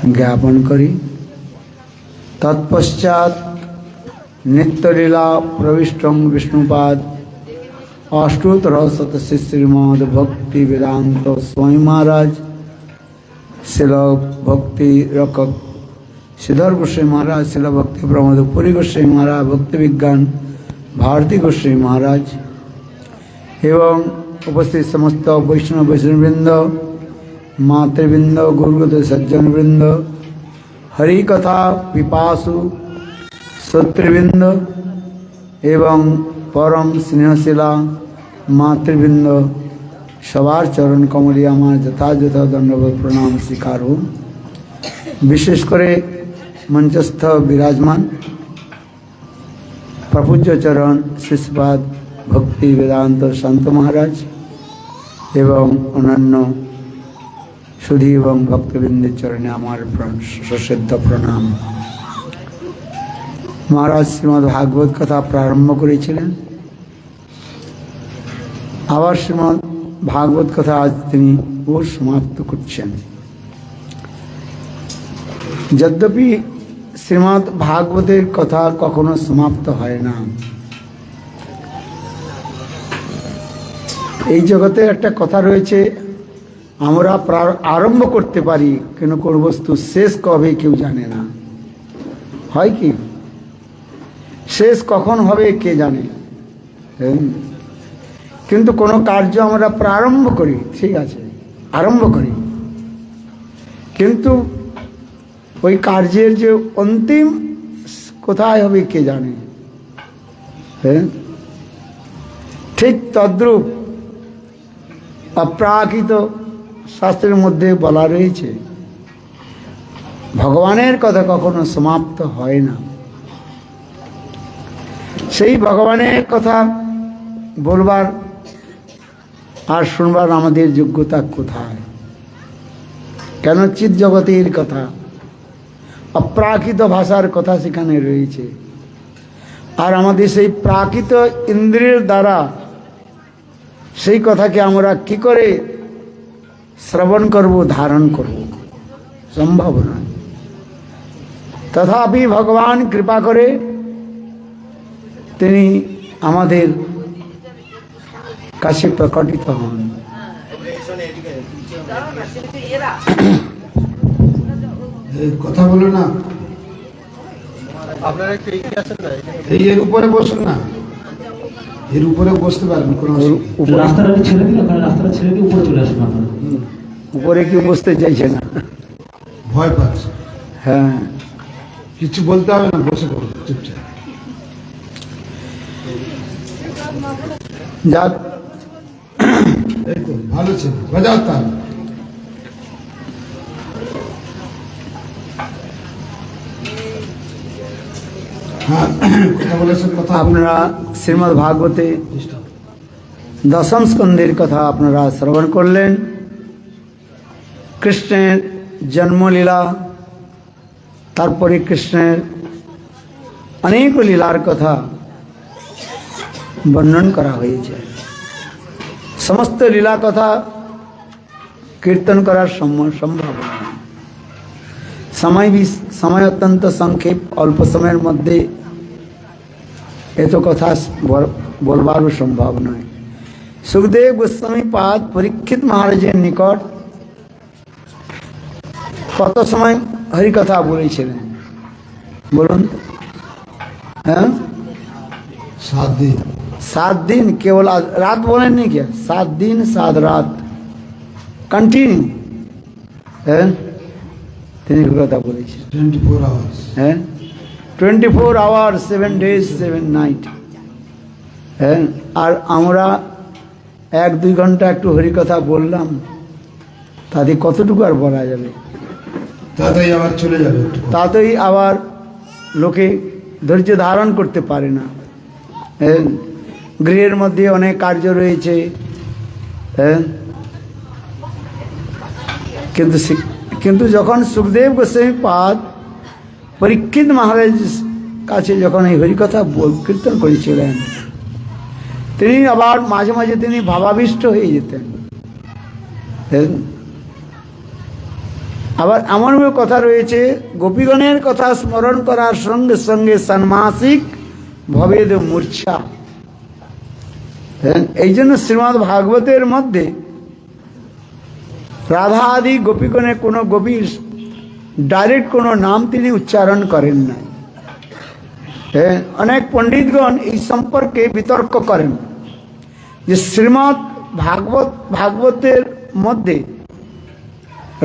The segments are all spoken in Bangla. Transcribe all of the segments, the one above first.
ज्ञापन करी। तत्पश्चात नित्यलीला प्रविष्टं विष्णुपाद अष्टोत्तर शतस्य श्रीमद् भक्ति वेदांत स्वामी महाराज शिल भक्ति रक्षक श्रीधर गोस्वामी महाराज शिल भक्ति प्रमोद पुरी गोस्वामी महाराज भक्ति विज्ञान भारती गोस्वामी महाराज एवं उपस्थित समस्त वैष्णव वैष्णववृंद मातृवृंद गुरुगत सज्जन वृंद हरि कथा पिपासु श्रोतृवृंद एवं परम स्नेहशिला मातृवृंद सवार चरण कमली आमार यथायथ दंडवत प्रणाम स्वीकार हो। विशेष करे मंचस्थ विराजमान प्रपूज्य चरण शिष्यपाद भक्ति वेदांत शांत महाराज एवं अनन्य सुधी एवं भक्तवृंद चरणे आमार सश्रद्ध प्रणाम। महाराज श्रीमद् भागवत कथा प्रारंभ करेছিলেন আবার শ্রীমদ্ भागवत कथा आज তিনি ও সমাপ্ত করছেন। যদ্যপি শ্রীমদ্ ভাগবতের কথা কখনো সমাপ্ত হয় না। এই জগতে একটা কথা রয়েছে, আমরা আরম্ভ করতে পারি কিন্তু কোন বস্তু শেষ কবে কেউ জানে না। হয় কি? শেষ কখন হবে কে জানে। কিন্তু কোনো কার্য আমরা প্রারম্ভ করি, ঠিক আছে, আরম্ভ করি, কিন্তু ওই কার্যের যে অন্তিম কোথায় হবে কে জানে। ঠিক তদ্রূপ অপ্রাকৃত শাস্ত্রের মধ্যে বলা রয়েছে ভগবানের কথা কখনো সমাপ্ত হয় না। সেই ভগবানের কথা বলবার আর শুনবার আমাদের যোগ্যতা কোথায়? কেন চিৎ জগতের কথা, অপ্রাকৃত ভাষার কথা সেখানে রয়েছে। আর আমাদের সেই প্রাকৃত ইন্দ্রিয়ের দ্বারা সেই কথাকে আমরা কি করে শ্রবণ করব, ধারণ করব, সম্ভব নয়। তথাপি ভগবান কৃপা করে তিনি আমাদের কাছে প্রকটিত হন। কথা বলো না, আপনারা এর উপরে বসুন না, এর উপরে বসতে পারবেন। রাস্তাটা ছেড়ে দিন, রাস্তাটা ছেড়ে দিয়ে উপরে চলে আসুন। আপনারা উপরে কেউ বসতে চাইছে না, ভয় পাচ্ছে। হ্যাঁ, কিছু বলতে হবে না, বসে পড়ো চুপচাপ। যাক, এই তো ভালো ছিল, বাজাও তাল। হ্যাঁ, কথা বলেছেন। কথা আপনারা শ্রীমদ্ ভাগবতে দশম স্কন্ধের কথা আপনারা শ্রবণ করলেন। কৃষ্ণের জন্মলীলা, তারপরে কৃষ্ণের অনেক লীলার কথা বর্ণন করা হয়েছে। সমস্ত লীলা কথা কীর্তন করার সম্ভব সময় অত্যন্ত সংক্ষেপ, অল্প সময়ের মধ্যে এত কথা বলবারও সম্ভব নয়। সুখদেব গোস্বামী পাদ পরীক্ষিত মহারাজের নিকট কত সময় হরিকথা বলেছিলেন বলুন? হ্যাঁ, 7 দিন। 7 दिन, केवल रात बोलेंगे क्या? 7 दिन 7 रात कंटिन्यू है তিনি কথা বলেছেন। 24 আওয়ার্স, হ্যাঁ, 24 আওয়ার্স 7 days 7 night। হ্যাঁ, আর আমরা 1-2 ঘন্টা একটু হরিকথা বললাম, তাতে কতটুকু আর বলা যাবে? তাতেই আবার চলে যাবে, তাতেই আবার লোকে ধৈর্য ধারণ করতে পারে না। হ্যাঁ, গৃহের মধ্যে অনেক কার্য রয়েছে। হ্যাঁ, কিন্তু যখন সুখদেব গোস্বামী পাদ পরীক্ষিত মহারাজ কাছে যখন এই হরিকথা কীর্তন করেছিলেন, তিনি আবার মাঝে মাঝে তিনি ভাবাবিষ্ট হয়ে যেতেন। আবার এমনও কথা রয়েছে, গোপীগণের কথা স্মরণ করার সঙ্গে সঙ্গে ষান্মাসিক ভবেদ মূর্ছা। এই জন্য শ্রীমদ্ ভাগবতের মধ্যে রাধা আদি গোপীগণের কোনো গোপীর ডাইরেক্ট কোনো নাম তিনি উচ্চারণ করেন না। অনেক পণ্ডিতগণ এই সম্পর্কে বিতর্ক করেন যে শ্রীমদ্ ভাগবতের মধ্যে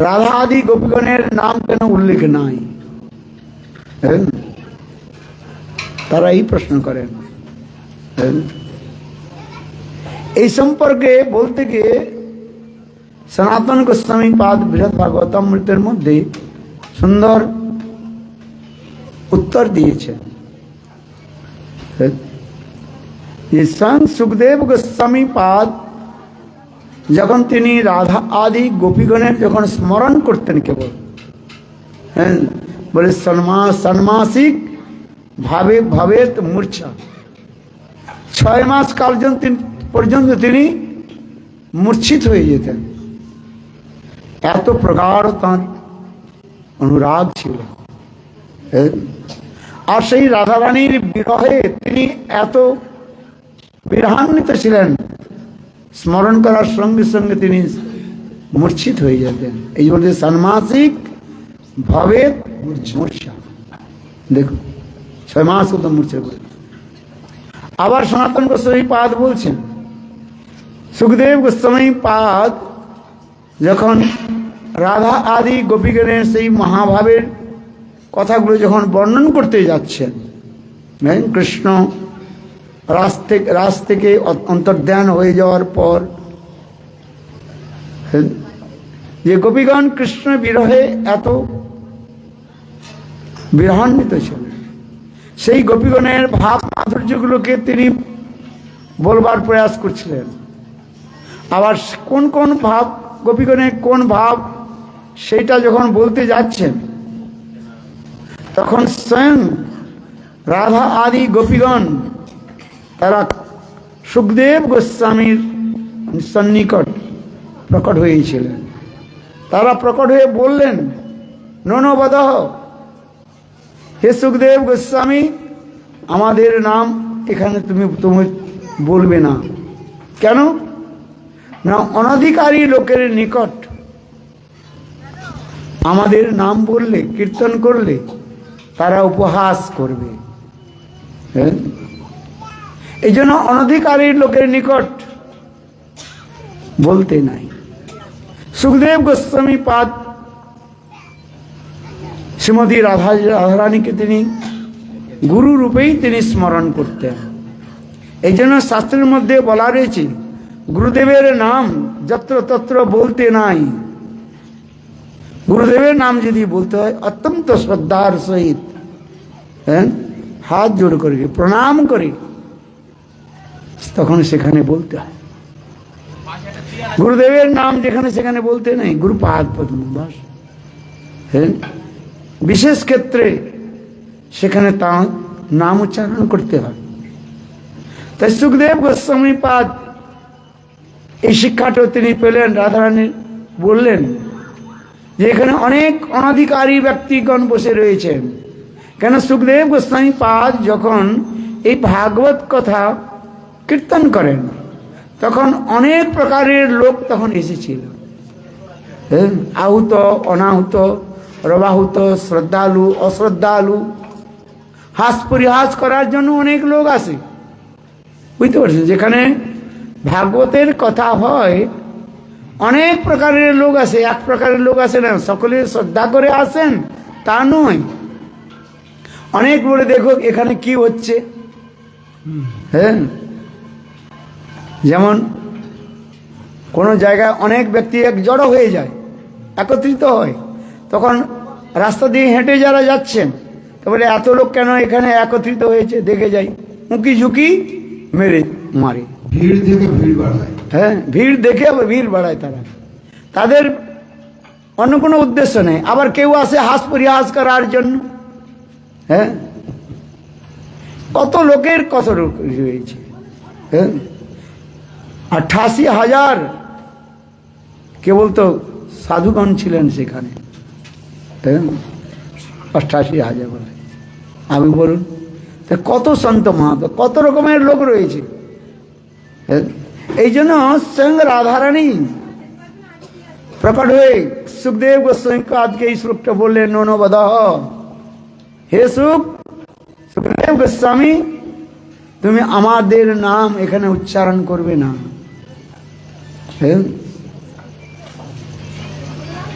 রাধা আদি গোপীগণের নাম কেন উল্লেখ নাই। তারা এই প্রশ্ন করেন। এই সম্পর্কে বলতে গিয়ে সনাতন গোস্বামী পাদ বৃহৎ ভাগবতামৃতের মধ্যে সুন্দর উত্তর দিয়েছেন। যে স্বয়ং সুখদেব গোস্বামী পাদ যখন তিনি রাধা আদি গোপীগণের যখন স্মরণ করতেন কেবল, বলে ষান্মাসিক ভাবে ভাবেত মূর্ছা, 6 মাস কাল পর্যন্ত তিনি মূর্ছিত হয়ে যেতেন। এত প্রগাঢ় তাঁর অনুরাগ ছিল। আর সেই রাধারানীর বিরহে তিনি এত বিরহান্বিত ছিলেন, স্মরণ করার সঙ্গে সঙ্গে তিনি মূর্ছিত হয়ে যেতেন। এই বলতে ষান্মাসিক ভবেত মূর্ছা। দেখুন 6 মাস তো মূর্ছা করে। আবার সনাতন গোস্বামী পাদ বলছেন, সুখদেব গোস্বামী পাদ যখন রাধা আদি গোপীগণের সেই মহাভাবের কথাগুলো যখন বর্ণন করতে যাচ্ছেন, কৃষ্ণ রাস থেকে অন্তর্ধান হয়ে যাওয়ার পর যে গোপীগণ কৃষ্ণ বিরহে এত বিরহান্বিত ছিলেন, সেই গোপীগণের ভাব মাধুর্যগুলোকে তিনি বলবার প্রয়াস করছিলেন। আবার কোন কোন ভাব, গোপীগণের কোন ভাব, সেইটা যখন বলতে যাচ্ছেন, তখন স্বয়ং রাধা আদি গোপীগণ তারা সুখদেব গোস্বামীর সন্নিকট প্রকট হয়েছিলেন। তারা প্রকট হয়ে বললেন, ননবদহ, হে সুখদেব গোস্বামী, আমাদের নাম এখানে তুমি বলবে না। কেন না? অনধিকারী লোকের নিকট আমাদের নাম বললে, কীর্তন করলে তারা উপহাস করবে। এই জন্য অনধিকারী লোকের নিকট বলতে নাই। সুখদেব গোস্বামী পাদ শ্রীমতী রাধারানীকে তিনি গুরু রূপেই তিনি স্মরণ করতেন। এই জন্য শাস্ত্রের মধ্যে বলা রয়েছে, গুরুদেবের নাম যত্র তত্র বলতে নাই। গুরুদেবের নাম যদি বলতে হয় অত্যন্ত শ্রদ্ধার সহিত হাত জোড় করে প্রণাম করে তখন সেখানে বলতে হয়। গুরুদেবের নাম যেখানে সেখানে বলতে নেই, গুরুপাদ পদ্ম বাস। বিশেষ ক্ষেত্রে সেখানে তাঁর নাম উচ্চারণ করতে হয়। তাই সুখদেব গোস্বামী পাদ এই শিক্ষাটা তিনি পেলেন। রাধারানী বললেন যে এখানে অনেক অনধিকারী ব্যক্তিগণ বসে রয়েছেন। কেন? সুখদেব গোস্বামী পাদ যখন এই ভাগবত কথা কীর্তন করেন তখন অনেক প্রকারের লোক তখন এসেছিল। আহুত, অনাহুত, রবাহুত, শ্রদ্ধালু, অশ্রদ্ধালু, হাস পরিহাস করার জন্য অনেক লোক আসে। বুঝতে পারছেন? যেখানে ভাগবতের কথা হয় অনেক প্রকারের লোক আসে, এক প্রকারের লোক আসে না। সকলে শ্রদ্ধা করে আসেন তা নয়। অনেক বলে দেখো এখানে কি হচ্ছে। যেমন কোনো জায়গায় অনেক ব্যক্তি এক জড়ো হয়ে যায়, একত্রিত হয়, তখন রাস্তা দিয়ে হেঁটে যারা যাচ্ছেন তো বলে এত লোক কেন এখানে একত্রিত হয়েছে, দেখে যাই, উঁকি ঝুঁকি মেরে মারে। ভিড় দেখে ভিড় বাড়ায়। ভিড় দেখে আবার ভিড় বাড়ায়। তাদের অন্য কোনো উদ্দেশ্য নেই। আবার কেউ আসে হাস পরিহাস করার জন্য। কত লোকের কত লোক রয়েছে। 88,000 কেবল তো সাধুগণ ছিলেন সেখানে। 88,000 বলে। আমি বলুন তা কত সন্ত মহাত্মা, কত রকমের লোক রয়েছে। এই জন্য স্বয়ং রাধারানী প্রকট হয়ে সুখদেব গোস্বামীকে আজকে এই শ্লোকটা বললেন, ননো বদহ, হে সুখদেব গোস্বামী, তুমি আমাদের নাম এখানে উচ্চারণ করবে না।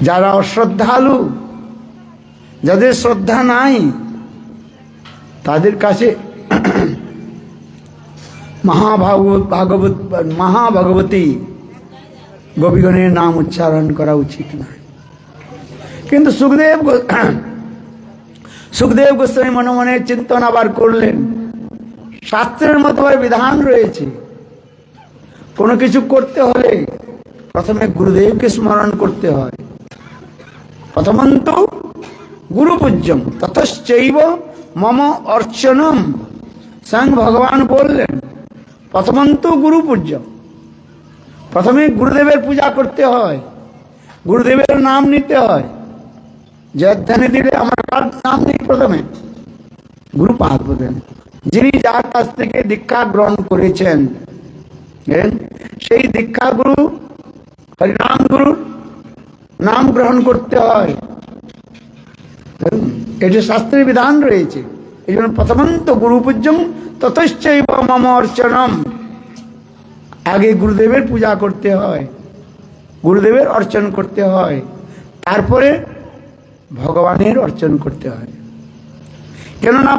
যারা অশ্রদ্ধালু, যাদের শ্রদ্ধা নাই, তাদের কাছে মহাভাগবতী গোপীগণের নাম উচ্চারণ করা উচিত নয়। কিন্তু সুখদেব গোস্বামী মনে মনে চিন্তন আবার করলেন, শাস্ত্রের মতো বিধান রয়েছে, কোনো কিছু করতে হলে প্রথমে গুরুদেবকে স্মরণ করতে হয়। প্রথমন্ত গুরু পূজ্যম ততশ্চৈব মম অর্চনম। স্বয়ং ভগবান বললেন প্রথমন্ত গুরু পূজ্যম, প্রথমে গুরুদেবের পূজা করতে হয়, গুরুদেবের নাম নিতে হয়। জয়ধ্যানে দিলে আমার কার নাম নেই, প্রথমে গুরুপাদ বলেন, যিনি যার কাছ থেকে দীক্ষা গ্রহণ করেছেন, সেই দীক্ষা গুরু হরিনাম গুরু নাম গ্রহণ করতে হয়। এটি শাস্ত্রের বিধান রয়েছে। এই জন্য প্রথমন্ত গুরু পূজ্যম ততশ্চৈব মম অর্চনম, আগে গুরুদেবের পূজা করতে হয়, গুরুদেবের অর্চন করতে হয়, তারপরে ভগবানের অর্চন করতে হয়। কেননা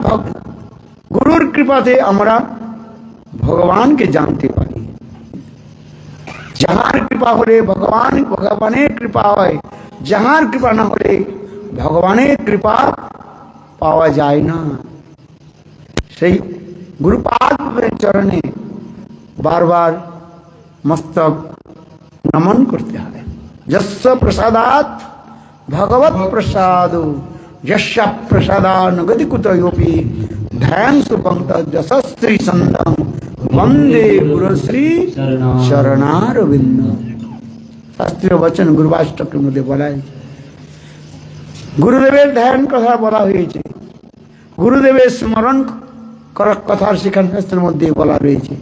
গুরুর কৃপাতে আমরা ভগবানকে জানতে পারি। যাহার কৃপা হলে ভগবানের কৃপা হয়, যাহার কৃপা না হলে ভগবানের কৃপা পাওয়া যায় না। সেই গুরুপাদের চরণে বারবার মস্তক নমন করতে হয়। যস্য প্রসাদাৎ ভগবৎ প্রসাদ, যস্য প্রসাদানগতি কুতয়োপি ধ্যান সুপঙ্ক্ত যশস্ত্রী সন্দম বন্দে গুরুশ্রী চরণারবিন্দ। শাস্ত্রীয় বচন গুরুবাষ্টকের মধ্যে বলা হয়েছে, গুরুদেবের ধ্যান কথা বলা হয়েছে, গুরুদেবের স্মরণ করার কথা সেখানে শাস্ত্রের মধ্যে বলা রয়েছে।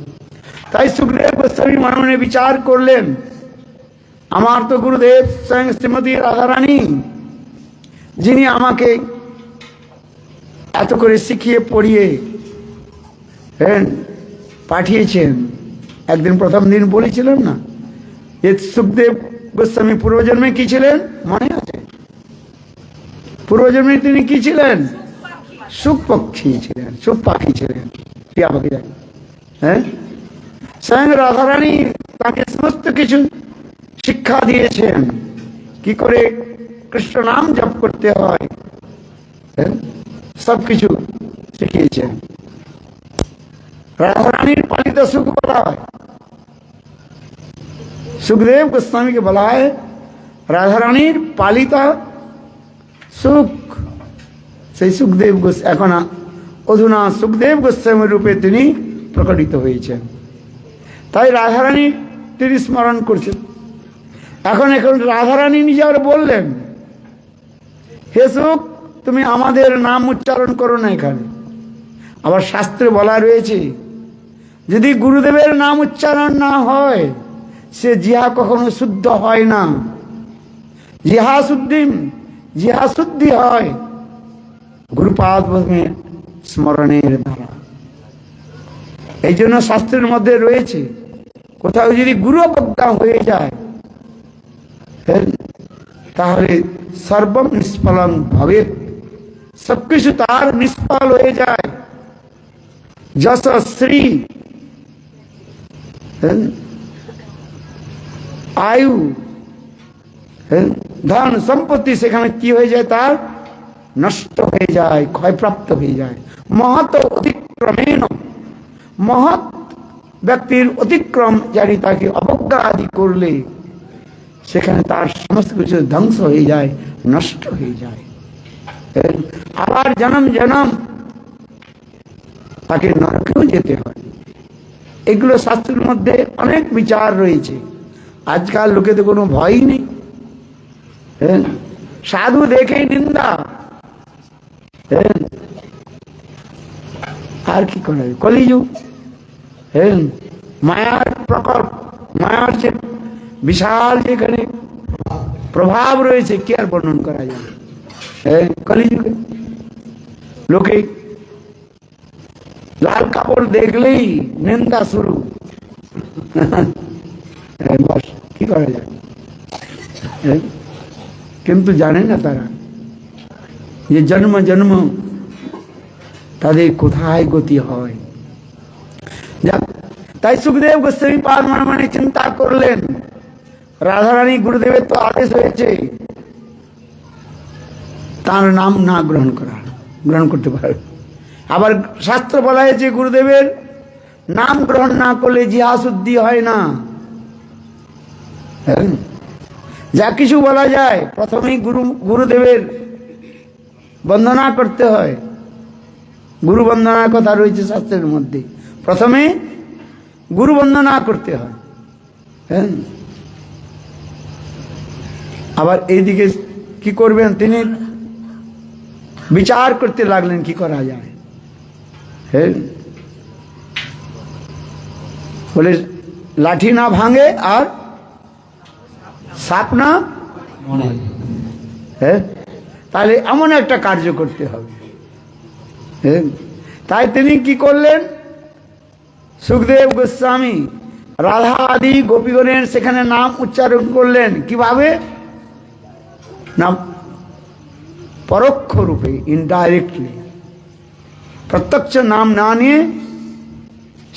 তাই সুখদেব গোস্বামী মনে মনে বিচার করলেন, আমার তো গুরুদেব স্বয়ং শ্রীমতী রাধারানী, যিনি আমাকে এত করে শিখিয়ে পড়িয়ে পাঠিয়েছেন। একদিন প্রথম দিন বলেছিলাম না যে সুখদেব গোস্বামী পূর্বজন্মে কি ছিলেন, মনে আছে? পূর্বজন্মে তিনি কি ছিলেন? সুখ পক্ষী ছিলেন, সুখ পাখি ছিলেন, টিয়া পাখি। হ্যাঁ, স্বয়ং রাধারানী তাকে সমস্ত কিছু শিক্ষা দিয়েছেন, কি করে কৃষ্ণ নাম জপ করতে হয়, সবকিছু শিখিয়েছেন। রাধারানীর পালিত সুখ বলা হয়, সুখদেব গোস্বামীকে বলা হয় রাধারানীর পালিত সুখ। সেই সুখদেব গোস্বামী এখন অধুনা সুখদেব গোস্বামী রূপে তিনি প্রকটিত হয়েছেন। তাই রাধারানী তিনি স্মরণ করছেন। এখন রাধারানী নিজে আবার বললেন, হে সুখ, তুমি আমাদের নাম উচ্চারণ করো না। এখানে আবার শাস্ত্রে বলা রয়েছে, যদি গুরুদেবের নাম উচ্চারণ না হয় সে জিহা কখনো শুদ্ধ হয় না। জিহা শুদ্ধি হয় গুরুপাদ স্মরণের দ্বারা। এই জন্য শাস্ত্রের মধ্যে রয়েছে, কোথাও যদি গুরু অবজ্ঞা হয়ে যায় তাহলে সর্বম নিষ্ফলং ভাবে, সবকিছু তার নিষ্ফল হয়ে যায়। যশ শ্রী আয়ু ধন সম্পত্তি সেখানে কি হয়ে যায়, তার নষ্ট হয়ে যায়, ক্ষয়প্রাপ্ত হয়ে যায়। মহৎ অতিক্রমেণ, মহৎ ব্যক্তির অতিক্রম জানি তাকে অবজ্ঞা আদি করলে সেখানে তার সমস্ত কিছু ধ্বংস হয়ে যায়, নষ্ট হয়ে যায়। আবার জনম জনম তাকে নরকেও যেতে হয়। এগুলো শাস্ত্রের মধ্যে অনেক বিচার রয়েছে। আজকাল লোকে তো কোনো ভয়ই নেই। সাধু দেখেই নিন্দা। হ্যাঁ, আর কি করা যায়, কলিযুগ। হ্যাঁ, মায়ার প্রকল্প, মায়ার যে বিশাল যেখানে প্রভাব রয়েছে, কি আর বর্ণন করা যায়। হ্যাঁ, কলিযুগে লোকে লাল কাপড় দেখলেই নিন্দা শুরু। বস, কি করা যায়। কিন্তু জানে না তারা যে জন্ম জন্ম তাদের কোথায় গতি হয়। তাই সুখদেব গোস্বামী পাদ মনে মনে চিন্তা করলেন, রাধারানী গুরুদেবের তো আদেশ হয়েছে তার নাম না গ্রহণ করতে পারে। আবার শাস্ত্র বলা হয়েছে গুরুদেবের নাম গ্রহণ না করলে জিহা শুদ্ধি হয় না। যা কিছু বলা যায় প্রথমেই গুরুদেবের বন্দনা করতে হয়। গুরু বন্দনার কথা রয়েছে শাস্ত্রের মধ্যে, প্রথমে গুরু বন্দনা করতে হয়। হ্যাঁ, আবার এইদিকে কি করবেন, তিনি বিচার করতে লাগলেন কি করা যায়। হ্যাঁ, বলে লাঠি না ভাঙে আর সাপ না মনে হ্যাঁ, তাহলে এমন একটা কার্য করতে হবে। হ্যাঁ, তাই তিনি কি করলেন, সুখদেব গোস্বামী রাধা আদি গোপীগণের সেখানে নাম উচ্চারণ করলেন। কিভাবে না, পরোক্ষ রূপে, ইনডাইরেক্টলি, প্রত্যক্ষ নাম না নিয়ে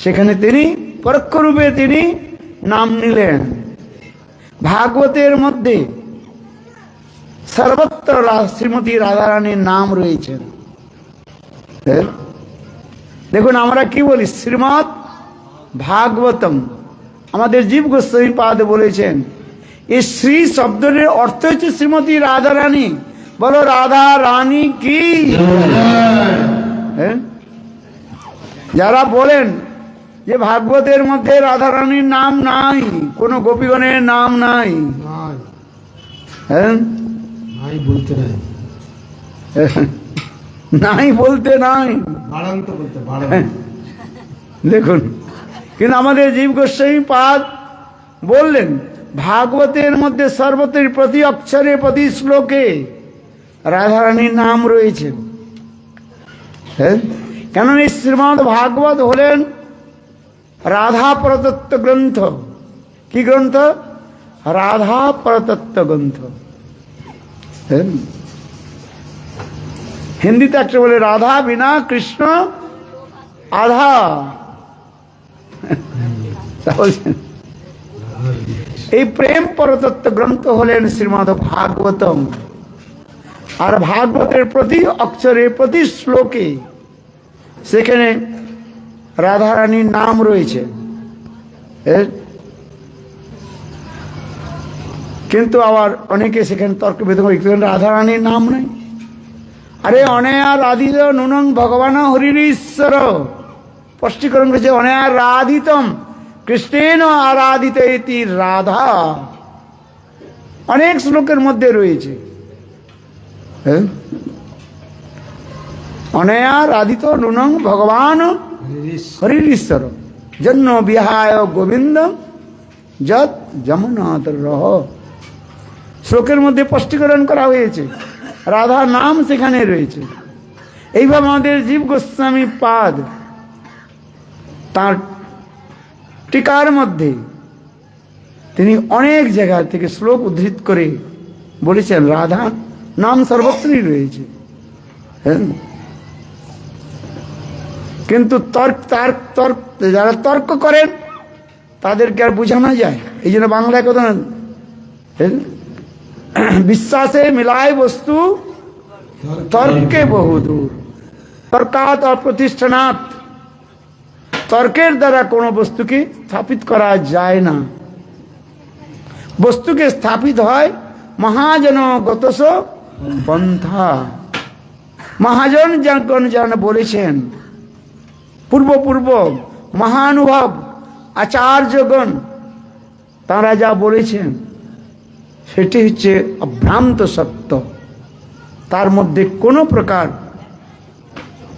সেখানে তিনি পরোক্ষ রূপে তিনি নাম নিলেন। ভাগবতের মধ্যে সর্বত্র শ্রীমতী রাধারানীর নাম রয়েছেন। দেখুন আমরা কি বলি, শ্রীমৎ ভাগবতম। আমাদের জীব গোস্বামী পাদ বলেছেন এই শ্রী শব্দের অর্থ হচ্ছে শ্রীমতী রাধারানী। বলো রাধা রানী কি। হ্যাঁ, যারা বলেন যে ভাগবতের মধ্যে রাধারানীর নাম নাই, কোন গোপীগণের নাম নাই, হ্যাঁ, নাই বলতে নাই, নাই বলতে নাই, বাড়ান্ত বলতে বাড়ান্ত। দেখুন, কিন্তু আমাদের জীব গোস্বামী পাদ বললেন ভাগবতের মধ্যে সর্বত্র প্রতি অক্ষরে প্রতি শ্লোকে রাধারানীর নাম রয়েছে। হ্যাঁ, কেন এই শ্রীমৎ ভাগবত হলেন রাধা প্রদত্ত গ্রন্থ। কি গ্রন্থ? রাধা প্রদত্ত গ্রন্থ। হিন্দিতে একটা বলে রাধা বিনা কৃষ্ণ আধা। এই প্রেম পরতত্ত্ব গ্রন্থ হলেন শ্রীমৎ ভাগবতম। আর ভাগবতের প্রতি অক্ষরে প্রতি শ্লোকে সেখানে রাধারানীর নাম রয়েছে। কিন্তু আবার অনেকে সেখানে তর্ক বিতর্ক, রাধারানীর নাম নেই। আরে অনেয়ার রাধিত নুনং ভগবান হরির ঈশ্বর, স্পষ্টীকরণ করেছে অনেয়ার রাধিতম কৃষ্ণেন আরাধিত ইতি রাধা। অনেক শ্লোকের মধ্যে রয়েছে অনেয়া রাধিত নুনং ভগবান হরির ঈশ্বর জন্য বিহায় গোবিন্দ যত যমুনাত রহ। শ্লোকের মধ্যে স্পষ্টীকরণ করা হয়েছে, রাধা নাম সেখানে রয়েছে। এইভাবে আমাদের জীব গোস্বামী পাদ তার টিকার মধ্যে তিনি অনেক জায়গা থেকে শ্লোক উদ্ধৃত করে বলেছেন রাধা নাম সর্বত্রই রয়েছে। হ্যাঁ, কিন্তু যারা তর্ক করেন তাদেরকে আর বোঝানো যায়। এই জন্য বাংলায় কথা বিশ্বাসে মিলায় বস্তু তর্কে বহুদূর, তর্কাৎ অপ্রতিষ্ঠানাৎ। তর্কের দ্বারা কোনো বস্তুকে স্থাপিত করা যায় না। বস্তুকে স্থাপিত হয় মহাজন গতস পন্থা। মহাজন যারা বলেছেন, পূর্ব মহানুভব আচার্যগণ তারা যা বলেছেন সেটি হচ্ছে অভ্রান্ত সত্য। তার মধ্যে কোনো প্রকার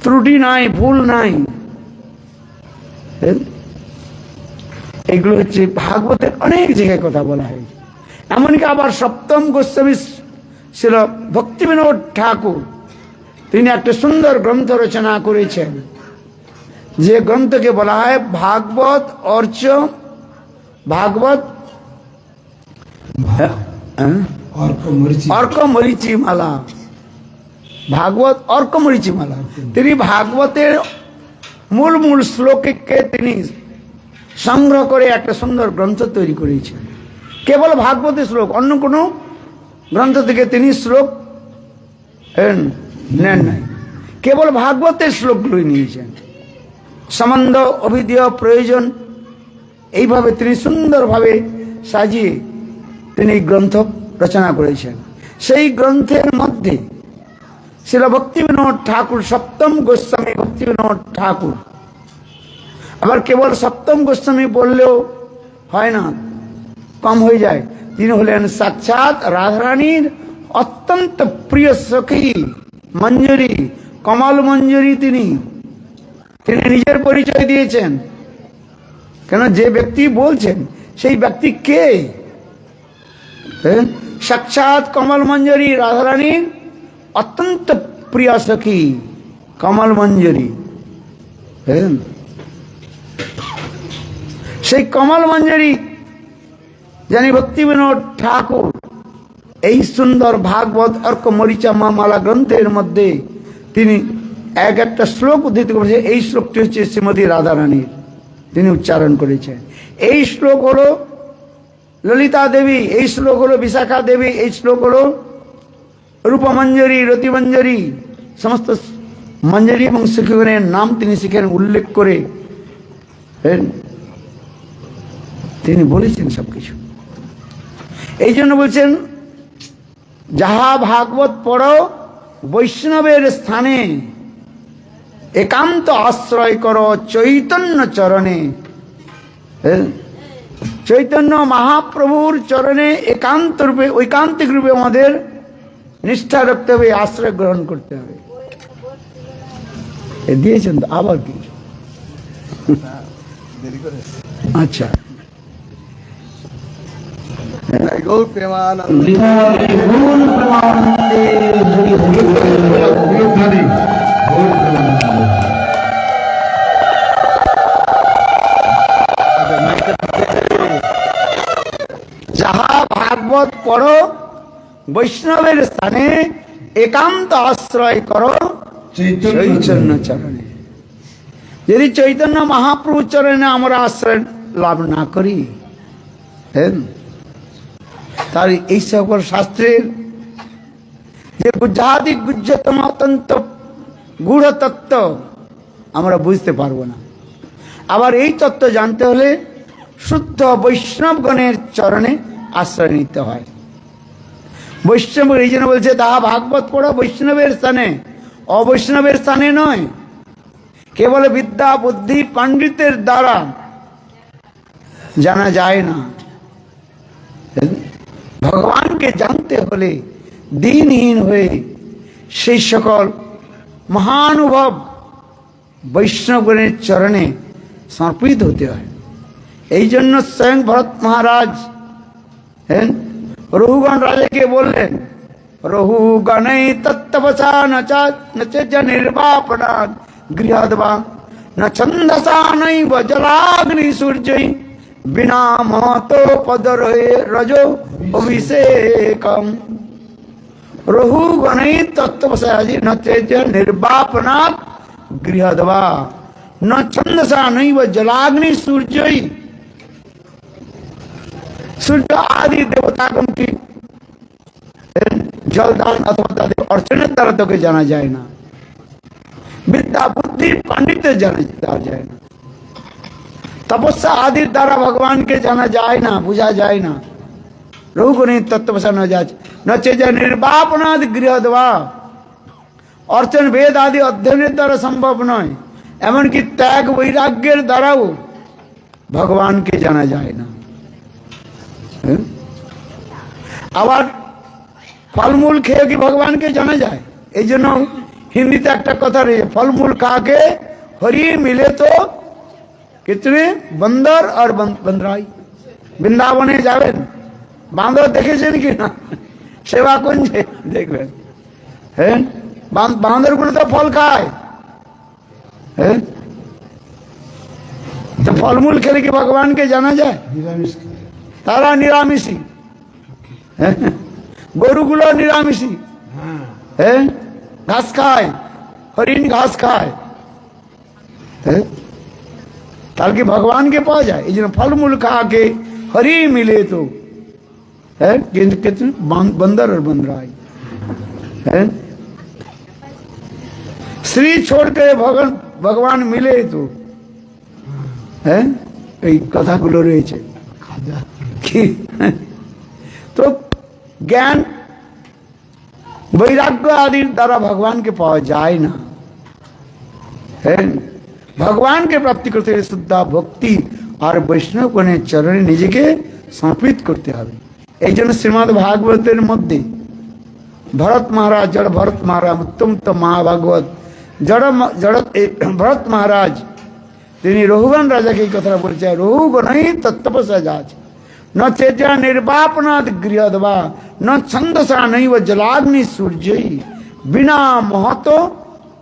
ত্রুটি নাই, ভুল নাই। এগুলো হচ্ছে ভাগবতের অনেক জায়গায় কথা বলা হয়েছে। এমনকি আবার সপ্তম গোস্বামী ছিল ভক্তিবিনোদ ঠাকুর, তিনি একটা সুন্দর গ্রন্থ রচনা করেছেন, যে গ্রন্থকে বলা হয় ভাগবত অর্ক মরিচিমালা। ভাগবত অর্ক মরিচিমালা। তিনি ভাগবতের মূল মূল শ্লোককে তিনি সংগ্রহ করে একটা সুন্দর গ্রন্থ তৈরি করেছেন। কেবল ভাগবতের শ্লোক, অন্য কোনো গ্রন্থ থেকে তিনি শ্লোক নেন নাই, কেবল ভাগবতের শ্লোকগুলোই নিয়েছেন। সম্বন্ধ, অভিধেয়, প্রয়োজন, এইভাবে তিনি সুন্দরভাবে সাজিয়ে তিনি গ্রন্থ রচনা করেছেন। সেই গ্রন্থের মধ্যে ছিল ভক্তিবিনোদ ঠাকুর, সপ্তম গোস্বামী ভক্তিবিনোদ ঠাকুর। আবার কেবল সপ্তম গোস্বামী বললেও হয় না, কম হয়ে যায়। তিনি হলেন সাক্ষাৎ রাধারানীর অত্যন্ত প্রিয় সখী মঞ্জুরি, কমল মঞ্জুরি। তিনি নিজের পরিচয় দিয়েছেন, কেন যে ব্যক্তি বলছেন সেই ব্যক্তি কে? সাক্ষাৎ কমল মঞ্জুরি, রাধারানীর অত্যন্ত প্রিয় সখী কমল মঞ্জুরি। সেই কমল মঞ্জুরি জানি ভক্তিবিনোদ ঠাকুর এই সুন্দর ভাগবত অর্ক মরিচা মালা গ্রন্থের মধ্যে তিনি একটা শ্লোক উদ্ধৃত করেছেন। এই শ্লোকটি হচ্ছে শ্রীমতী রাধারানীর, তিনি উচ্চারণ করেছেন। এই শ্লোক হলো ললিতা দেবী, এই শ্লোক হলো বিশাখা দেবী, এই শ্লোক হলো রূপমঞ্জরি, রতিমঞ্জরি, সমস্ত মঞ্জরি এবং সখীগণের নাম তিনি সেখানে উল্লেখ করে তিনি বলেছেন সবকিছু। এই জন্য বলছেন, যাহা ভাগবত পড়ো বৈষ্ণবের স্থানে, একান্ত আশ্রয় করো চৈতন্য চরণে। চৈতন্য মহাপ্রভুর চরণে একান্ত রূপে, ঐকান্তিক রূপে আমাদের নিষ্ঠা রাখতে হবে, আশ্রয় গ্রহণ করতে হবে। দিয়েছেন তো আবার কি? আচ্ছা, যাহা ভাগবত পড়ো বৈষ্ণবের স্থানে, একান্ত আশ্রয় করো চৈতন্য চরণে। যদি চৈতন্য মহাপ্রভু চরণে আমরা আশ্রয় লাভ না করি, তার এই সকল শাস্ত্রের যে গুহ্যাদি গুহ্যতম অত্যন্ত গূঢ় তত্ত্ব আমরা বুঝতে পারবো না। আবার এই তত্ত্ব জানতে হলে শুদ্ধ বৈষ্ণবগণের চরণে আশ্রয় নিতে হয়। বৈষ্ণব এই জন্য বলছে, তাহা ভাগবত পড়া বৈষ্ণবের স্থানে, অবৈষ্ণবের স্থানে নয়। কেবল বিদ্যা বুদ্ধি পাণ্ডিত্যের দ্বারা জানা যায় না। ভগবানকে জানতে হলে দিনহীন হয়ে সেই সকল মহানুভব বৈষ্ণবগণের চরণে সমর্পিত হতে হয়। এই জন্য স্বয়ং ভরত মহারাজ রঘুগণ রাজাকে বললেন, রঘুগণৈ তত্তপসা নচ নির্বাপনাৎ গৃহদ্বা ন ছন্দসা নৈব জলাগ্নি সূর্যৈ বিনা মহতো পদরে রজো অভিষেকম। রঘুগণৈ তত্তপসা নচ নির্বাপনাৎ গৃহদ্বা ন ছন্দসা নৈব জলাগ্নি সূর্যৈ। সূর্য আদি দেবতাগণ কি জলদান অথবা তাদের অর্চনের দ্বারা তোকে জানা যায় না। বিদ্যা বুদ্ধি পাণ্ডিত্য জানা যায় না। তপস্যা আদির দ্বারা ভগবানকে জানা যায় না, বোঝা যায় না। রঘুগুণী তত্ত্ববসা নচে যে নির্বাপনাদ গৃহদ্বা। অর্চন বেদ আদি অধ্যয়নের দ্বারা সম্ভব নয়, এমনকি ত্যাগ বৈরাগ্যের দ্বারাও ভগবানকে জানা যায় না। আবার ফলমূল খেয়ে কি ভগবানকে জানা যায়? এই জন্য হিন্দিতে একটা কথা রয়েছে, ফলমূল খাকে হরি মিলে তো কিতনে বন্দর আর বন্দরাই। বৃন্দাবনে যাবেন, বাঁদর দেখেছেন কি না সেবা কুঞ্জে দেখবেন, হ্যাঁ বাঁদর গুলো তো ফল খায়, হ্যাঁ তো ফলমূল খেলে কি ভগবানকে জানা যায়? নিরামিষ খায়। তারা নিরামিষী, হ্যাঁ গরুগুলো নিরামিষী, হ্যাঁ হ্যাঁ ঘাস খায়, হরিণ ঘাস খায়, হ্যাঁ তাহলে কি ভগবানকে পাওয়া যায়? এই জন্য ফলমূল খাকে हरी मिले तो है कितने बंदर और बंदराई है। श्री छोड़ के भगवान मिले तो है कथा गुलो रही तो ज्ञान वैराग्य आदि द्वारा भगवान के पावा जाए ना, है भगवान के प्राप्ति करते हुए शुद्धा भक्ति और वैष्णव को चरणे निजेके समर्पित करते हैं। এই জন্য শ্রীমদ্ ভাগবতের মধ্যে ভরত মহারাজ জড় ভরত মহারাজ উত্তম তো মহাভাগবত ভরত মহারাজ তিনি রঘুগণ রাজাকে এই কথাটা বলছে, রঘুগণই তত্তপসা যাচ ন চেতা নির্বাপনাদ গৃহদবা ন ছন্দসা নৈব জলাগ্নি সূর্যই বিনা মহত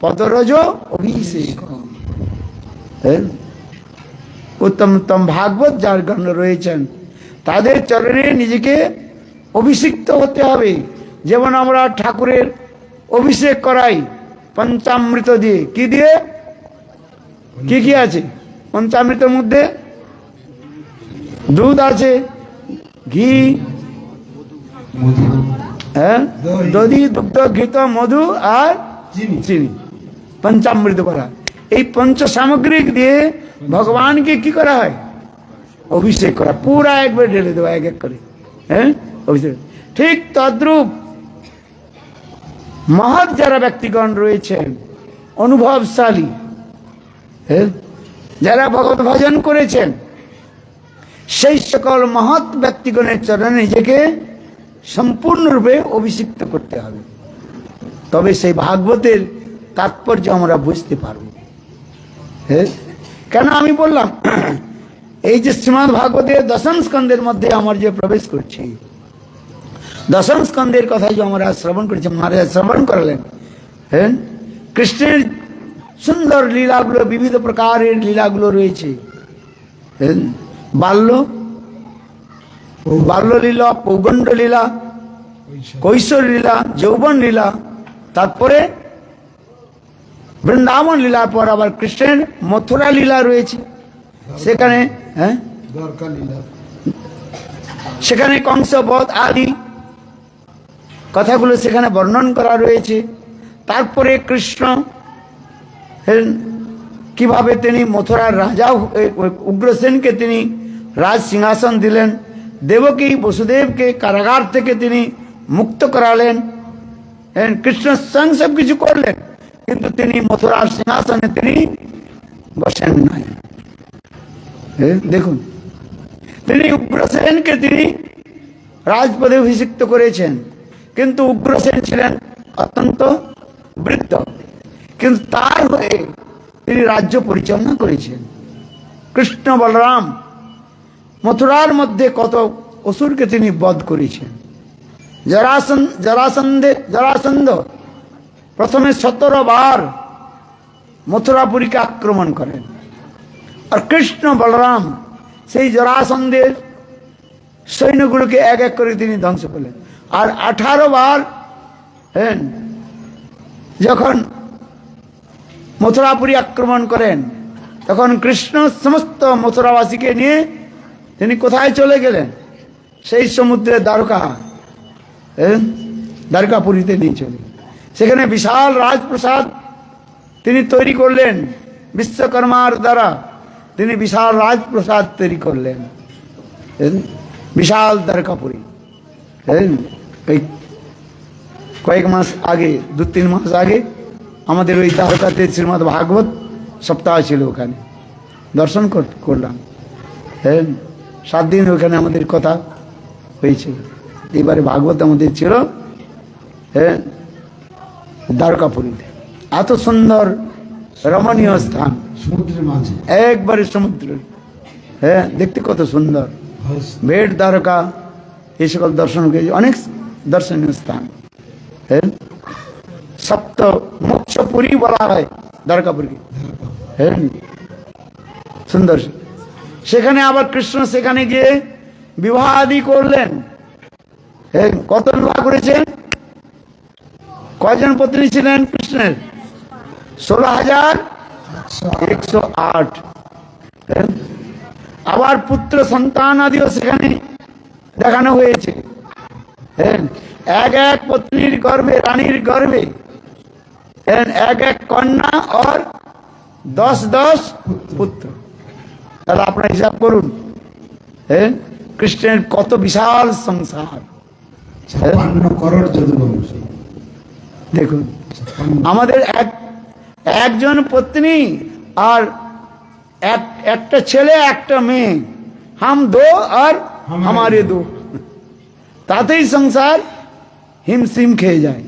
পদরজ অভিষেক। उत्तम उत्तम भागवत जार गण रयेछेन तादेर चरणे निजेके अभिषिक्त होते हबे। जेमन आमरा ठाकुरेर अभिषेक कराई पंचामृत दिए, कि दिए कि आछे पंचामृतेर मध्य दूध आछे, घी, হ্যাঁ দধি দুগ্ধ ঘৃত মধু আর চিনি पंचामृत करा। এই पंच सामग्रिक दिए भगवान के की करा है अभिषेक करा, पूरा एक बार ढेले देवा एक एक करे, हैं अभिषेक। ठीक तद्रूप महৎ যারা ব্যক্তিগণ রয়েছেন অনুভবশালী, যারা ভগবত ভজন করেছেন সেই সকল মহৎ ব্যক্তিগণের চরণে নিজেকে সম্পূর্ণরূপে অভিষিক্ত করতে হবে, তবে সেই ভাগবতের তাৎপর্য আমরা বুঝতে পারব। হ্যাঁ কেন আমি বললাম এই যে শ্রীমদ্ ভাগবতের দশম স্কন্ধের মধ্যে আমার যে প্রবেশ করছি, দশম স্কন্ধের কথা যে আমরা শ্রবণ করেছি, মহারাজ শ্রবণ করালেন, হ্যাঁ কৃষ্ণের সুন্দর লীলাগুলো, বিবিধ প্রকারের লীলাগুলো রয়েছে, হ্যাঁ বাল্য লীলা, পৌগণ্ড লীলা, কৈশোর লীলা, যৌবন লীলা, তারপরে বৃন্দাবন লীলার পর আবার কৃষ্ণের মথুরা লীলা রয়েছে, সেখানে হ্যাঁ সেখানে কংসবধ আদি কথাগুলো সেখানে বর্ণন করা রয়েছে। তারপরে কৃষ্ণ কিভাবে তিনি মথুরার রাজা উগ্রসেনকে তিনি রাজ সিংহাসন দিলেন, দেবকী বসুদেবকে কারাগার থেকে তিনি মুক্ত করালেন, কৃষ্ণ স্বয়ং সব কিছু করলেন, কিন্তু তিনি মথুরার সিংহাসনে তিনি বসেন নাই। দেখুন তিনি উগ্রসেনকে তিনি রাজপদে অভিষিক্ত করেছেন, কিন্তু উগ্রসেন ছিলেন অত্যন্ত বৃদ্ধ, কিন্তু তার হয়ে তিনি রাজ্য পরিচালনা করেছেন। কৃষ্ণ বলরাম মথুরার মধ্যে কত অসুরকে তিনি বধ করেছেন। জরাসন্ধ প্রথমে 17 বার মথুরাপুরীকে আক্রমণ করেন, আর কৃষ্ণ বলরাম সেই জরাসন্ধের সৈন্যগুলোকে এক এক করে তিনি ধ্বংস করলেন। আর 18 বার যখন মথুরাপুরী আক্রমণ করেন, তখন কৃষ্ণ সমস্ত মথুরাবাসীকে নিয়ে তিনি কোথায় চলে গেলেন? সেই সমুদ্রের দ্বারকাপুরীতে নিয়ে চলে, সেখানে বিশাল রাজপ্রাসাদ তিনি তৈরি করলেন। বিশ্বকর্মার দ্বারা তিনি বিশাল রাজপ্রাসাদ তৈরি করলেন, বিশাল দ্বারকাপুরী। এই কয়েক মাস আগে, 2-3 মাস আগে আমাদের ওই দ্বারকাতে শ্রীমদ্ ভাগবত সপ্তাহ ছিল, ওখানে দর্শন করলাম। 7 দিন ওখানে আমাদের কথা হয়েছিল। এবারে ভাগবত আমাদের ছিল হ্যাঁ দ্বারকাপুরীতে। এত সুন্দর রমণীয় স্থান, সমুদ্রের মাঝে। একবারে সমুদ্রের, হ্যাঁ দেখতে কত সুন্দর। বেট দ্বারকা এই সকল দর্শন করেছি, অনেক দর্শনীয় স্থান। হ্যাঁ সপ্ত মোক্ষপুরী বলা হয় দ্বারকাপুরীকে। হ্যাঁ সুন্দর। সেখানে আবার কৃষ্ণ সেখানে গিয়ে বিবাহ আদি করলেন। হ্যাঁ কত বিবাহ করেছেন? কয়জন পত্নী ছিলেন কৃষ্ণের? 16,108। আবার পুত্র সন্তান আদিও সেখানে দেখানো হয়েছে। হ্যাঁ এক এক পত্নীর গর্ভে, রানীর গর্ভে এক এক কন্যা আর 10 পুত্র। তাহলে আপনারা হিসাব করুন, হ্যাঁ কৃষ্ণের কত বিশাল সংসার। 56 করোড় যদুবংশ। দেখুন আমাদের একজন পত্নী আর একটা ছেলে একটা মেয়ে, হাম দো আর हमारे दो, তাতেই সংসার হিমসিম খেয়ে যায়।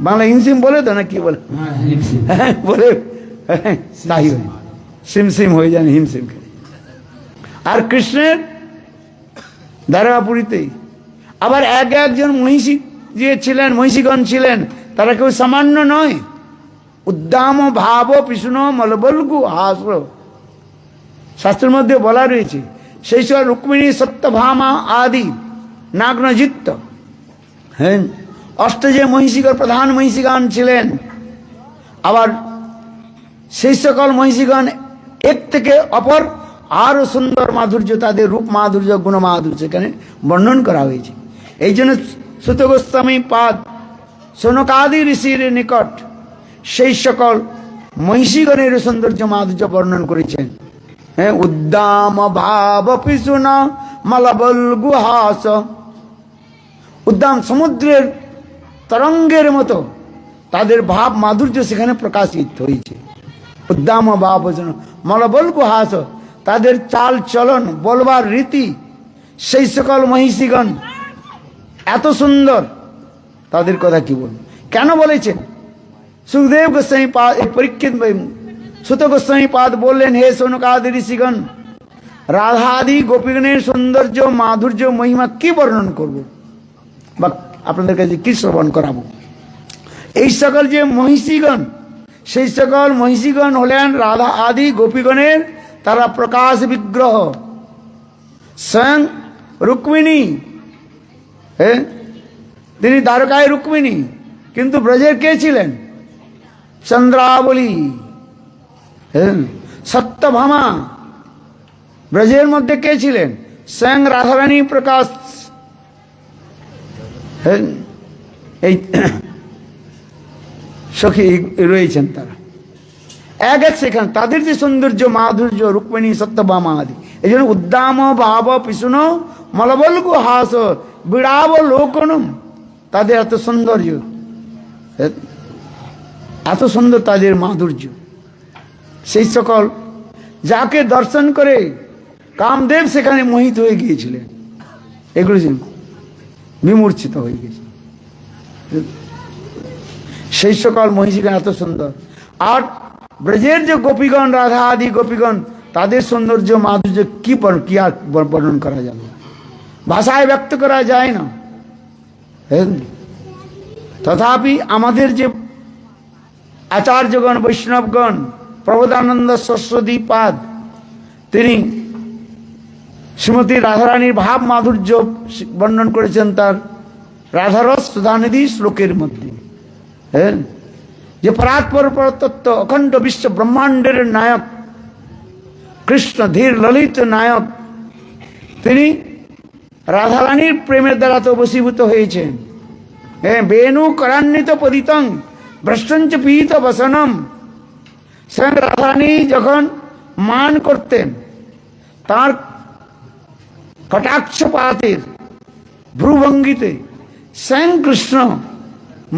বাংলা হিমসিম বলে তো না কি বলে? হ্যাঁ বলে, তাই হয়, সিমসিম হয়ে যায়, হিমসিম খেয়ে। আর কৃষ্ণের দ্বারকাপুরীতেই আবার একজন মহিষী যে ছিলেন, মহিষীগণ ছিলেন, তারা কেউ সামান্য নয়। উদ্দাম ভাব পিছুন মলবলগু হাস, শাস্ত্রের মধ্যে বলা রয়েছে সেই সব রুক্মিণী সত্যভামা আদি নাগ্নজিত্ত, হ্যাঁ অষ্ট যে মহিষীগণ, প্রধান মহিষীগণ ছিলেন। আবার সেই সকল মহিষীগণ এক থেকে অপর আরো সুন্দর মাধুর্য, তাদের রূপ মাধুর্য, গুণ মাধুর্য এখানে বর্ণন করা হয়েছে। এই জন্য সুত গোস্বামী পাদ সনকাদি ঋষির নিকট সেই সকল মহিষীগণের সৌন্দর্য মাধুর্য বর্ণন করেছেন। হ্যাঁ উদ্দাম ভাব পিছুন মলবল গুহাস, উদ্দাম সমুদ্রের তরঙ্গের মতো তাদের ভাব মাধুর্য সেখানে প্রকাশিত হয়েছে। উদ্দাম ভাব পিছুন মলবল গুহাস, তাদের চাল চলন, বলবার রীতি, সেই সকল মহিষীগণ এত সুন্দর, তাদের কথা কি বলবো। কেন বলেছেন? সুখদেব গোস্বামী পাদ, পরীক্ষিত সুত গোস্বামী পাদ বললেন, হে সনকাদি ঋষিগণ, রাধাদি গোপীগণের সৌন্দর্য, মাধুর্য, মহিমা কি বর্ণন করব বা আপনাদের কাছে কি শ্রবণ করাবো? এই সকল যে মহিষীগণ, সেই সকল মহিষীগণ হলেন রাধা আদি গোপীগণের তারা প্রকাশ বিগ্রহ। স্বয়ং রুক্মিণী, হ্যাঁ তিনি দ্বারকায় রুক্মিণী, কিন্তু ব্রজের কে ছিলেন? চন্দ্রাবলী। হ্যাঁ সত্যভামা ব্রজের মধ্যে কে ছিলেন? স্বয়ং রাধারানী প্রকাশ। হ্যাঁ এই সখী রয়েছেন তারা এক সেখানে, তাদের যে সৌন্দর্য মাধুর্য, রুক্মিণী সত্যভামা আদি। এই জন্য উদ্দাম ভাব পিছুন মলবলগু হাস বিড়াব লোকনম, তাদের এত সৌন্দর্য, এত সুন্দর তাদের মাধুর্য। সেই সকল যাকে দর্শন করে কামদেব সেখানে মোহিত হয়ে গিয়েছিলেন, এগুলো বিমূর্ছিত হয়ে গেছে। সেই সকল মহিষীগণ এত সুন্দর। আর ব্রজের যে গোপীগণ, রাধা আদি গোপীগণ, তাদের সৌন্দর্য মাধুর্য কি আর বর্ণন করা যাবে, ভাষায় ব্যক্ত করা যায় না। তথাপি আমাদের যে আচার্যগণ, বৈষ্ণবগণ, প্রবোধানন্দ সরস্বতী পাদ, তিনি শ্রীমতী রাধারানীর ভাব মাধুর্য বর্ণন করেছেন তার রাধারস সুধানিধি শ্লোকের মধ্যে। হ্যাঁ যে পরাৎপর পরতত্ত্ব অখণ্ড বিশ্ব ব্রহ্মাণ্ডের নায়ক কৃষ্ণ, ধীর ললিত নায়ক, তিনি রাধারানীর প্রেমের দ্বারা তো বশীভূত হয়েছেন। হ্যাঁ বেণু করান্বিত পদিতং ভ্রষ্টঞ্চ পীত বসনম, স্বয়ং রাধারানী যখন মান করতেন, তার কটাক্ষপাতের ভ্রুভঙ্গিতে স্বয়ং কৃষ্ণ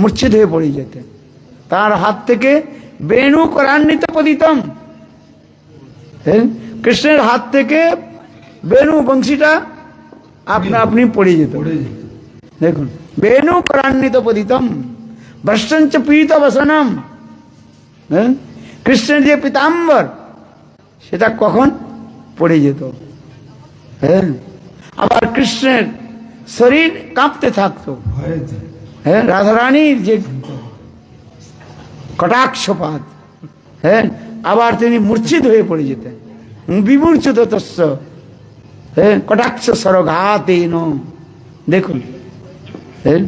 মূর্ছিত হয়ে পড়ে যেতেন। তার হাত থেকে বেণু করান্বিত পদিতম, কৃষ্ণের হাত থেকে বেণু বংশীটা আপনা আপনি পড়ে যেত। দেখুন বেণু করান্বিত পদিতম, বর্ষঞ্চ পীত বসনম, হ্যাঁ, কৃষ্ণের যে পীতাম্বর সেটা কখন পড়ে যেত, হ্যাঁ, আবার কৃষ্ণের শরীর কাঁপতে থাকতো, ভয়েতে হ্যাঁ, রাধারানীর যে কটাক্ষপাত, হ্যাঁ, আবার তিনি মূর্ছিত হয়ে পড়ে যেতেন, বিমূর্ছিত তস্য, হ্যাঁ, কটাক্ষ সরঘাতেন, দেখুন, হ্যাঁ।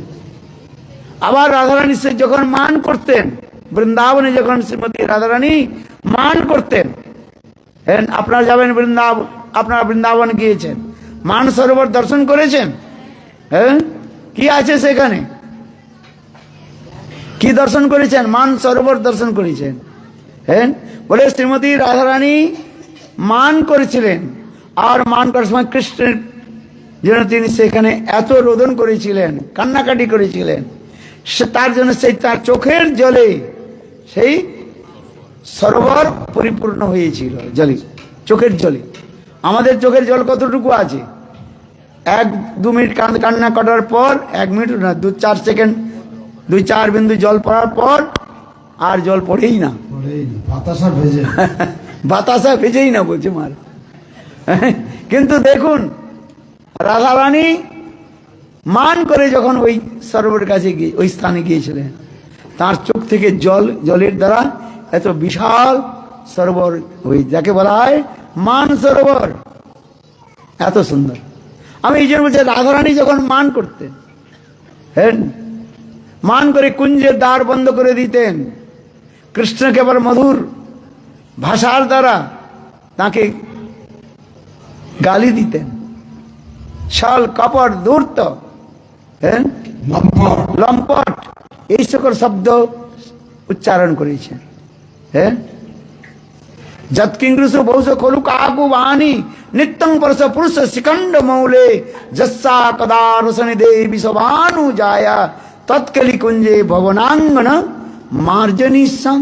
আবার রাধারানী সে যখন মান করতেন, বৃন্দাবনে যখন শ্রীমতী রাধারানী মান করতেন, হ্যাঁ, আপনারা যাবেন বৃন্দাবন, আপনারা বৃন্দাবন গিয়েছেন, মান সরোবর দর্শন করেছেন, হ্যাঁ, কি আছে সেখানে, কি দর্শন করেছেন? মান সরোবর দর্শন করেছেন, হ্যাঁ, বলে শ্রীমতী রাধারানী মান করেছিলেন, আর মান করার সময় কৃষ্ণের জন্য তিনি সেখানে এত রোদন করেছিলেন, কান্নাকাটি করেছিলেন, সে তার জন্য সেই তার চোখের জলে সেই সরোবর পরিপূর্ণ হয়েছিল, জলে, চোখের জলে। আমাদের চোখের জল কতটুকু আছে? 1-2 মিনিট কান্না কাটার পর, 1 মিনিট না, 2-4 সেকেন্ড, 2-4 বিন্দু জল পড়ার পর আর জল পড়েই না, পড়েই না, বাতাসা ভেজে বাতাসা ভেজেই না বলছে মার। কিন্তু দেখুন রাধারানী মান করে যখন ওই সরোবরের কাছে গিয়ে ওই স্থানে গিয়েছিলেন, তার চোখ থেকে জলের দ্বারা এত বিশাল সরোবর ওই যাকে বলা হয় মান সরোবর, এত সুন্দর। আমি এই জন্য বলছি রাধারানী যখন মান করতেন, হ্যাঁ, মান করে কুঞ্জের দ্বার বন্ধ করে দিতেন, কৃষ্ণকে আবার মধুর ভাষার দ্বারা তাকে গালি দিতেন, ছল কপট ধূর্ত, হ্যাঁ, লম্পট, এই সকল শব্দ উচ্চারণ করেছেন, হ্যাঁ। যৎকিংগ্রসু বহুশ খলু কাকু বাণী নিত্যং পরশ পুরুষ শিখণ্ড মৌলে যস্সা কদা রসনি দেবী সভানু জায়া তৎকলি কুঞ্জে ভবনাঙ্গন মার্জনী সং।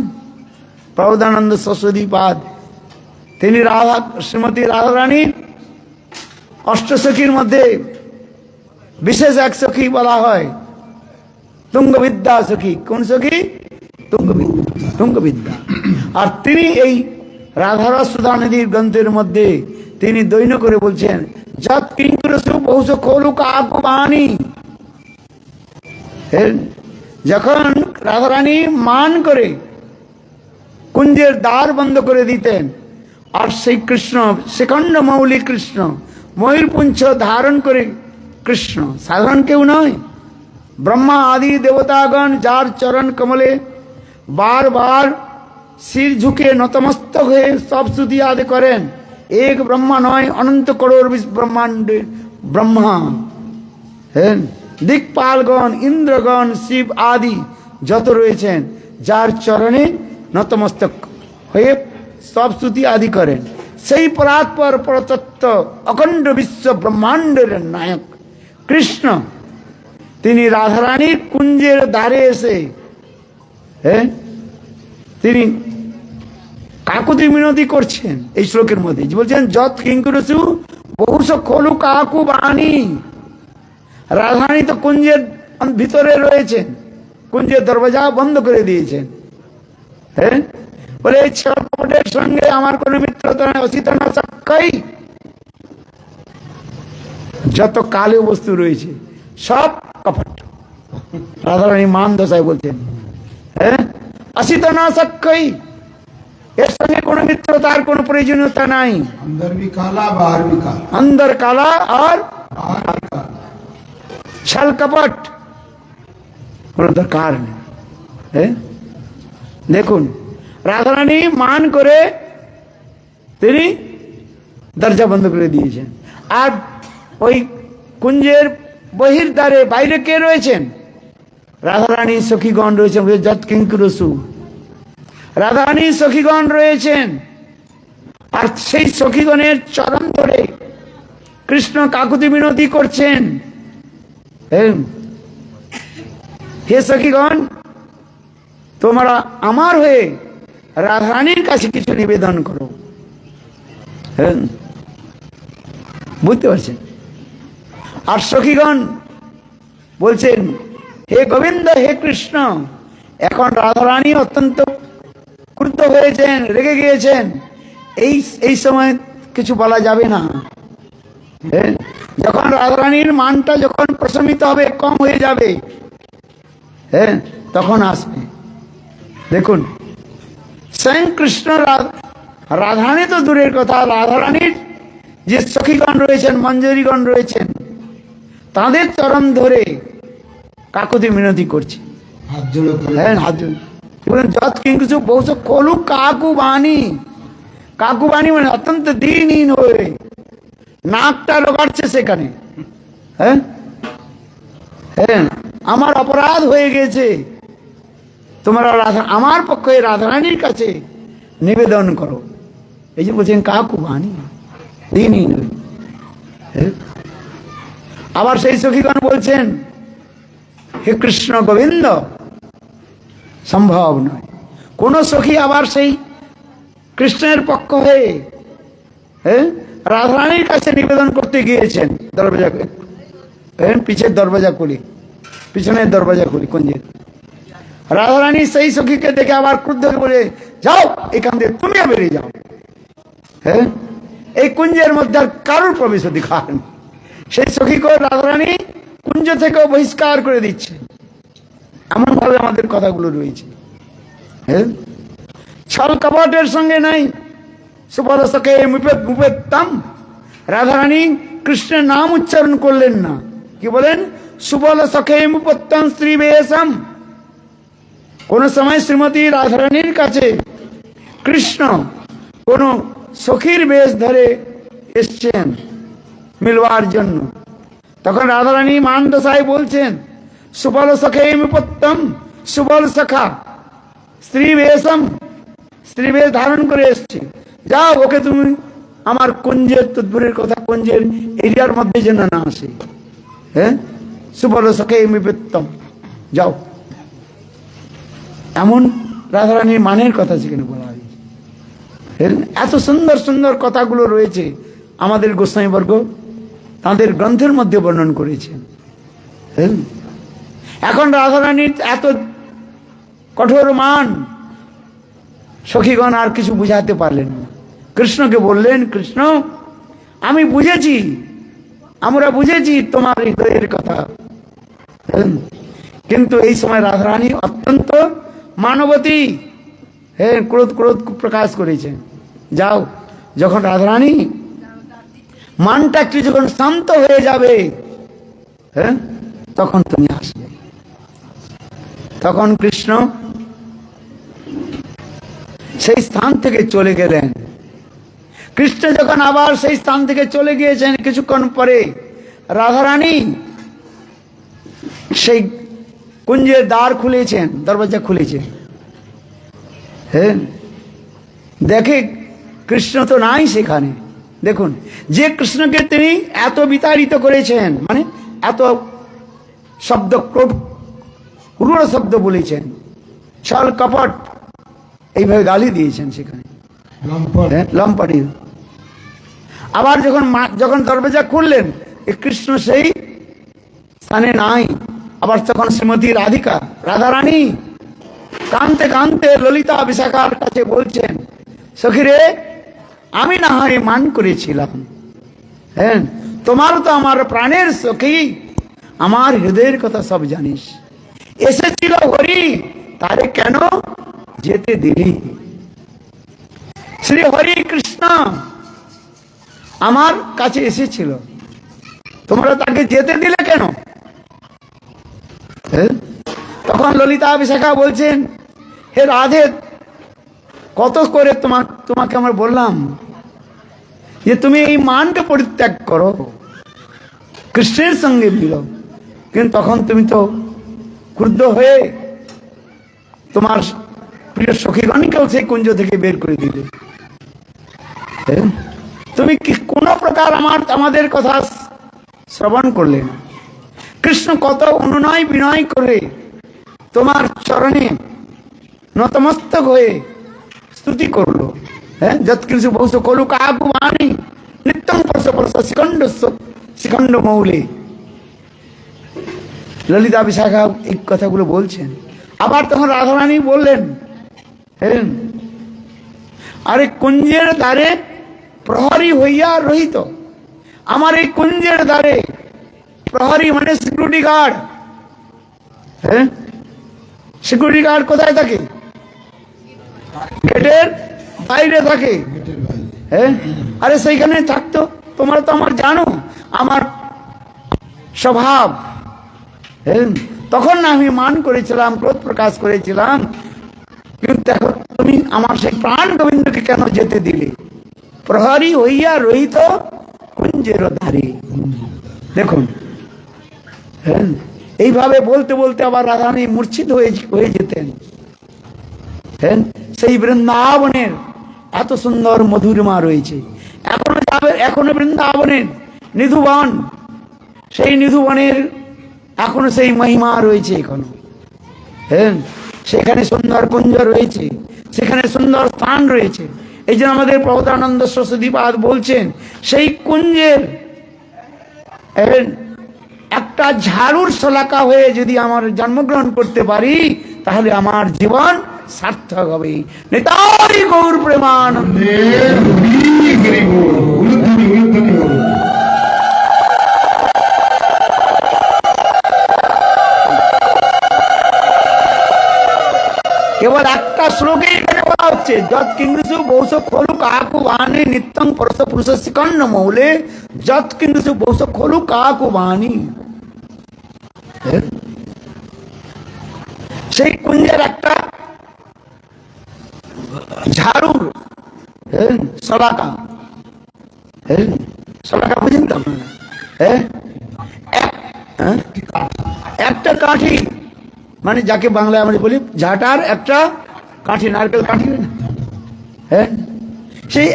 প্রবোধানন্দ সরস্বতীপাদ তিনি শ্রীমতী রাধারানীর অষ্টসখীর মধ্যে বিশেষ এক সখী বলা হয় তুঙ্গবিদ্যা সখী। কোন সখী? তুঙ্গবিদ্যা। আর তিনি এই রাধারস সুধা নদীর গ্রন্থের মধ্যে তিনি দৈন করে বলছেন যৎ কিঙ্করসু বহুশ খলু কাকু বাণী। যখন রাধারানী মান করে কুঞ্জের দ্বার বন্ধ করে দিতেন, আর সেই কৃষ্ণ শিখণ্ড মৌলি কৃষ্ণ ময়ূরপুঞ্ছ ধারণ করে, কৃষ্ণ সাধারণ কেউ নয়, ব্রহ্মা আদি দেবতাগণ যার চরণ কমলে বারবার শির ঝুঁকে নতমস্তক হয়ে সব স্তুতি আদি করেন। এক ব্রহ্মা নয়, অনন্ত করোড় ব্রহ্মাণ্ডে ব্রহ্মা, হ্যাঁ, দিকপালগণ, ইন্দ্রগণ, শিব আদি যত রয়েছেন যার চরণে নতমস্তক হয়ে সব স্তুতি আদি করেন। সেই পরাৎপর পরতত্ত্ব অখণ্ড বিশ্ব ব্রহ্মাণ্ডের নায়ক কৃষ্ণ তিনি রাধারানীর কুঞ্জের দ্বারে এসে, হ্যাঁ, তিনি কাকুতি মিনতি করছেন। এই শ্লোকের মধ্যে বলছেন যৎ কিঙ্করসু বহুশ খলু কাকু বাণী। রাধারানী তো কুঞ্জের ভিতরে রয়েছেন, কুঞ্জের দরজা বন্ধ করে দিয়েছেন, হ্যাঁ, বলে এই ছলকপটের সঙ্গে আমার কোন মিত্রতা নয়, অসিত না সাক্ষাই। যত কালো বস্তু রয়েছে সব কপট। রাধারানী মান দশায় বলছেন, হ্যাঁ, অসিত না সাক্ষাই, এর সঙ্গে কোন মিত্রতার কোন প্রয়োজনীয়তা নাই। अंदर भी काला बाहर भी काला, अंदर काला और बाहर भी काला। छल कपट কোনো দরকার নেই। হ্যাঁ, দেখুন রাধারানী মান করে তিনি দরজা বন্ধ করে দিয়েছেন। আর ওই কুঞ্জের বহির্দ্বারে বাইরে কে রয়েছেন? রাধারানী সখীগণ রয়েছেন। যৎ কিঙ্করসু, রাধারানী সখীগণ রয়েছেন। আর সেই সখীগণের চরণ ধরে কৃষ্ণ কাকুতি মিনতি করছেন, হে সখীগণ তোমরা আমার হয়ে রাধারানীর কাছে কিছু নিবেদন করো। বুঝতে পারছেন? আর সখীগণ বলছেন হে গোবিন্দ, হে কৃষ্ণ, এখন রাধারানী অত্যন্ত ক্রুদ্ধ হয়েছেন, রেগে গিয়েছেন। এই সময় কিছু বলা যাবে না। হ্যাঁ, যখন রাধারানীর মানটা যখন প্রশমিত হবে, কম হয়ে যাবে, হ্যাঁ, তখন আসবে। দেখুন, স্বয়ং কৃষ্ণ রাধারানী তো দূরের কথা, রাধারানীর যে সখীগণ রয়েছেন, মঞ্জরীগণ রয়েছেন, তাদের চরণ ধরে কাকুতি মিনতি করছে। হাত জোড়ো করে হ্যাঁ, হাত জোড় বলেন, যত কিংকু বহু কলু কাকু বাণী। কাকু বাণী মানে অত্যন্ত দিনহীন হয়ে নাকটা রোগাচ্ছে সেখানে। হ্যাঁ, হ্যাঁ, আমার অপরাধ হয়ে গেছে, তোমরা আমার পক্ষে রাধারানীর কাছে নিবেদন করো। এই যে বলছেন কাকু বাণী, দিনহীন হয়ে। হ্যাঁ, আবার সেই সখীগণ বলছেন, হে কৃষ্ণ গোবিন্দ, সম্ভব নয়। কোন সখী আবার সেই কৃষ্ণের পক্ষ হয়ে, হ্যাঁ, রাধারানীর কাছে নিবেদন করতে গিয়েছেন। দরজা, পিছের দরজা খুলি, পিছনের দরজা খুলি কুঞ্জের। রাধারানী সেই সখীকে দেখে আবার ক্রুদ্ধ হয়ে বলে, যাও এখান থেকে, তুমিও বেরিয়ে যাও। হ্যাঁ, এই কুঞ্জের মধ্যে আর কারোর প্রবেশ অধিকার নেই। সেই সখীকে রাধারানী কুঞ্জ থেকেও বহিষ্কার করে দিচ্ছে। এমন ভাবে আমাদের কথাগুলো রয়েছে। হ্যাঁ, ছল কপটের সঙ্গে নাই। সুবল সখে মুপেত্তাম, রাধারানী কৃষ্ণের নাম উচ্চারণ করলেন না। কি বলেন? সুবল সখে মুপেত্তাম স্ত্রী বেশম। কোন সময় শ্রীমতী রাধারানীর কাছে কৃষ্ণ কোন সখীর বেশ ধরে এসছেন মিলবার জন্য, তখন রাধারানী মান দশায় বলছেন, সুবল সখে মুপেত্তাম, সুবল সখা স্ত্রী বেশম, স্ত্রী বেশ ধারণ করে এসছে, যাও ওকে তুমি আমার কুঞ্জের, তো দূরের কথা, কুঞ্জের এরিয়ার মধ্যে যেন না আসে। হ্যাঁ, সুবল সখে মুপেত্তাম, যাও। এমন রাধারানীর মানের কথা সেখানে বলা হয়েছে। এত সুন্দর সুন্দর কথাগুলো রয়েছে, আমাদের গোস্বামীবর্গ তাদের গ্রন্থের মধ্যে বর্ণন করেছেন। এখন রাধারানীর এত কঠোর মান, সখীগণ আর কিছু বুঝাতে পারলেন না। কৃষ্ণকে বললেন, কৃষ্ণ আমি বুঝেছি, আমরা বুঝেছি তোমার হৃদয়ের কথা, কিন্তু এই সময় রাধারানী অত্যন্ত মানবতী, হ্যাঁ, ক্রোধ ক্রোধ প্রকাশ করেছেন। যাও, যখন রাধারানী মানটা একটু যখন শান্ত হয়ে যাবে, হ্যাঁ, তখন তুমি আসবে। তখন কৃষ্ণ সেই স্থান থেকে চলে গেলেন। কৃষ্ণ যখন আবার সেই স্থান থেকে চলে গিয়েছেন, কিছুক্ষণ পরে রাধারানী সেই কুঞ্জের দ্বার খুলেছেন, দরজা খুলেছেন। হ্যাঁ, দেখে কৃষ্ণ তো নাই সেখানে। দেখুন, যে কৃষ্ণকে তিনি এত বিতাড়িত করেছেন, মানে এত শব্দ, ক্রূর শব্দ বলেছেন, ছল কপট এইভাবে গালি দিয়েছেন সেখানে, লম্পটি। আবার যখন দরজা খুললেন, কৃষ্ণ সেই স্থানে নাই। আবার তখন শ্রীমতী রাধিকা, রাধারানী কাঁদতে কাঁদতে ললিতা বিশাখার কাছে বলছেন, সখীরে, আমি না হয় মান করেছিলাম, হ্যাঁ, তোমার তো আমার প্রাণের সখী, আমার হৃদয়ের কথা সব জানিস। এসেছিল হরি, তারে কেন যেতে দিলি? শ্রী হরি কৃষ্ণ আমার কাছে এসেছিল, তোমরা তাকে যেতে দিলে কেন? তখন ললিতা বিশাখা বলছেন, হে রাধে, কত করে তোমাকে আমরা বললাম যে তুমি এই মানকে পরিত্যাগ করো, কৃষ্ণের সঙ্গে মিলো, কিন্তু তখন তুমি তো ক্রুদ্ধ হয়ে তোমার প্রিয় সখীগণকেও সেই কুঞ্জ থেকে বের করে দিলে। তুমি কি কোনো প্রকার আমাদের কথা শ্রবণ করলে না। কৃষ্ণ কত অনুনয় বিনয় করে তোমার চরণে নতমস্তক হয়ে স্তুতি করলো। হ্যাঁ, যৎকিঞ্চিৎ বহু কলু কাকু বাণী নিত্যং পরশ পরশ শিখণ্ড মৌলে। ললিতা বিশাখা এই কথাগুলো বলছেন। আবার তখন রাধারানী বললেন, আরে কুঞ্জের দ্বারে প্রহরী হইয়া রহিত, আমার এই কুঞ্জের দ্বারে প্রহরী মানে সিকিউরিটি গার্ড। হ্যাঁ, সিকিউরিটি গার্ড কোথায় থাকে? গেটের বাইরে থাকে। হ্যাঁ, আরে সেইখানে থাকতো। তোমরা তো আমার জানো আমার স্বভাব। হ্যাঁ, তখন না আমি মান করেছিলাম, ক্রোধ প্রকাশ করেছিলাম, কিন্তু দেখো তুমি আমার সেই প্রাণ গোবিন্দকে কেন যেতে দিলে? প্রহরী হইয়া রহিত কুঞ্জের ধারে। দেখুন, হ্যাঁ, এইভাবে বলতে বলতে আবার রাধারানী মূর্ছিত হয়ে যেতেন। হ্যাঁ, সেই বৃন্দাবনের এত সুন্দর মধুরিমা রয়েছে। এখনো যাবে, এখনো বৃন্দাবনের নিধুবন, সেই নিধুবনের এখনো সেই মহিমা রয়েছে এখনো। হ্যাঁ, সেখানে সুন্দর কুঞ্জ রয়েছে, সেখানে সুন্দর স্থান রয়েছে। এই জন্য আমাদের প্রবোধানন্দ সরস্বতীপাদ বলছেন, সেই কুঞ্জের একটা ঝাড়ুর শলাকা হয়ে যদি আমার জন্মগ্রহণ করতে পারি, তাহলে আমার জীবন সার্থক হবে। নিতাই গৌর প্রেমানন্দে। কেবল একটা শ্লোকে এখানে বলা হচ্ছে, যৎ কিংসু বৌস খোলু কাকু বাণী নিত্যং পরশ পুরুষ শিকন্ন মৌলে, যৎ কিংসু বৌস খোলু কাকু বাণী। সেই কুঞ্জের একটা ঝাড়ুর শলাকা, শলাকা বুঝেন তো আপনারা? একটা কাঠি, মানে যাকে বাংলায় আমরা বলি ঝাঁটার একটা কাঠি, নারকেল কাঠি। হ্যাঁ, সেই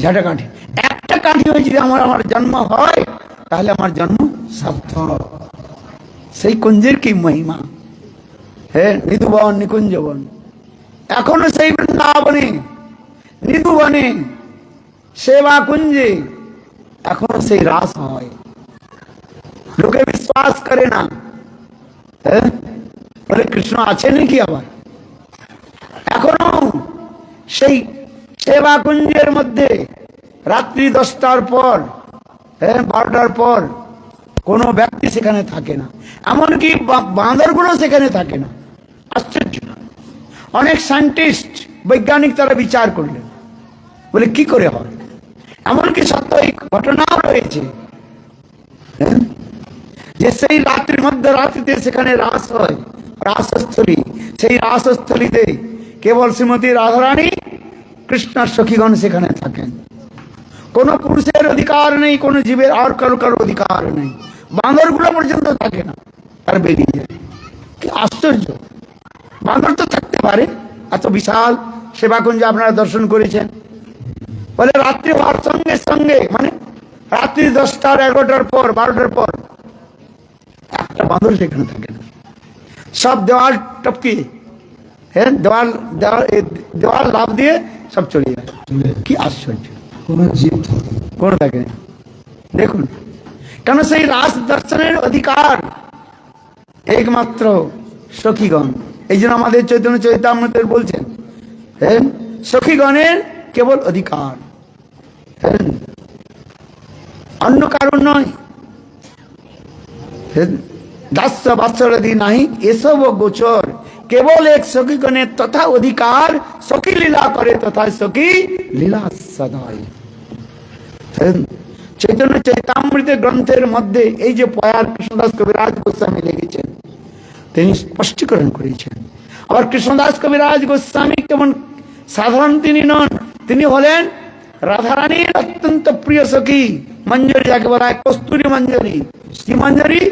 ঝাঁটা কাঠি, একটা কাঠি হয়ে যদি আমার জন্ম হয়, তাহলে আমার জন্ম সার্থক। সেই কুঞ্জের কি মহিমা! হ্যাঁ, নিধুবন নিকুঞ্জবন, এখনো সেই বৃন্দাবনে নিধুবনে সেবা কুঞ্জে এখনো সেই রাস হয়। লোকে বিশ্বাস করে না, হ্যাঁ, বলে কৃষ্ণ আছে নাকি? আবার এখনো সেই সেবা কুঞ্জের মধ্যে রাত্রি 10টার পর, হ্যাঁ, 12টার পর কোনো ব্যক্তি সেখানে থাকে না, এমনকি বাঁদরগুলো সেখানে থাকে না। আশ্চর্য! অনেক সায়েন্টিস্ট, বৈজ্ঞানিক তারা বিচার করলেন, বলে কি করে হয়? এমনকি সত্য এই ঘটনাও রয়েছে, হ্যাঁ, যে সেই রাত্রির মধ্যে রাত্রিতে সেখানে রাস হয়, রাসস্থলী। সেই রাসস্থলীতে কেবল শ্রীমতী রাধারানী কৃষ্ণার সখীগণ সেখানে থাকেন। কোনো পুরুষের অধিকার নেই, কোনো জীবের আর কারো অধিকার নেই। বাঁদরগুলো পর্যন্ত থাকে না, আর বেরিয়ে যায়। কি আশ্চর্য! বাঁদর তো থাকতে পারে, এত বিশাল সেবাকুঞ্জ আপনারা দর্শন করেছেন। বলে রাত্রি হওয়ার সঙ্গে সঙ্গে, মানে রাত্রি 10টার 11টার পর 12টার পর একটা বাঁদর সেখানে থাকে না। সব দেওয়াল টপকে, হ্যাঁ, দেওয়াল লাভ দিয়ে সব চলে যায়। কি আশ্চর্য! কোন থাকে না। দেখুন, কেন সেই রাস দর্শনের অধিকার একমাত্র সখীগণ। এই জন্য আমাদের চৈতন্য চরিতামৃতে বলছেন, হ্যাঁ, সখীগণের কেবল অধিকার, হ্যাঁ, অন্য কারণ নয়। দাস্য বাৎসরাদি নাহি এসব গোচর, কেবল এক সখীগণের তথা অধিকার, সখী লীলা করে তথা সখী লীলা সদায়। চৈতন্য চৈতামৃত গ্রন্থের মধ্যে এই যে পয়ার কৃষ্ণদাস কবিরাজ গোস্বামী লিখেছেন, তিনি স্পষ্টীকরণ করেছেন। আবার কৃষ্ণদাস কবিরাজ গোস্বামী কেমন সাধারণ তিনি নন, তিনি হলেন রাধারানীর অত্যন্ত প্রিয় সখী মঞ্জরি, যাকে বলা হয় কস্তুরী মঞ্জরি। কি মঞ্জরি?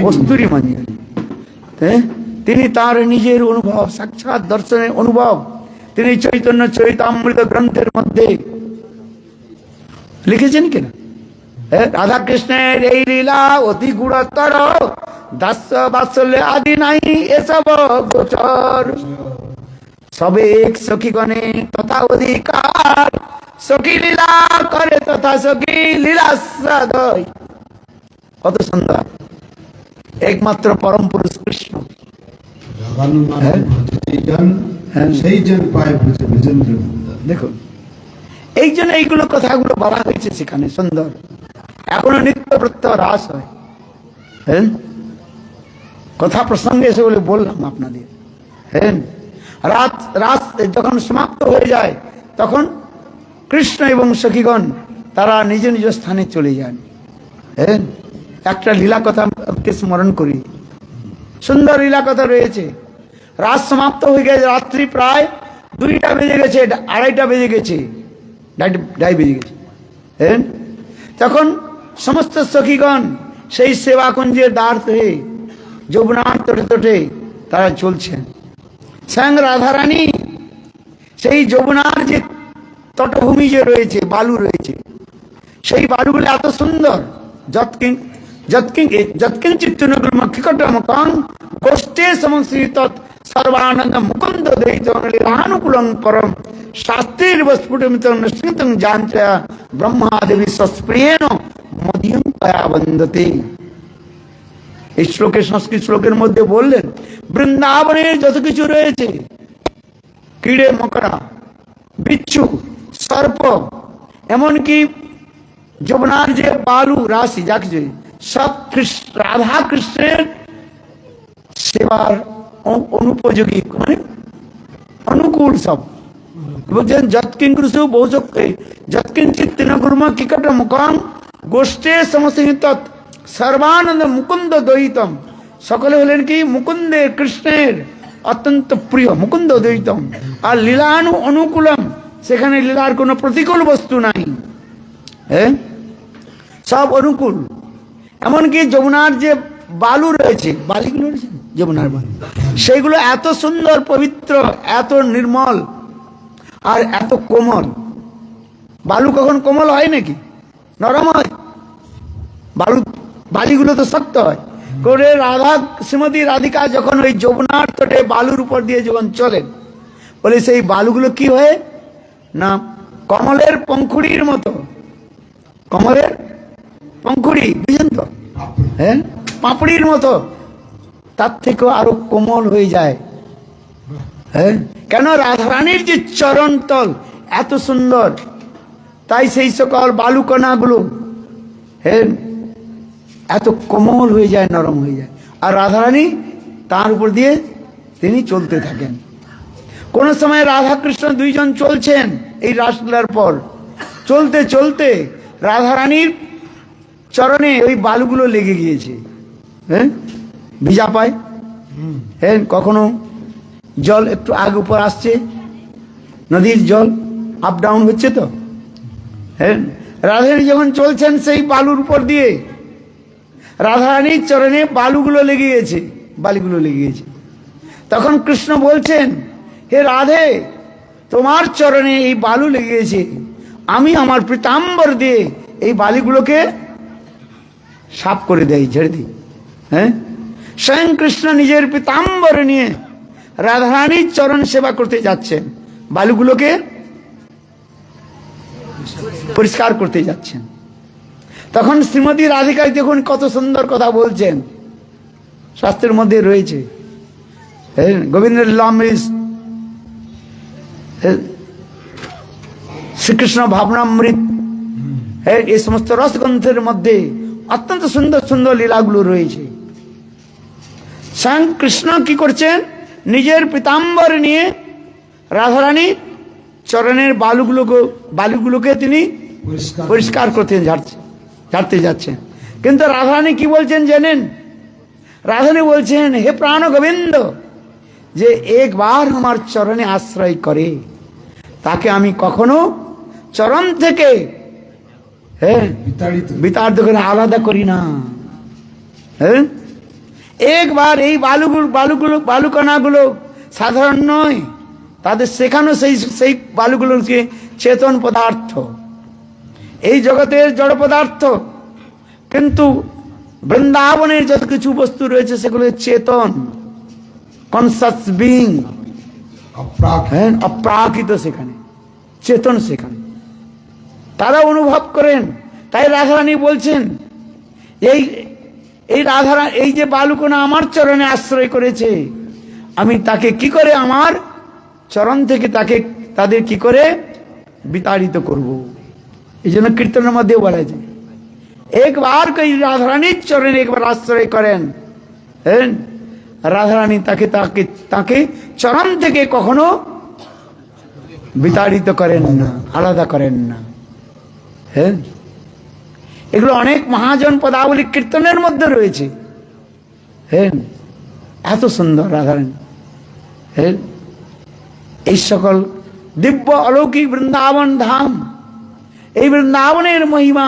কস্তুরী মঞ্জরি। তিনি তার নিজের অনুভব, সাক্ষাৎ দর্শনের অনুভব, তিনি চৈতন্য চরিতামৃত গ্রন্থের মধ্যে লিখেছেন কিনা? রাধা কৃষ্ণের এই লীলা অতি গুণতর, দাস্য বাৎসল্য আদি নাই এসব গোচর, সবে এক সখীগণে তথা অধিকার, সখী লীলা করে তথা সখী লীলা সদয়। কত সুন্দর! একমাত্র পরম পুরুষ কৃষ্ণ, রাগানু মানে হ্যাঁ। যেই জন হ্যাঁ। সেই জন পায় বুঝে বিজেন্দ্র দেখুন, এই জন্য এইগুলো কথাগুলো বলা হয়েছে সেখানে সুন্দর। এখনো নিত্য প্রত্যয় হ্রাস হয়। হ্যাঁ, কথা প্রসঙ্গে এসে বলে বললাম আপনাদের। হ্যাঁ, রাত রাত যখন সমাপ্ত হয়ে যায় তখন কৃষ্ণ এবং সখীগণ তারা নিজ নিজ স্থানে চলে যান। হ্যাঁ, একটা লীলা কথাকে স্মরণ করি, সুন্দর লীলা কথা রয়েছে। রাত সমাপ্ত হয়ে গেছে, রাত্রি প্রায় 2টা বেজে গেছে, 2:30টা বেজে গেছে, 2:30 বেজে গেছে। হ্যাঁ, তখন সমস্ত সখীগণ সেই সেবাকুঞ্জের দ্বার হয়ে যমুনার তটে তটে তারা চলছেন। স্বয়ং রাধারানী সেই যমুনার যে তটভূমি যে রয়েছে, বালু রয়েছে, সেই বালুগুলো এত সুন্দর, যৎকিঞ্চিত্তুনগুলমক্ষিকটমকং গোষ্ঠে সমশ্রিত সর্বানন্দ মুকুন্দ দৈতানুকূলং পরম শাস্ত্রীর স্ফুটমিত নিশ্চিতং জানত্রয়া ব্রহ্মাদেবী সস্প্রিয়েণ মদিয়ং পয়া বন্দতে। এই শ্লোকের সংস্কৃত শ্লোকের মধ্যে বললেন বৃন্দাবনের যত কিছু রয়েছে, কিড়ে মকড়া, বিচ্ছু, সর্প, এমনকি যমুনার যে বালু রাশি যা কিছু, সব রাধা কৃষ্ণের সেবার অনুপযোগী, মানে অনুকূল সব। বলছেন যৎকিংকৃষু বহুশক্তি যৎকিঞ্চিত তৃণকুর্ম কিকট মুখং গোষ্ঠে সমস্ত সর্বানন্দ মুকুন্দ দ্বৈতম। সকলে হলেন কি মুকুন্দের, কৃষ্ণের অত্যন্ত প্রিয় মুকুন্দ দ্বৈতম। আর লীলানু অনুকূলম, সেখানে লীলার কোনো প্রতিকূল বস্তু নাই। হ্যাঁ, সব অনুকূল। এমনকি যমুনার যে বালু রয়েছে, বালিগুলো রয়েছে যমুনার বালু, সেইগুলো এত সুন্দর, পবিত্র, এত নির্মল আর এত কোমল। বালু কখন কোমল হয় নাকি? নরম হয়। বালিগুলো তো শক্ত হয়। করে রাধা শ্রীমতী রাধিকা যখন ওই যমুনার তটে বালুর উপর দিয়ে যখন চলেন, বলে সেই বালুগুলো কি হয় না কমলের পঙ্খুড়ির মতো। কমলের পঙ্খুড়ি বুঝেন তো? হ্যাঁ, পাপড়ির মতো, তার থেকেও আরো কোমল হয়ে যায়। হ্যাঁ, কেন? রাধারানীর যে চরণ তল এত সুন্দর, তাই সেই সকল বালুকণাগুলো হ্যাঁ এত কোমল হয়ে যায়, নরম হয়ে যায়। আর রাধারানী তার উপর দিয়ে তিনি চলতে থাকেন। কোন সময় রাধা কৃষ্ণ দুইজন চলছেন এই রাসলীলার পর, চলতে চলতে রাধারানীর চরণে ওই বালুগুলো লেগে গিয়েছে। হ্যাঁ, ভিজা পায়। হ্যাঁ, কখনো জল একটু আগে উপর আসছে, নদীর জল আপ ডাউন হচ্ছে তো। হ্যাঁ, রাধারানী যখন চলছেন সেই বালুর উপর দিয়ে, রাধারানীর চরণে বালুগুলো লেগে গেছে, বালিগুলো লেগে গেছে। তখন কৃষ্ণ বলছেন, হে রাধে, তোমার চরণে এই বালু লেগে গেছে, আমি আমার পীতাম্বর দিয়ে এই বালিগুলোকে সাফ করে দেই, ঝেড়ে দিই। হ্যাঁ, স্বয়ং কৃষ্ণ নিজের পীতাম্বর নিয়ে রাধারানীর চরণ সেবা করতে যাচ্ছেন, বালুগুলোকে পরিষ্কার করতে যাচ্ছেন। তখন শ্রীমতী রাধিকা দেখুন কত সুন্দর কথা বলছেন, শাস্ত্রের মধ্যে রয়েছে। গোবিন্দ লীলামৃত, শ্রীকৃষ্ণ ভাবনামৃত, এই সমস্ত রসগ্রন্থের মধ্যে অত্যন্ত সুন্দর সুন্দর লীলাগুলো রয়েছে। স্বয়ং কৃষ্ণ কি করছেন, নিজের পীতাম্বর নিয়ে রাধারানী চরণের বালুগুলোকে তিনি পরিষ্কার করতে ঝাড়তে যাচ্ছেন। কিন্তু রাধারানী কি বলছেন জানেন? রাধারানী বলছেন, হে প্রাণ গোবিন্দ, যে একবার আমার চরণে আশ্রয় করে তাকে আমি কখনো চরণ থেকে হ্যাঁ বিতাড়িত করে আলাদা করি না। হ্যাঁ, একবার এই বালুকণাগুলো সাধারণ নয়, তাদের শেখানো সেই বালুগুলোকে চেতন পদার্থ, এই জগতের জড় পদার্থ। কিন্তু বৃন্দাবনের যত কিছু বস্তু রয়েছে সেগুলো চেতন, কনসাস বিং, অপ্রাকৃত, সেখানে চেতন, সেখানে তারা অনুভব করেন। তাই রাধারানী বলছেন, এই রাধারানী, এই যে বালুকণা আমার চরণে আশ্রয় করেছে, আমি তাকে কি করে আমার চরণ থেকে তাদের কি করে বিতাড়িত করব। এই জন্য কীর্তনের মধ্যে বলা যায় একবার কই রাধারানীর চরণে একবার আশ্রয় করেন, হ্যাঁ, রাধারানী তাকে চরণ থেকে কখনো বিতাড়িত করেন না, আলাদা করেন না। হ্যাঁ, এগুলো অনেক মহাজন পদাবলী কীর্তনের মধ্যে রয়েছে। হ্যাঁ, এত সুন্দর রাধারানী। হ্যাঁ, এই সকল দিব্য অলৌকিক বৃন্দাবন ধাম, এই বৃন্দাবনের মহিমা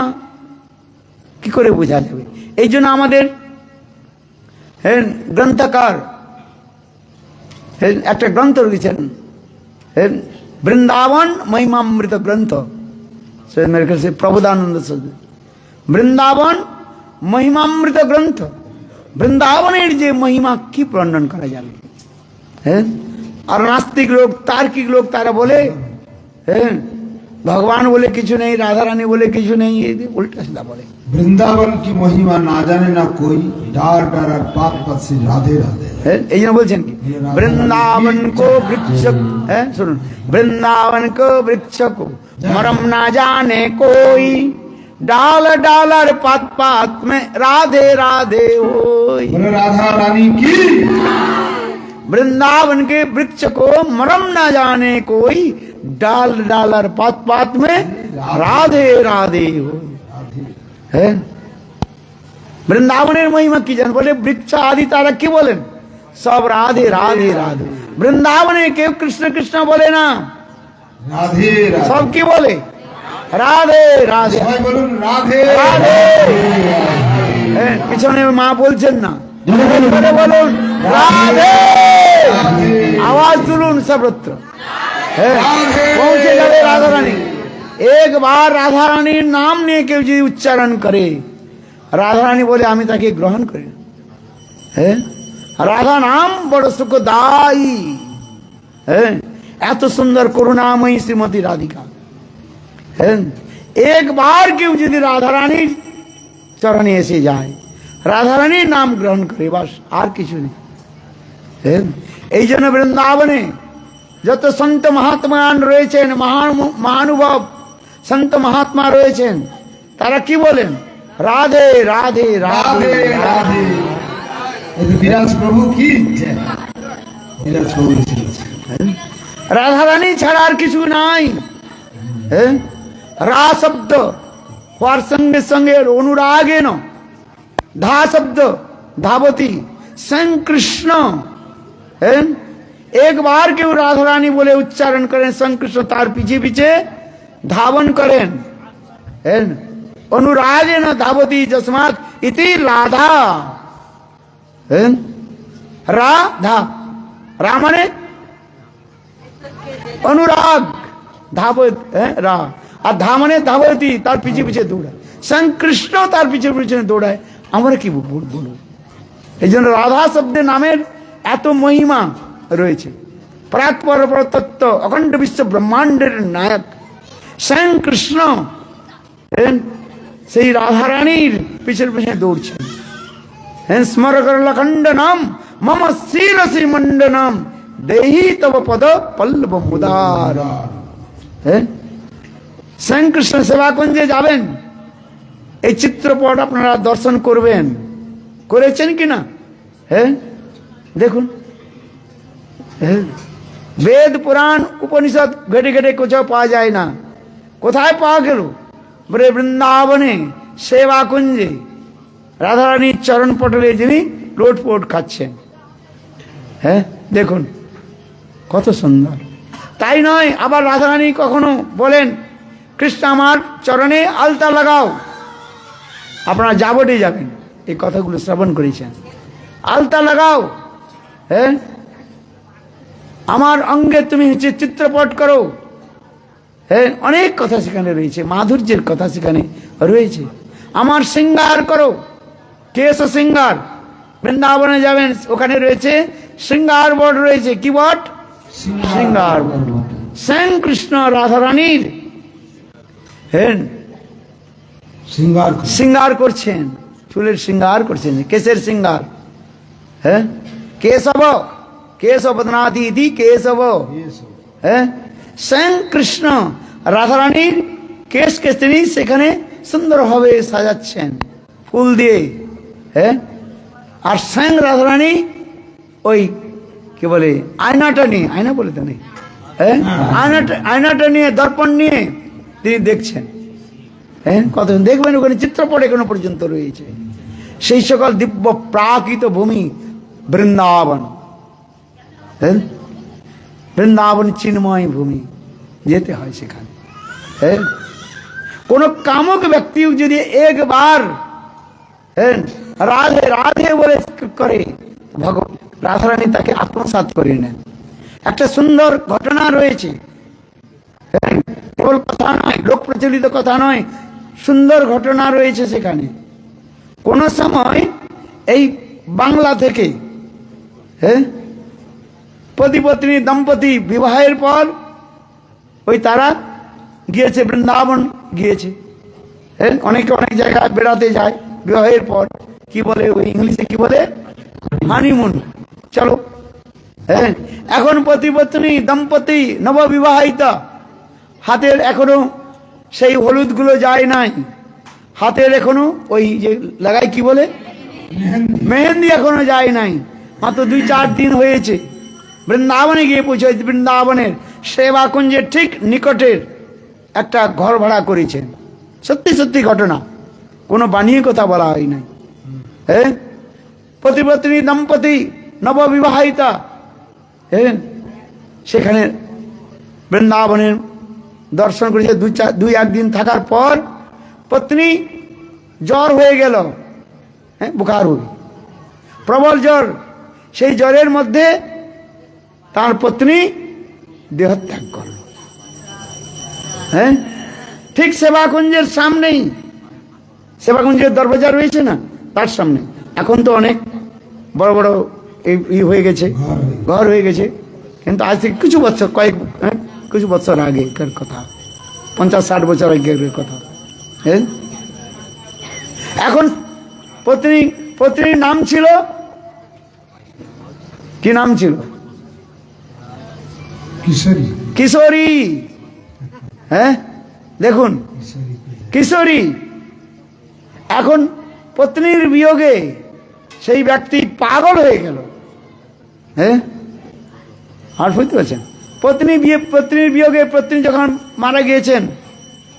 কি করে বোঝা যাবে? এই জন্য আমাদের গ্রন্থকার একটা গ্রন্থ লিখেছেন, বৃন্দাবন মহিমামৃত গ্রন্থ, মেরে কাছে প্রবোধানন্দ বৃন্দাবন মহিমামৃত গ্রন্থ। বৃন্দাবনের যে মহিমা কি বর্ণন করা যাবে? হ্যাঁ, আর নাস্তিক লোক, তার্কিক লোক তারা বলে হ্যাঁ ভগবান বলে কিছু নেই, রাধারানী বলে কিছু নেই, উল্টা সিধা বলে। वृंदावन की महिमा ना जाने ना कोई, डार डार और पात पात से राधे राधे। এই জন্য বলছেন কি বৃন্দাবন কো বৃক্ষ, হ্যাঁ শুনুন, বৃন্দাবন কো বৃক্ষ কো মরম না জানে কোই, डाल डालर पात पात में राधे राधे होई। बोलो राधा रानी की। वृंदावन के वृक्ष को मरम ना जाने कोई, डाल डालर पात पात में राधे राधे होई। है বৃন্দাবনের মহিমা কি জান? বলে বৃক্ষ আদি তারা কি বলেন? সব রাধে রাধে রাধে। বৃন্দাবনে কেউ কৃষ্ণ কৃষ্ণ বলে না, राधे राधे। সব কি বলে? রাধে রাধে সবাই বলুন রাধে রাধে। হ্যাঁ, পিছনে মা বলছেন না, বলে বলুন রাধে, আওয়াজ তুলুন সর্বত্র। হ্যাঁ, পৌঁছে যাবে রাধারানী। একবার রাধারানীর নাম নিয়ে কেউ যদি উচ্চারণ করে, রাধারানী বলে আমি তাকে গ্রহণ করি। হ্যাঁ, রাধা নাম বড় সুখদায়ী। হ্যাঁ, এত সুন্দর করুণাময়ী শ্রীমতী রাধিকা। হ্যাঁ, একবার কেউ যদি রাধারানীর চরণে এসে যায়, রাধারানীর নাম গ্রহণ করে, বাস আর কিছু নেই। হ্যাঁ, এই জন্য বৃন্দাবনে যত সন্ত মহাত্মান রয়েছেন, মহানুভব সন্ত মহাত্মা রয়েছেন, তারা কি বলেন? রাধে রাধে রাধে राधे রাধে। राधे। ये विराज प्रभु की जय। विराज प्रभु की जय। রাধারানী ছাড়া আর কিছু নাই। হ্যাঁ, রা শব্দ হওয়ার সঙ্গে সঙ্গে অনুরাগেন, ধা শব্দ ধাবতী, সংকৃষ্ণ। হ্যাঁ, একবার কেউ রাধারানী বলে উচ্চারণ করেন, সংকৃষ্ণ তার পিছে পিছে ধাবন করেন। হ্যাঁ, অনুরাগেন ধাবতী যস্মাৎ ইতি রাধা। হ্যাঁ, রাধা, রা মানে অনুরাগ, ধাবত, হ্যাঁ রা, আর ধা মানে ধাবতী, তার পিছে পিছে দৌড়ায়, সংকৃষ্ণ তার পিছে পিছনে দৌড়ায়। আমরা কি বলবো? এই জন্য রাধা শব্দের নামের এত মহিমা রয়েছে। প্রাক পর তত্ত্ব, অখণ্ড বিশ্ব ব্রহ্মাণ্ডের নায়ক স্বয়ং কৃষ্ণ, সেই রাধারানীর পিছনে পিছনে দৌড়ছেন। হ্যাঁ, স্মর করল খণ্ডনাম মম শিরসি মণ্ডনাম, দেহি তব পদ পল্লব মুদার। হ্যাঁ, স্বয়ং কৃষ্ণ সেবা কুঞ্জে যাবেন, এই চিত্রপট আপনারা দর্শন করবেন, করেছেন কিনা? হ্যাঁ, দেখুন। হ্যাঁ, বেদ পুরাণ উপনিষদ ঘেটে ঘেটে কোথাও পাওয়া যায় না। কোথায় পাওয়া গেল? বলে বৃন্দাবনে সেবা কুঞ্জে রাধারানীর চরণ পটলে যিনি লোটপোট খাচ্ছেন। হ্যাঁ, দেখুন কত সুন্দর। তাই নয়, আবার রাধারানী কখনো বলেন কৃষ্ণ আমার চরণে আলতা লাগাও। আপনারা যাবটে যাবেন, এই কথাগুলো শ্রবণ করেছেন। আলতা লাগাও, হ্যাঁ, আমার অঙ্গে তুমি হচ্ছে চিত্রপট করো। হ্যাঁ, অনেক কথা সেখানে রয়েছে, মাধুর্যের কথা সেখানে রয়েছে। আমার শৃঙ্গার করো, কেশ শৃঙ্গার। বৃন্দাবনে যাবেন, ওখানে রয়েছে শৃঙ্গার বট রয়েছে। কি বট? শৃঙ্গার বট। স্বয়ং কৃষ্ণ রাধারানীর হ্যাঁ শৃঙ্গার করছেন, চুলের শৃঙ্গার করছেন, কেশের শৃঙ্গার। হ্যাঁ, কেশব কেশব বদনাতি ইতি কেশব। হ্যাঁ, স্বয়ং কৃষ্ণ রাধারানীর কেশকে তিনি সেখানে সুন্দরভাবে সাজাচ্ছেন ফুল দিয়ে। হ্যাঁ, আর স্বয়ং রাধারানী ওই কি বলে আয়নাটা নিয়ে, আয়না বলে তো নেই, হ্যাঁ, আয়নাটা নিয়ে, দর্পণ নিয়ে তিনি দেখছেন। হ্যাঁ, কত দেখবেন ওখানে চিত্রপট এখনো পর্যন্ত রয়েছে। সেই সকল দিব্য প্রাকৃত ভূমি বৃন্দাবন। হ্যাঁ, বৃন্দাবন চিন্ময় ভূমি, যেতে হয় সেখানে। হ্যাঁ, কোন কামক ব্যক্তি যদি একবার হ্যাঁ রাধে রাধে বলে করে, রাধারানী তাকে আত্মসাৎ করে নেন। একটা সুন্দর ঘটনা রয়েছে, কেবল কথা নয়, লোক প্রচলিত কথা নয়, সুন্দর ঘটনা রয়েছে সেখানে। কোন সময় এই বাংলা থেকে হ্যাঁ পতি পত্নী দম্পতি বিবাহের পর ওই তারা গিয়েছে বৃন্দাবন গিয়েছে। হ্যাঁ, অনেকে অনেক জায়গায় বেড়াতে যায় বিবাহের পর, কি বলে ওই ইংলিশে কি বলে, হানিমুন। চলো, হ্যাঁ, এখন পতি পত্নী দম্পতি নববিবাহিতা, হাতের এখনো সেই হলুদগুলো যায় নাই, হাতের এখনো ওই যে লাগাই কি বলে মেহেন্দি এখনো যায় নাই, মাত্র 2-4 দিন হয়েছে। বৃন্দাবনে গিয়ে পৌঁছেছে। বৃন্দাবনের সেবা কুঞ্জের ঠিক নিকটের একটা ঘর ভাড়া করেছেন। সত্যি সত্যি ঘটনা, কোনো বানিয়ে কথা বলা হয় নাই। হ্যাঁ, পতিপত্নী দম্পতি নববিবাহিতা, হ্যাঁ, সেখানে বৃন্দাবনের দর্শন করেছে। 2-1 দিন থাকার পর পত্নী জ্বর হয়ে গেল, হ্যাঁ, বুখার হয়ে প্রবল জ্বর। সেই জ্বরের মধ্যে তার পত্নী দেহত্যাগ করল। হ্যাঁ, ঠিক সেবাকুঞ্জের সামনেই, সেবাকুঞ্জের দরজা রয়েছে না, তার সামনে। এখন তো অনেক বড় বড় এই হয়ে গেছে, ঘর হয়ে গেছে, কিন্তু আজ থেকে কিছু বছর, কিছু বছর আগেকার কথা, 50-60 বছর আগের কথা। হ্যাঁ, এখন পত্নীর নাম ছিল, কি নাম ছিল? কিশোরী। কিশোরী। হ্যাঁ, দেখুন, কিশোরী। এখন পত্নীর বিয়োগে সেই ব্যক্তি পাগল হয়ে গেল। হ্যাঁ, আর বুঝতে পারছেন, পত্নীর বিয়োগে, পত্নী যখন মারা গিয়েছেন,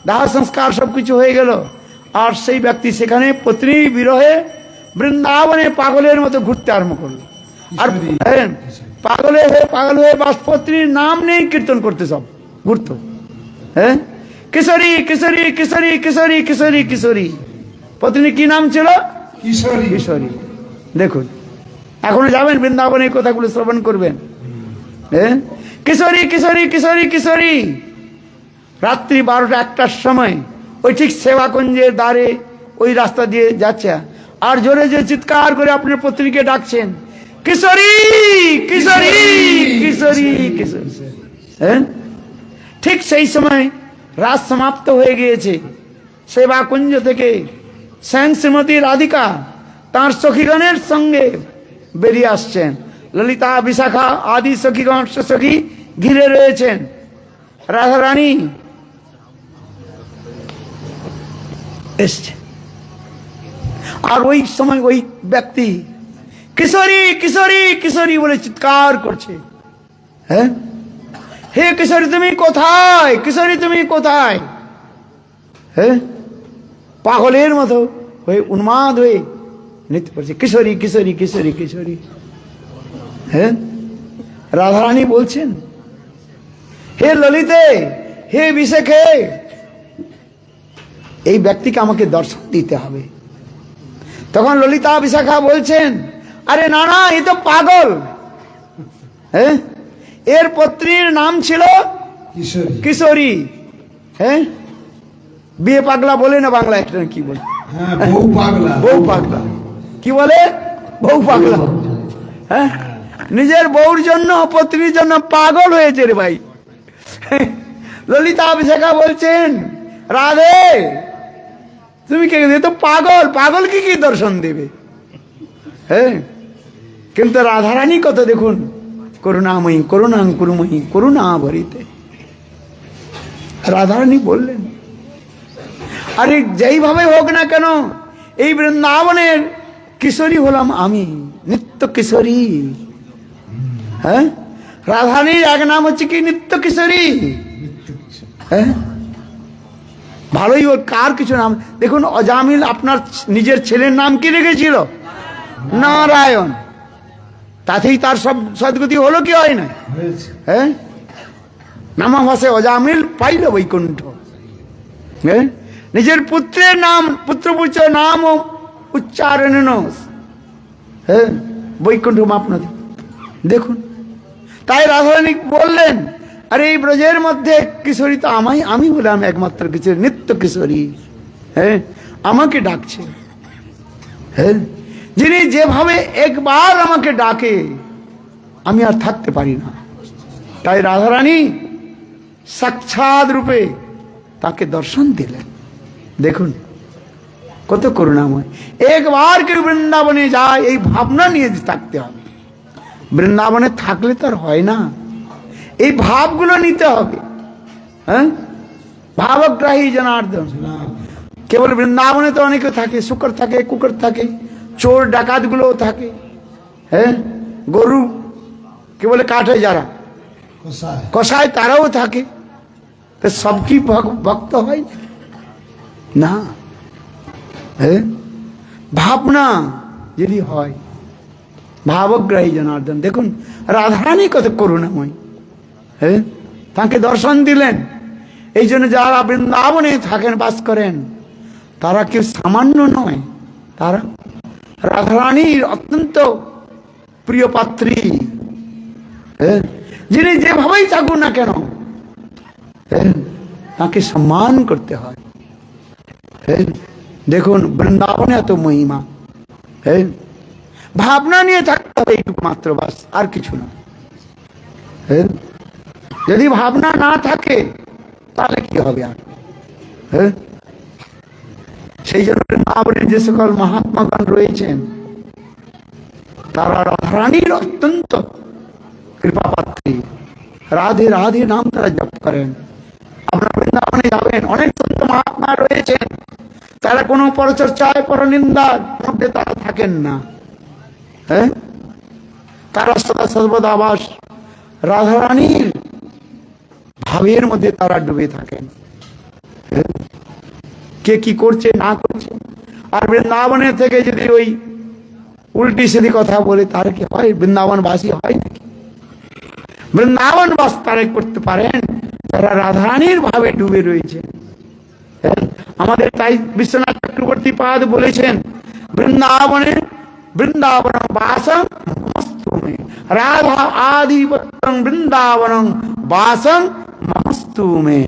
দাহ সংস্কার সবকিছু হয়ে গেল, আর সেই ব্যক্তি সেখানে পত্নীর বিরহে বৃন্দাবনে পাগলের মতো ঘুরতে আরম্ভ করলো। আর হ্যাঁ, পাগল হয়ে বাস পত্নীর নাম নেই কীর্তন করতে সব ঘুরতো। হ্যাঁ, কিশোরী কিশোরী কিশোরী কিশোরী কিশোরী কিশোরী। পত্নী কি নাম ছিল? কিশোরী। কিশোরী। দেখুন, এখনো যাবেন বৃন্দাবনে, এই কথাগুলো শ্রবণ করবেন। হ্যাঁ, কিশোরী কিশোরী কিশোরী কিশোরী। রাত্রি 12টা-1টার সময় ওই ঠিক সেবাকুঞ্জের দ্বারে ওই রাস্তা দিয়ে যাচ্ছে, আর জোরে জোরে চিৎকার করে আপনার পত্নীকে ডাকছেন, কিশোরী কিশোরী কিশোরী কিশোরী। হ্যাঁ, ঠিক সেই সময় রাত সমাপ্ত হয়ে গিয়েছে। সেবাকুঞ্জ থেকে স্বয়ং শ্রীমতী রাধিকা তাঁর সখীগণের সঙ্গে বেরিয়ে আসছেন। ললিতা, বিশাখা আদি সখীগণ সখী ঘিরে রয়েছেন। রাধারানী এসছে, আর ওই সময় ওই ব্যক্তি কিশোরী কিশোরী কিশোরী বলে চিৎকার করছে। হ্যাঁ, হে কিশোরী তুমি কোথায়, কিশোরী তুমি কোথায়? হ্যাঁ, পাগলের মতো হয়ে উন্মাদ হয়ে নৃত্য করছে, কিশোরী কিশোরী কিশোরী কিশোরী। হ্যাঁ, রাধারানী বলছেন, হে ললিতে, হে বিশাখে, এই ব্যক্তিকে আমাকে দর্শন দিতে হবে। তখন ললিতা বিশাখা বলছেন, আরে না না, এ তো পাগল। হ্যাঁ, এর পত্নীর নাম ছিল কিশোরী। কিশোরী। হ্যাঁ, বিয়ে পাগলা বলে না বাংলা, একটা কি বলে? হ্যাঁ, বউ পাগলা। বউ পাগলা কি বলে? বউ পাগলা। হ্যাঁ, নিজের বউর জন্য, পত্নীর জন্য পাগল হয়েছে রে ভাই। ললিতা বিশাখা বলছেন, রাধে তুমি কে? তো পাগল, পাগল কি দর্শন দেবে? হ্যাঁ, কিন্তু রাধারানী কত দেখুন করুণাময়ী করুণাং কুরুময়ী করুণা ভরিতে। রাধারানী বললেন, আরে যেইভাবে হোক না কেন এই বৃন্দাবনের কিশোরী হলাম আমি, নিত্য কিশোরী। হ্যাঁ, রাধারানীর এক নাম হচ্ছে কি নিত্য কিশোরী। হ্যাঁ, ভালোই ওর কার কিছু নাম দেখুন। অজামিল আপনার নিজের ছেলের নাম কি রেখেছিল? নারায়ণ। তাতেই তার সব সদ্গতি হলো কি হয় না? হয়েছে। হ্যাঁ, নামাভাসে অজামিল পাইল বৈকুণ্ঠ। হ্যাঁ, নিজের পুত্রের নাম পুত্রপুত্র নাম উচ্চারণ, হ্যাঁ, বৈকুণ্ঠ মাপনদী। দেখুন, তাই রাধারানী বললেন, আরে এই ব্রজের মধ্যে কিশোরী তো আমি হলাম একমাত্র কিশোরী, নিত্য কিশোরী। হ্যাঁ, আমাকে ডাকছে। হ্যাঁ, যিনি যেভাবে একবার আমাকে ডাকে আমি আর থাকতে পারি না। তাই রাধারানী সাক্ষাৎ রূপে তাকে দর্শন দিলেন। দেখুন কত করুণাময়। একবার কেউ বৃন্দাবনে যায় এই ভাবনা নিয়ে থাকতে হবে। বৃন্দাবনে থাকলে তো আর হয় না, এই ভাবগুলো নিতে হবে। হ্যাঁ, ভাবগ্রাহী জনার্দন। কেবল বৃন্দাবনে তো অনেকে থাকে, শুকর থাকে, কুকুর থাকে, চোর ডাকাত গুলোও থাকে। হ্যাঁ, গরু কে বলে কাটে যারা কোথায়? কষায় তারাও থাকে। তো সব কি ভক্ত হয় না? হ্যাঁ, ভাবনা যদি হয়, ভাবগ্রাহী জনার্দন। দেখুন রাধারানী কত করুণাময়। হ্যাঁ, তাকে দর্শন দিলেন। এই জন্য যারা বৃন্দাবনে থাকেন, বাস করেন, তারা কেউ সামান্য নয়, তারা রাধারানীর অত্যন্ত প্রিয় পাত্রী। হ্যাঁ, যিনি যেভাবেই থাকুন না কেন, হ্যাঁ, তাকে সম্মান করতে হয়। হ্যাঁ, দেখুন বৃন্দাবনে এত মহিমা। হ্যাঁ, ভাবনা নিয়ে থাকতে হবে এইটুকু মাত্র, বাস, আর কিছু না। হ্যাঁ, যদি ভাবনা না থাকে তাহলে কি হবে আর? হ্যাঁ, সেই জন্য বৃন্দাবনে যে সকল মহাত্মাগণ রয়েছেন তারা রাধারানীর অত্যন্ত কৃপাপাত্রী। রাধে রাধে নাম তারা জপ করেন। আপনার বৃন্দাবনে যাবেন, অনেক সন্ত মহাত্মা রয়েছেন, তারা কোনো পরচর্চায় পরনিন্দার মধ্যে তারা থাকেন না। হ্যাঁ, তারা সদা সর্বদা বাস রাধারানীর ভাবের মধ্যে তারা ডুবে থাকেন। হ্যাঁ, কে কি করছে না করছে। আর বৃন্দাবনের থেকে যদি ওই উল্টি সিধি কথা বলে তার কি হয়? বৃন্দাবনবাসী হয় নাকি? বৃন্দাবনবাস তারা করতে পারেন যারা রাধারানীর ভাবে ডুবে রয়েছে। আমাদের তাই বিশ্বনাথ চক্রবর্তী পাদ বলেছেন, বৃন্দাবনে বৃন্দাবন বাসং মমস্তুমে, রাধা আধিপত্যং বৃন্দাবনং বাসং মমস্তুমে।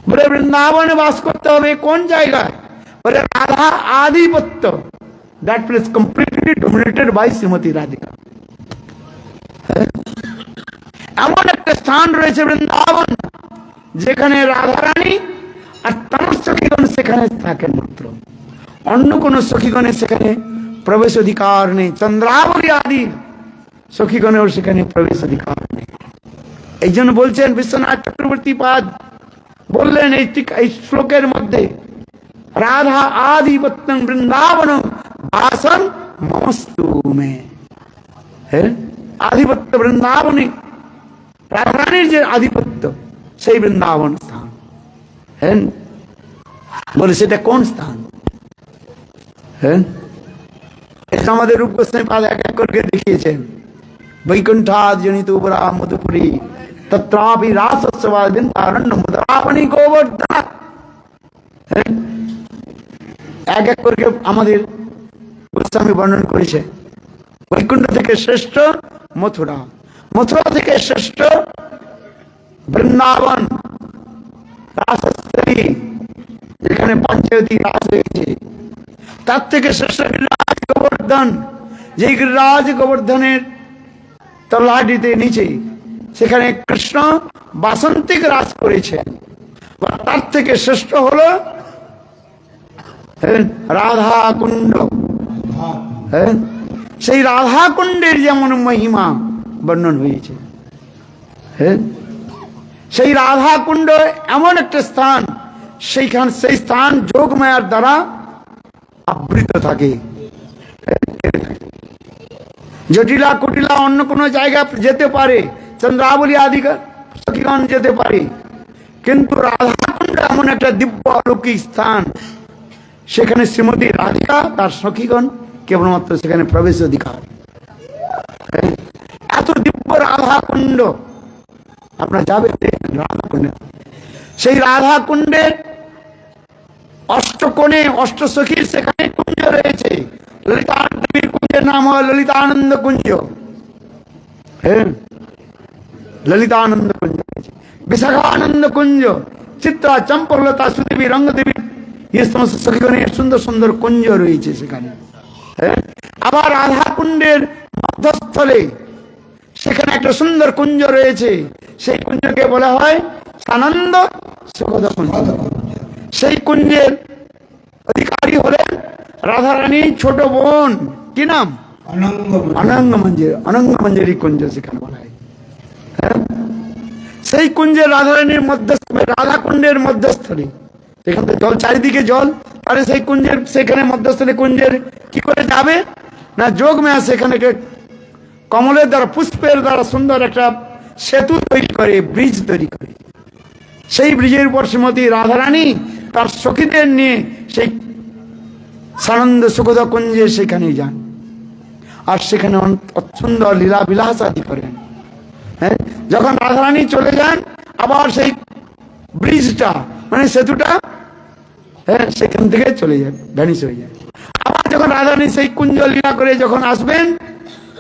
বলে বৃন্দাবনে বাস করতে হবে কোন জায়গায়? বলে রাধা আধিপত্য, that place completely dominated by Shrimati Radhika. এমন একটা স্থান রয়েছে বৃন্দাবন যেখানে রাধারানী আর তার সখীগণ সেখানে থাকেন মাত্র, অন্য কোন সখীগণের সেখানে প্রবেশ অধিকার নেই। চন্দ্রাবলী আদি সখীগণের সেখানে প্রবেশ অধিকার নেই। এই জন্য বলছেন বিশ্বনাথ চক্রবর্তী পাদ বললেন এই শ্লোকের মধ্যে, রাধা আধিপত্যং বৃন্দাবনং বাসং মমস্তু মে। হ্যাঁ, আধিপত্য বৃন্দাবনে, রাধারানীর যে আধিপত্য সেই বৃন্দাবন স্থান। হ্যাঁ, বলে সেটা কোন স্থান? হ্যাঁ, এটা আমাদের রূপ গোস্বামী পাদ এক এক করে দেখিয়েছেন। বৈকুণ্ঠাদ জনিত উপরা মধুপুরী তত্রাপি রাসস্বাদ বৃন্দারণ্য মুদ্রাপণি গোবর্ধনা। এক এক করে আমাদের গোস্বামী বর্ণন করেছে। বৈকুণ্ঠ থেকে শ্রেষ্ঠ মথুরা, মথুরা থেকে শ্রেষ্ঠ বৃন্দাবন রাসস্থলী, যেখানে পঞ্চবতী রাস হয়েছে। তার থেকে শ্রেষ্ঠ গিরিরাজ গোবর্ধন, যে গিরিরাজ গোবর্ধনের তলাটিতে নিচে সেখানে কৃষ্ণ বাসন্তিক রাস করেছেন। তার থেকে শ্রেষ্ঠ হলো রাধা কুণ্ড। সেই রাধা কুণ্ডের যেমন মহিমা বর্ণন হয়েছে। হ্যাঁ, সেই রাধা কুণ্ড এমন একটা স্থান, সেই স্থান যোগমায়ার দ্বারা আবৃত থাকে। জটিলা কুটিলা অন্য কোনো জায়গা যেতে পারে, চন্দ্রাবলী আদি সখীগণ যেতে পারে, কিন্তু রাধাকুণ্ড এমন একটা দিব্য অলৌকিক স্থান, সেখানে শ্রীমতী রাধিকা তার সখীগণ কেবলমাত্র সেখানে প্রবেশ অধিকার। এত দিব্য রাধাকুণ্ড, আপনারা যাবেন রাধাকুণ্ডে। সেই রাধাকুণ্ডের অষ্টকোণে অষ্টসখীর সেখানে কুঞ্জ রয়েছে। ললিতা দেবীর কুঞ্জের নাম হয় ললিতানন্দ কুঞ্জ। হ্যাঁ, ললিতানন্দ কুঞ্জ, বিশাখানন্দ কুঞ্জ, চিত্রা, চম্পকলতা, সুদেবী, রঙ্গদেবী, এই সমস্ত সখীগণের সুন্দর সুন্দর কুঞ্জ রয়েছে সেখানে। হ্যাঁ, আবার রাধা কুণ্ডের মধ্যস্থলে সেখানে একটা সুন্দর কুঞ্জ রয়েছে, সেই কুঞ্জকে বলা হয় সানন্দ সুখদ কুঞ্জ। সেই কুঞ্জের অধিকারী হলেন রাধারানী ছোট বোন, কি নাম? অনঙ্গমঞ্জরি কুঞ্জ সেখানে বলা হয়। হ্যাঁ, সেই কুঞ্জের রাধারানীর মধ্যস্থলে, রাধা কুণ্ডের মধ্যস্থলে, সেখান থেকে জল, চারিদিকে জল, তাহলে সেই কুঞ্জের সেখানে মধ্যস্থলে কুঞ্জের কি করে যাবে না, যোগমায়া সেখানে কমলের দ্বারা, পুষ্পের দ্বারা সুন্দর একটা সেতু তৈরি করে, ব্রিজ তৈরি করে। সেই ব্রিজের উপর শ্রীমতী রাধারানী তার সখীদের নিয়ে সেই সানন্দ সুখদ কুঞ্জে সেখানে যান, আর সেখানে সুন্দর লীলা বিলাস আদি করেন। হ্যাঁ, যখন রাধারানী চলে যান, আবার সেই ব্রিজটা মানে সেতুটা, হ্যাঁ, সেখান থেকে চলে যায়, ভ্যানিশ হয়ে যায়। আবার যখন রাধারানী সেই কুঞ্জ লীলা করে যখন আসবেন,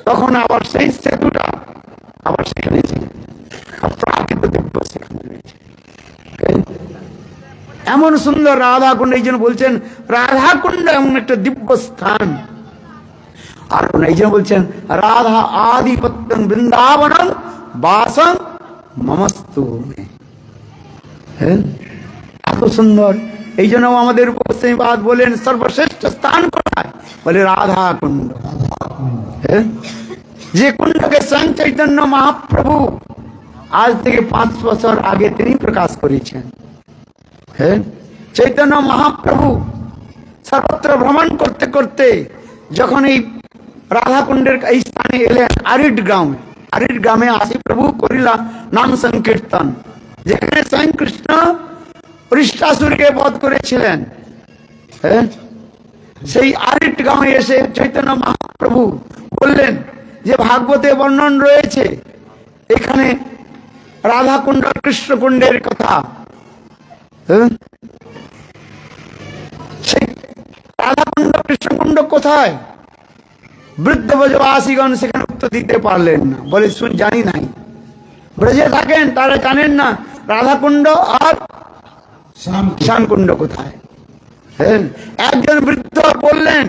তখন আবার সেই সেতুটা আবার সেখানে প্রাকৃত দিব্য সেখানে রয়েছে। এমন সুন্দর রাধা কুণ্ড, এই জন্য বলছেন রাধা কুণ্ড এমন একটা দিব্য স্থান। আর এই জন্য বলছেন রাধা আদিপত্যং বৃন্দাবনং বাসং মমস্তু। হ্যাঁ, এত সুন্দর। এই জন্য আমাদের উপস্থিতিবাদ বলেন সর্বশ্রেষ্ঠ স্থান কোথায়, বলে রাধা কুণ্ড। হ্যাঁ, যে কুণ্ডকে স্বয়ং চৈতন্য মহাপ্রভু আজ থেকে 5 বছর আগে তিনি প্রকাশ করেছেন। হ্যাঁ, চৈতন্য মহাপ্রভু সর্বত্র ভ্রমণ করতে করতে যখন এই রাধা কুণ্ডের এই স্থানে এলেন, আরিড গ্রামে আসি প্রভু করিলা নাম সংকীর্তন, যেখানে স্বয়ং কৃষ্ণ অরিষ্টাসুরকে বধ করেছিলেন। হ্যাঁ, সেই আরিড গ্রামে এসে চৈতন্য মহাপ্রভু বললেন যে ভাগবতে বর্ণন রয়েছে এখানে রাধাকুণ্ড কৃষ্ণকুণ্ডের কথা। সেই রাধাকুণ্ড কৃষ্ণকুণ্ড কোথায়? বৃদ্ধ ব্রজবাসীগণ সেখানে উত্তর দিতে পারলেন না, বলে জানি নাই। ব্রজে থাকেন, তারা জানেন না রাধাকুণ্ড আর শ্যামকুণ্ড কোথায়। হ্যাঁ, একজন বৃদ্ধ বললেন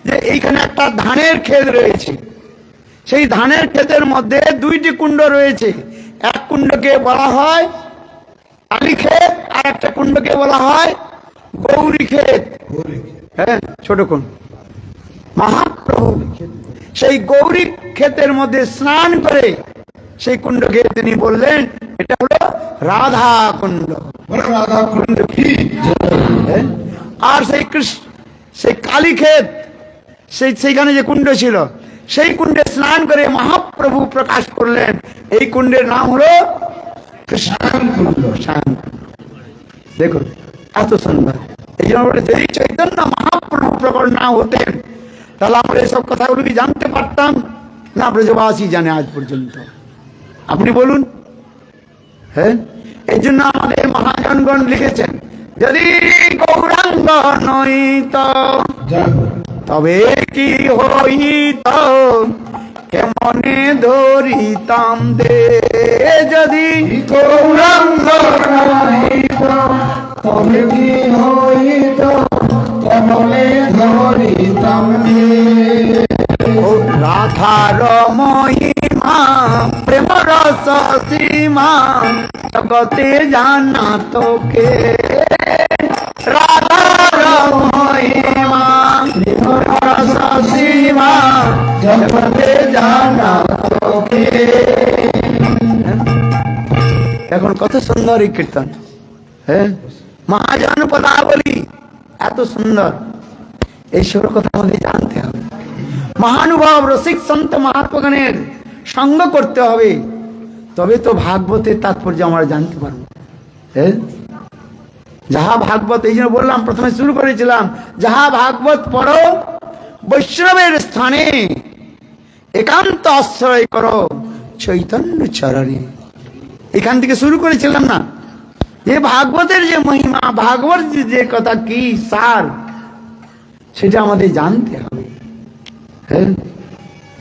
যে এইখানে একটা ধানের ক্ষেত রয়েছে, সেই ধানের ক্ষেতের মধ্যে 2টি কুণ্ড রয়েছে। এক কুণ্ডকে বলা হয় কালী ক্ষেত, আর একটা কুণ্ডকে বলা হয় গৌরী ক্ষেত। হ্যাঁ, ছোট কুণ্ড। মহাপ্রভু সেই গৌরী ক্ষেতের মধ্যে স্নান করে সেই কুণ্ডকে তিনি বললেন এটা হলো রাধা কুণ্ড। রাধা কুণ্ড কি? আর সেই কালী ক্ষেত, সেইখানে যে কুণ্ড ছিল, সেই কুণ্ডে স্নান করে মহাপ্রভু প্রকাশ করলেন এই কুণ্ডের নাম হলো কৃষ্ণকুণ্ড। দেখুন এত সুন্দর। এই জন্য যদি চৈতন্য মহাপ্রভু প্রকট না হতেন তাহলে আমরা এসব কথাগুলো কি জানতে পারতাম না? ব্রজবাসী জানে আজ পর্যন্ত, আপনি বলুন। হ্যাঁ, এই জন্য আমাদের মহাজনগণ লিখেছেন যদি গৌরাঙ্গ নইত তবে কি হইত, কেমনে ধরিতাম দে। যদি গৌরাঙ্গ নইত তবে কি হইত, কেমনে ধরিতাম দে। রাধার মহিমা প্রেম রস সীমা জগতে জানা তোকে। রাধার মহিমা প্রেম রস সীমা জগতে জানা তোকে। এখন কত সুন্দর এই কীর্তন, হ্যাঁ, মহাজন পদাবলী এত সুন্দর। এইসব কথা আমাদের জানতে হবে। মহানুভব রসিক সন্ত মহাত্মগণের সঙ্গ করতে হবে, তবে তো ভাগবতের তাৎপর্য আমরা জানতে পারবো। হ্যাঁ, যাহা ভাগবত, এই জন্য বললাম প্রথমে শুরু করেছিলাম, যাহা ভাগবত পড়ো বৈষ্ণবের স্থানে একান্ত আশ্রয় করো চৈতন্য চরণে। এখান থেকে শুরু করেছিলাম না, যে ভাগবতের যে মহিমা, ভাগবত যে কথা কি সার, সেটা আমাদের জানতে হবে। হ্যাঁ,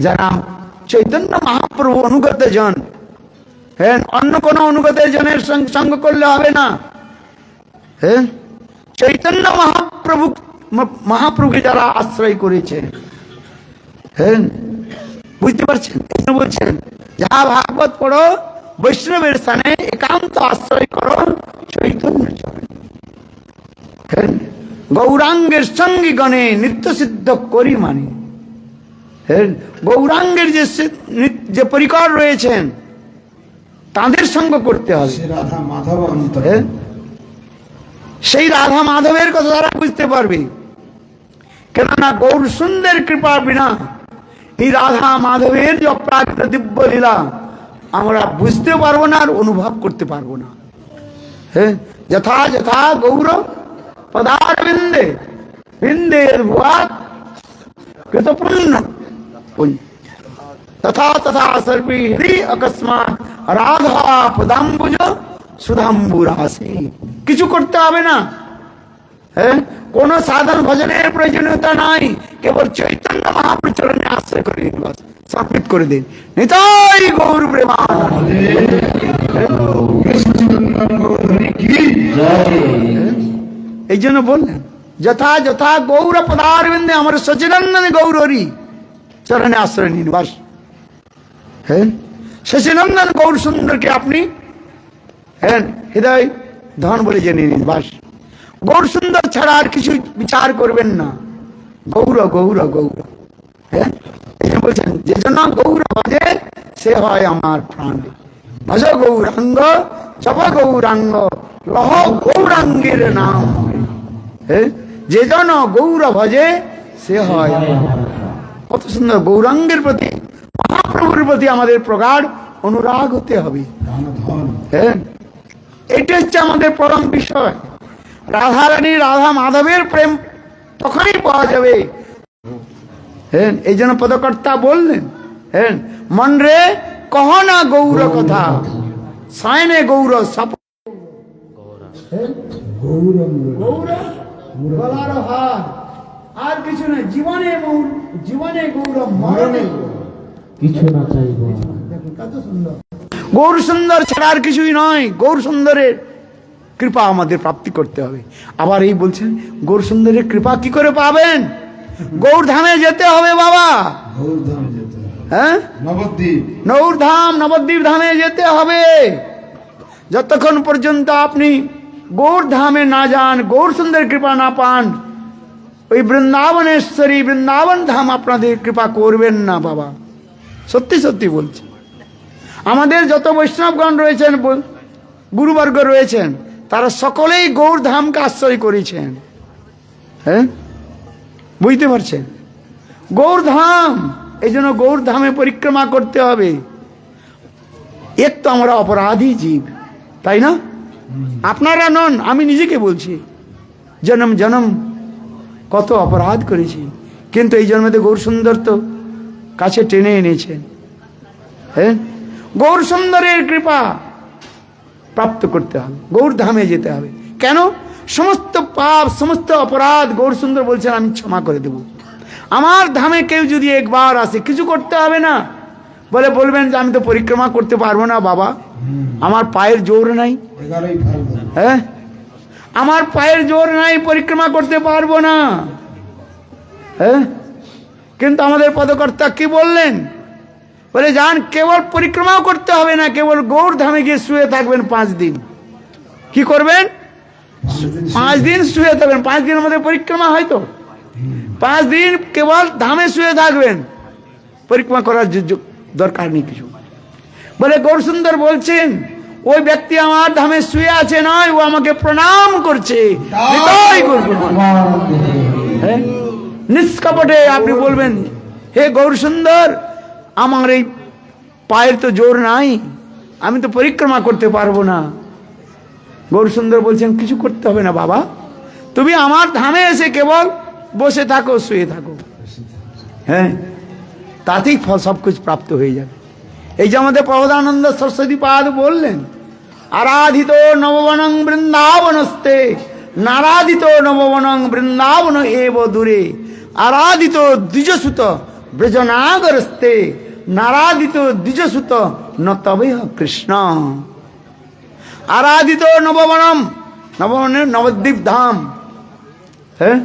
যারা চৈতন্য মহাপ্রভু অনুগত জন, হ্যাঁ, অন্য কোন অনুগত জনের সঙ্গ করলে হবে না। হ্যাঁ, চৈতন্য মহাপ্রভুকে যারা আশ্রয় করেছে, হ্যাঁ, বুঝতে পারছেন? বলছেন যাহা ভাগবত পড়ো বৈষ্ণবের স্থানে একান্ত আশ্রয় করো চৈতন্য চরণে। হ্যাঁ, গৌরাঙ্গের সঙ্গী গণে নিত্য সিদ্ধ করি মানে। হ্যাঁ, গৌরাঙ্গের যে পরিকর রয়েছেন তাদের সঙ্গ করতে হবে। রাধা মাধব অন্তর, হ্যাঁ, সেই রাধা মাধবের কথা তারা বুঝতে পারবে, কেননা গৌর সুন্দর কৃপা বিনা এই রাধা মাধবের যে অপ্রাকৃত দিব্য লীলা আমরা বুঝতে পারবো না আর অনুভব করতে পারবো না। হ্যাঁ, যথা যথা গৌর পদার বিন্দে বিন্দের ভুয়াত কৃত পুণ্য তথা তথা সর্বি হৃ অকস্মাৎ রাধা পদাম্বুজ সুধাম্বুরাসে। কিছু করতে হবে না, হ্যাঁ, কোন সাধন ভজনের প্রয়োজনীয়তা নাই, কেবল চৈতন্য মহাপ্রভু চরণে আশ্রয় করে দিন, বাস সমর্পিত করে দিন। নিতাই গৌর প্রেমানন্দ। এই জন্য বললেন যথা যথা গৌর পদারবিন্দে আমার সচিনন্দন গৌরী চরণে আশ্রয় নিন, বাস। হ্যাঁ, সচিনন্দন গৌর সুন্দরকে আপনি, হ্যাঁ, হৃদয় ধন বলে জেনে নিন, বাস। গৌর সুন্দর ছাড়া আর কিছু বিচার করবেন না। গৌর গৌর গৌর, হ্যাঁ, বলছেন যে জন্য গৌর ভজে সে হয় আমার প্রাণ। ভজ গৌরাঙ্গ জপ গৌরাঙ্গ লহ গৌরাঙ্গের নাম। হ্যাঁ, যে জন গৌর ভজে সে হয়। কত সুন্দর! গৌরাঙ্গের প্রতি, মহাপ্রভুর প্রতি আমাদের প্রগাঢ় অনুরাগ হতে হবে। হ্যাঁ, এটা হচ্ছে আমাদের পরম বিষয়। রাধারানী রাধা মাধবের প্রেম তখনই পাওয়া যাবে। হ্যাঁ, এই জন্য পদকর্তা বললেন, হ্যাঁ, মন রে কহ না গৌর কথা, সায়নে গৌর সাপ আর কিছু না, জীবনে জীবনে গৌর, মরণে কিছু না চাইব। দেখুন কত সুন্দর! গৌর সুন্দর ছাড়া আর কিছুই নয়। গৌর সুন্দরের কৃপা আমাদের প্রাপ্তি করতে হবে। আবার এই বলছেন গৌর সুন্দরের কৃপা কি করে পাবেন? গৌর ধামে যেতে হবে বাবা। হ্যাঁ, নবদ্বীপ ধামে যেতে হবে। যতক্ষণ পর্যন্ত আপনি গৌর ধামে না যান, গৌর সুন্দর কৃপা না পান, ওই বৃন্দাবনেশ্বরী বৃন্দাবন ধাম আপনাদের কৃপা করবেন না বাবা। সত্যি সত্যি বলছি, আমাদের যত বৈষ্ণবগণ রয়েছেন, গুরুবর্গ রয়েছেন, তারা সকলেই গৌর ধামকে আশ্রয় করেছেন। হ্যাঁ, বুঝতে পারছেন? গৌর ধাম, এই জন্য গৌর ধামে পরিক্রমা করতে হবে। এক তো আমরা অপরাধী জীব, তাই না? আপনারা নন, আমি নিজেকে বলছি। জনম জনম কত অপরাধ করেছি, কিন্তু এই জন্মতে গৌর সুন্দর তো কাছে টেনে এনেছেন। হ্যাঁ, গৌর সুন্দরের কৃপা প্রাপ্ত করতে হবে, গৌর ধামে যেতে হবে। কেন? সমস্ত পাপ, সমস্ত অপরাধ গৌর সুন্দর বলছেন আমি ক্ষমা করে দেব। আমার ধামে কেউ যদি একবার আসে, কিছু করতে হবে না। বলবেন যে আমি তো পরিক্রমা করতে পারবো না বাবা, আমার পায়ের জোর নাই। হ্যাঁ, আমার পায়ের জোর নাই, পরিক্রমা করতে পারবো না। হ্যাঁ, কিন্তু আমাদের পদকর্তা কি বললেন? বলে যান, কেবল পরিক্রমাও করতে হবে না, কেবল গৌর ধামে গিয়ে শুয়ে থাকবেন 5 দিন। কি করবেন? 5 দিন শুয়ে থাকবেন। 5 দিন আমাদের পরিক্রমা হয়তো 5 দিন কেবল ধামে শুয়ে থাকবেন, পরিক্রমা করার দরকার নেই কিছু। বলে গৌর সুন্দর বলছেন ওই ব্যক্তি আমার ধামে শুয়ে আছে নয়, ও আমাকে প্রণাম করছে। হৃদয় গর্ব হ্যাঁ, নিষ্কপটে আপনি বলবেন, হে গৌর সুন্দর, আমার এই পায়ের তো জোর নাই, আমি তো পরিক্রমা করতে পারবো না। গৌর সুন্দর বলছেন, কিছু করতে হবে না বাবা, তুমি আমার ধামে এসে কেবল বসে থাকো, শুয়ে থাকো, হ্যাঁ, তাতেই ফল সবকিছু প্রাপ্ত হয়ে যাবে। এই যে আমাদের প্রবোধানন্দ সরস্বতী পাদ বললেন, আরাধিত নববনং বৃন্দাবনস্তে, নারাধিত নববনং বৃন্দাবন এব দূরে, আরাধিত দ্বিজসুত ব্রজনাগরস্তে, নারাধিত দ্বিজসুত ন তবে কৃষ্ণ। আরাধিত নববনম, নববনের নবদ্বীপ ধাম, হ্যাঁ,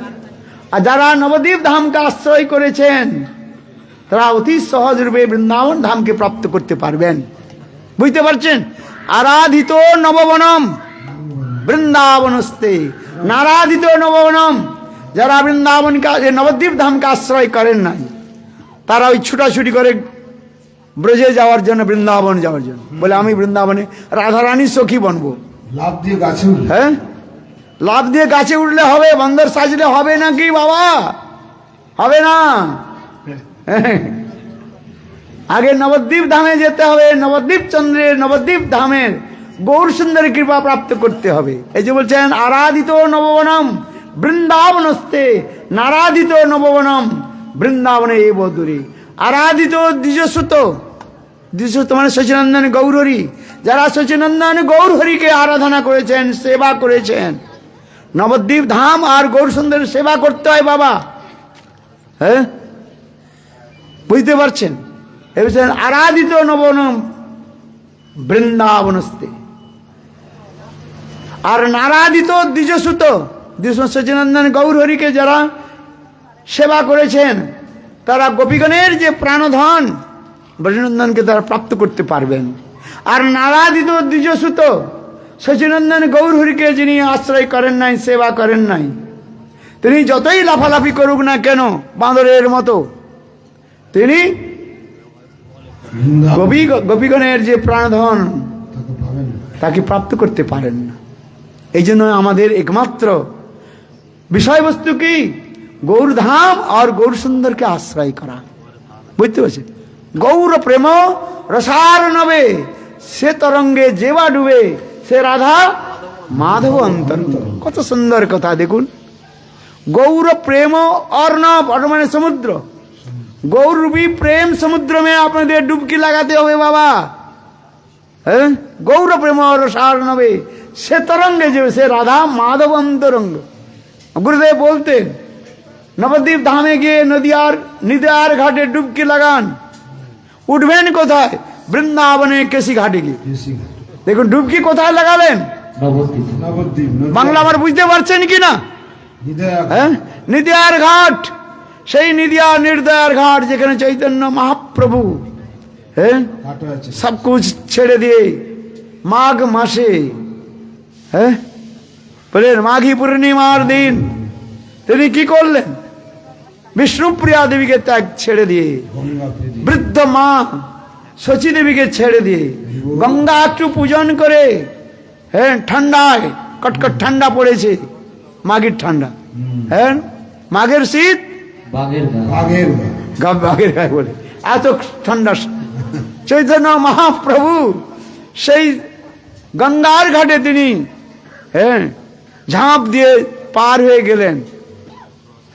আর যারা নবদ্বীপ ধামকে আশ্রয় করেছেন তারা অতি সহজ রূপে বৃন্দাবন ধামকে প্রাপ্ত করতে পারবেন। বুঝতে পারছেন? আরাধিত নববনম বৃন্দাবনস্তে, নারাধিত নববনম, যারা বৃন্দাবনকে নবদ্বীপ ধামকে আশ্রয় করেন নাই, তারা ওই ছুটাছুটি করে ব্রজে যাওয়ার জন্য, বৃন্দাবন যাওয়ার জন্য, বলে আমি বৃন্দাবনে রাধারানীর সখী বনবো। লাভ দিয়ে গাছে উঠে। হ্যাঁ, লাভ দিয়ে গাছে উঠলে হবে, বান্দর সাজলে হবে নাকি বাবা? হবে না। আগে নবদ্বীপ ধামে যেতে হবে, নবদ্বীপ চন্দ্রের, নবদ্বীপ ধামের গৌর সুন্দরের কৃপা প্রাপ্ত করতে হবে। এই যে বলছেন, আরাধিত নববনম বৃন্দাবনস্তে, নারাধিত নববনম বৃন্দাবনে এব দূরে। আরাধিত দ্বিজসুত, দ্বিজসুত মানে সচিনন্দন গৌরহরি, যারা সচিনন্দন গৌরহরিকে আরাধনা করেছেন, সেবা করেছেন, নবদ্বীপ ধাম আর গৌর সুন্দরের সেবা করতে হয় বাবা। হ্যাঁ, বুঝতে পারছেন? এবছর আরাধিত নববনম বৃন্দাবনস্তে, আর নারাধিত দ্বিজসুত, দ্বিজসুত সচিনন্দন গৌরহরিকে যারা সেবা করেছেন, তারা গোপীগণের যে প্রাণধন ব্রজনন্দনকে তারা প্রাপ্ত করতে পারবেন। আর নারাধিত দ্বিজসুত সচিনন্দন গৌরহরিকে যিনি আশ্রয় করেন নাই, সেবা করেন নাই, তিনি যতই লাফালাফি করুক না কেন বাঁদরের মতো, তিনি গোপীগণের যে প্রাণধন তাকে প্রাপ্ত করতে পারেন না। এই জন্য আমাদের একমাত্র বিষয়বস্তু কি? গৌরধাম আর গৌর সুন্দরকে আশ্রয় করা। বুঝতে পারছি? গৌর প্রেম রসার নবে, সে তরঙ্গে যেবা ডুবে, সে রাধা মাধব অন্তরঙ্গ। কত সুন্দর কথা দেখুন। गौर प्रेम अर्णव, और माने समुद्र, गौर रूपी प्रेम समुद्र में आपने डुबकी लगाते हुए बाबा, है गौर प्रेम और सारनवे से तरंगे जो से राधा माधव अंतरंग। गुरुदेव बोलते नवद्वीप धामे गए नदियार घाटे डुबकी लगान, उठबेन कोथाय? বৃন্দাবনে কেসি ঘাটে গিয়ে। দেখুন ডুবকি কোথায় লাগালেন? নবদ্বীপ। বাংলা আমার বুঝতে পারছেন কি না? হ্যাঁ, নিদিয়ার ঘাট, সেই নিদিয়া নির্দয়ার ঘাট যেখানে চৈতন্য মহাপ্রভু হ্যাঁ সব কুছ ছেড়ে দিয়ে মাঘ মাসে, হ্যাঁ বলেন মাঘী পূর্ণিমার দিন তিনি কি করলেন? বিষ্ণুপ্রিয়া দেবীকে ত্যাগ ছেড়ে দিয়ে, বৃদ্ধ মা শচী দেবীকে ছেড়ে দিয়ে, গঙ্গা একটু পূজন করে, হ্যাঁ ঠান্ডায় কটকট ঠান্ডা পড়েছে, মাঘের ঠান্ডা, হ্যাঁ মাঘের শীত বাঘের গায়ে বলে এত ঠান্ডা। চৈতন্য মহাপ্রভু সেই গঙ্গার ঘাটে তিনি হ্যাঁ ঝাঁপ দিয়ে পার হয়ে গেলেন,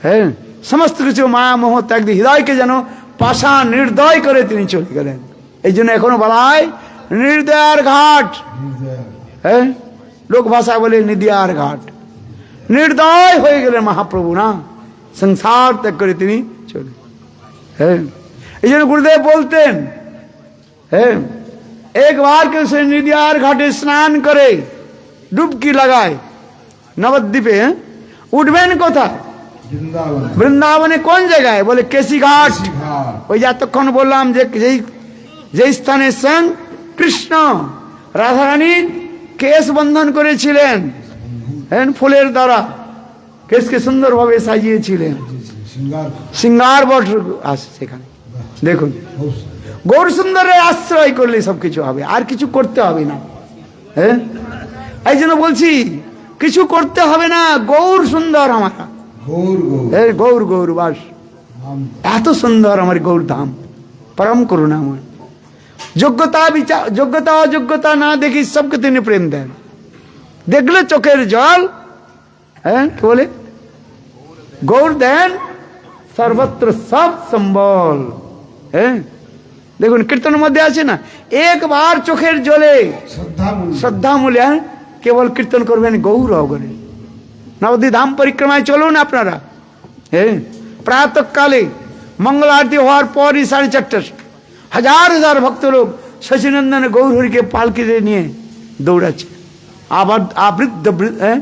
হ্যাঁ সমস্ত কিছু মায়া মোহ ত্যাগ দিয়ে হৃদয়কে যেন পাশা নির্দয় করে তিনি চলে গেলেন। এই জন্য এখনো বলা হয় নির্দয়ার ঘাট, হ্যাঁ লোক ভাষা বলে নিদিয়ার ঘাট। निर्दय हो गए महाप्रभु ना, संसार त्याग करे তিনি চলে। হ্যাঁ এই জন্য गुरुदेव बोलते हैं एक बार के से निदियार घाटे स्नान करे डुबकी लगाए नवद्वीपे, उठबेन कोथाय? বৃন্দাবনে। কোন জায়গায়? বলে কেসি ঘাট। ওই যে এতক্ষণ বললাম যে স্থানে স্বয়ং কৃষ্ণ রাধারানী কেশ বন্ধন করেছিলেন, ফুলের দ্বারা কেসকে সুন্দর ভাবে সাজিয়েছিলেন, সিঙ্গার বট আছে সেখানে। দেখুন গৌর সুন্দরের আশ্রয় করলে সবকিছু হবে, আর কিছু করতে হবে না। হ্যাঁ, এই জন্য বলছি কিছু করতে হবে না, গৌর সুন্দর আমার, গৌর গৌর এই গৌর গৌর বাস, নাম এত সুন্দর আমার গৌর ধাম, পরম করুণা আমার। যোগ্যতা বিচার, যোগ্যতা অযোগ্যতা না দেখি সবকে তিনি প্রেম দেন, দেখলে চোখের জল, হ্যাঁ কি বলে, গৌর দেন সর্বত্র সব সম্বল। হ্যাঁ দেখুন কীর্তনের মধ্যে আছে না, একবার চোখের জলে শ্রদ্ধা মূল্য শ্রদ্ধা মূল্য, হ্যাঁ, কেবল কীর্তন করবেন গৌর অগরে। নবদ্বীপ ধাম পরিক্রমায় চলুন আপনারা, হ্যাঁ, প্রাতঃকালে মঙ্গল আরতি হওয়ার পরই 4:30 হাজার হাজার ভক্ত লোক শশীনন্দন গৌর হরিকে পালকিতে নিয়ে দৌড়াচ্ছে, আবার আবৃদ্ধ হ্যাঁ,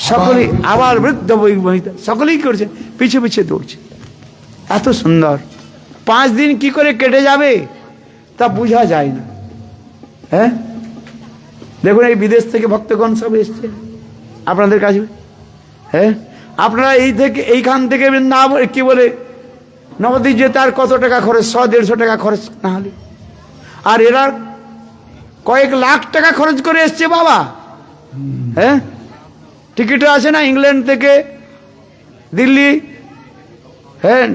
সকলেই আবার বৃদ্ধ মহিলা সকলেই করছে, পিছে পিছে দৌড়ছে, এত সুন্দর। 5 দিন কি করে কেটে যাবে তা বোঝা যায় না। হ্যাঁ দেখুন এই বিদেশ থেকে ভক্তগণ সব এসছে আপনাদের কাছে, হ্যাঁ, আপনারা এইখান থেকে বৃন্দাবন কি বলে নবদ্বীপ যেতে আর কত টাকা খরচ, 100-150 টাকা খরচ না হলে, আর এরা কয়েক লাখ টাকা খরচ করে এসছে বাবা। হ্যাঁ টিকিটে আছে না ইংল্যান্ড থেকে দিল্লি, হ্যাঁ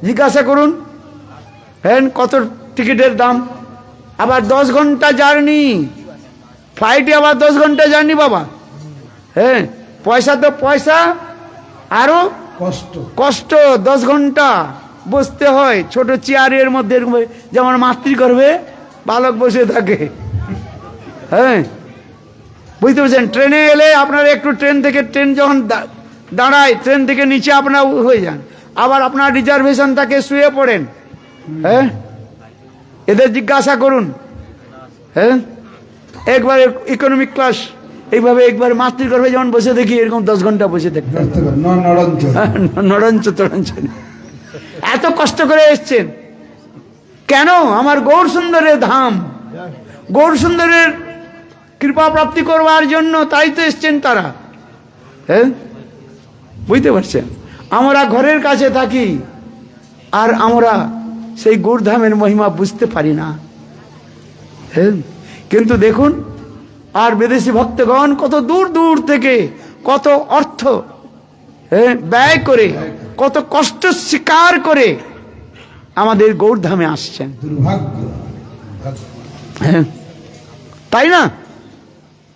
জিজ্ঞাসা করুন, হ্যাঁ কত টিকিটের দাম, আবার 10 ঘন্টা জার্নি, ফ্লাইটে আবার 10 ঘন্টা জার্নি বাবা। হ্যাঁ পয়সা তো পয়সা, আরো কষ্ট কষ্ট, 10 ঘন্টা বসতে হয় ছোট চেয়ারের মধ্যে, যেমন মাতৃগর্ভে বালক বসে থাকে। হ্যাঁ বুঝতে পারছেন, ট্রেনে এলে আপনারা একটু ট্রেন যখন দাঁড়ায়, ট্রেন থেকে নিচে আপনার হয়ে যান, আবার আপনার রিজার্ভেশন থাকে, শুয়ে পড়েন। হ্যাঁ এদের জিজ্ঞাসা করুন, হ্যাঁ একবার ইকোনমিক ক্লাস এইভাবে, একবার মাতৃগর্ভে যেমন বসে দেখি এরকম 10 ঘন্টা বসে দেখতে, নড়ঞ্চ তড়ঞ্চ, এত কষ্ট করে এসছেন কেন? আমার গৌর সুন্দরের ধাম, গৌর সুন্দরের কৃপা প্রাপ্তি করবার জন্য, তাই তো এসছেন তারা। হ্যাঁ বুঝতে পারছেন, আমরা ঘরের কাছে থাকি আর আমরা সেই গৌরধামের মহিমা বুঝতে পারি না। হ্যাঁ কিন্তু দেখুন, আর বিদেশি ভক্তগণ কত দূর দূর থেকে কত অর্থ ব্যয় করে, কত কষ্ট স্বীকার করে আমাদের গৌরধামে আসছেন। দুর্ভাগ্য, হ্যাঁ তাই না?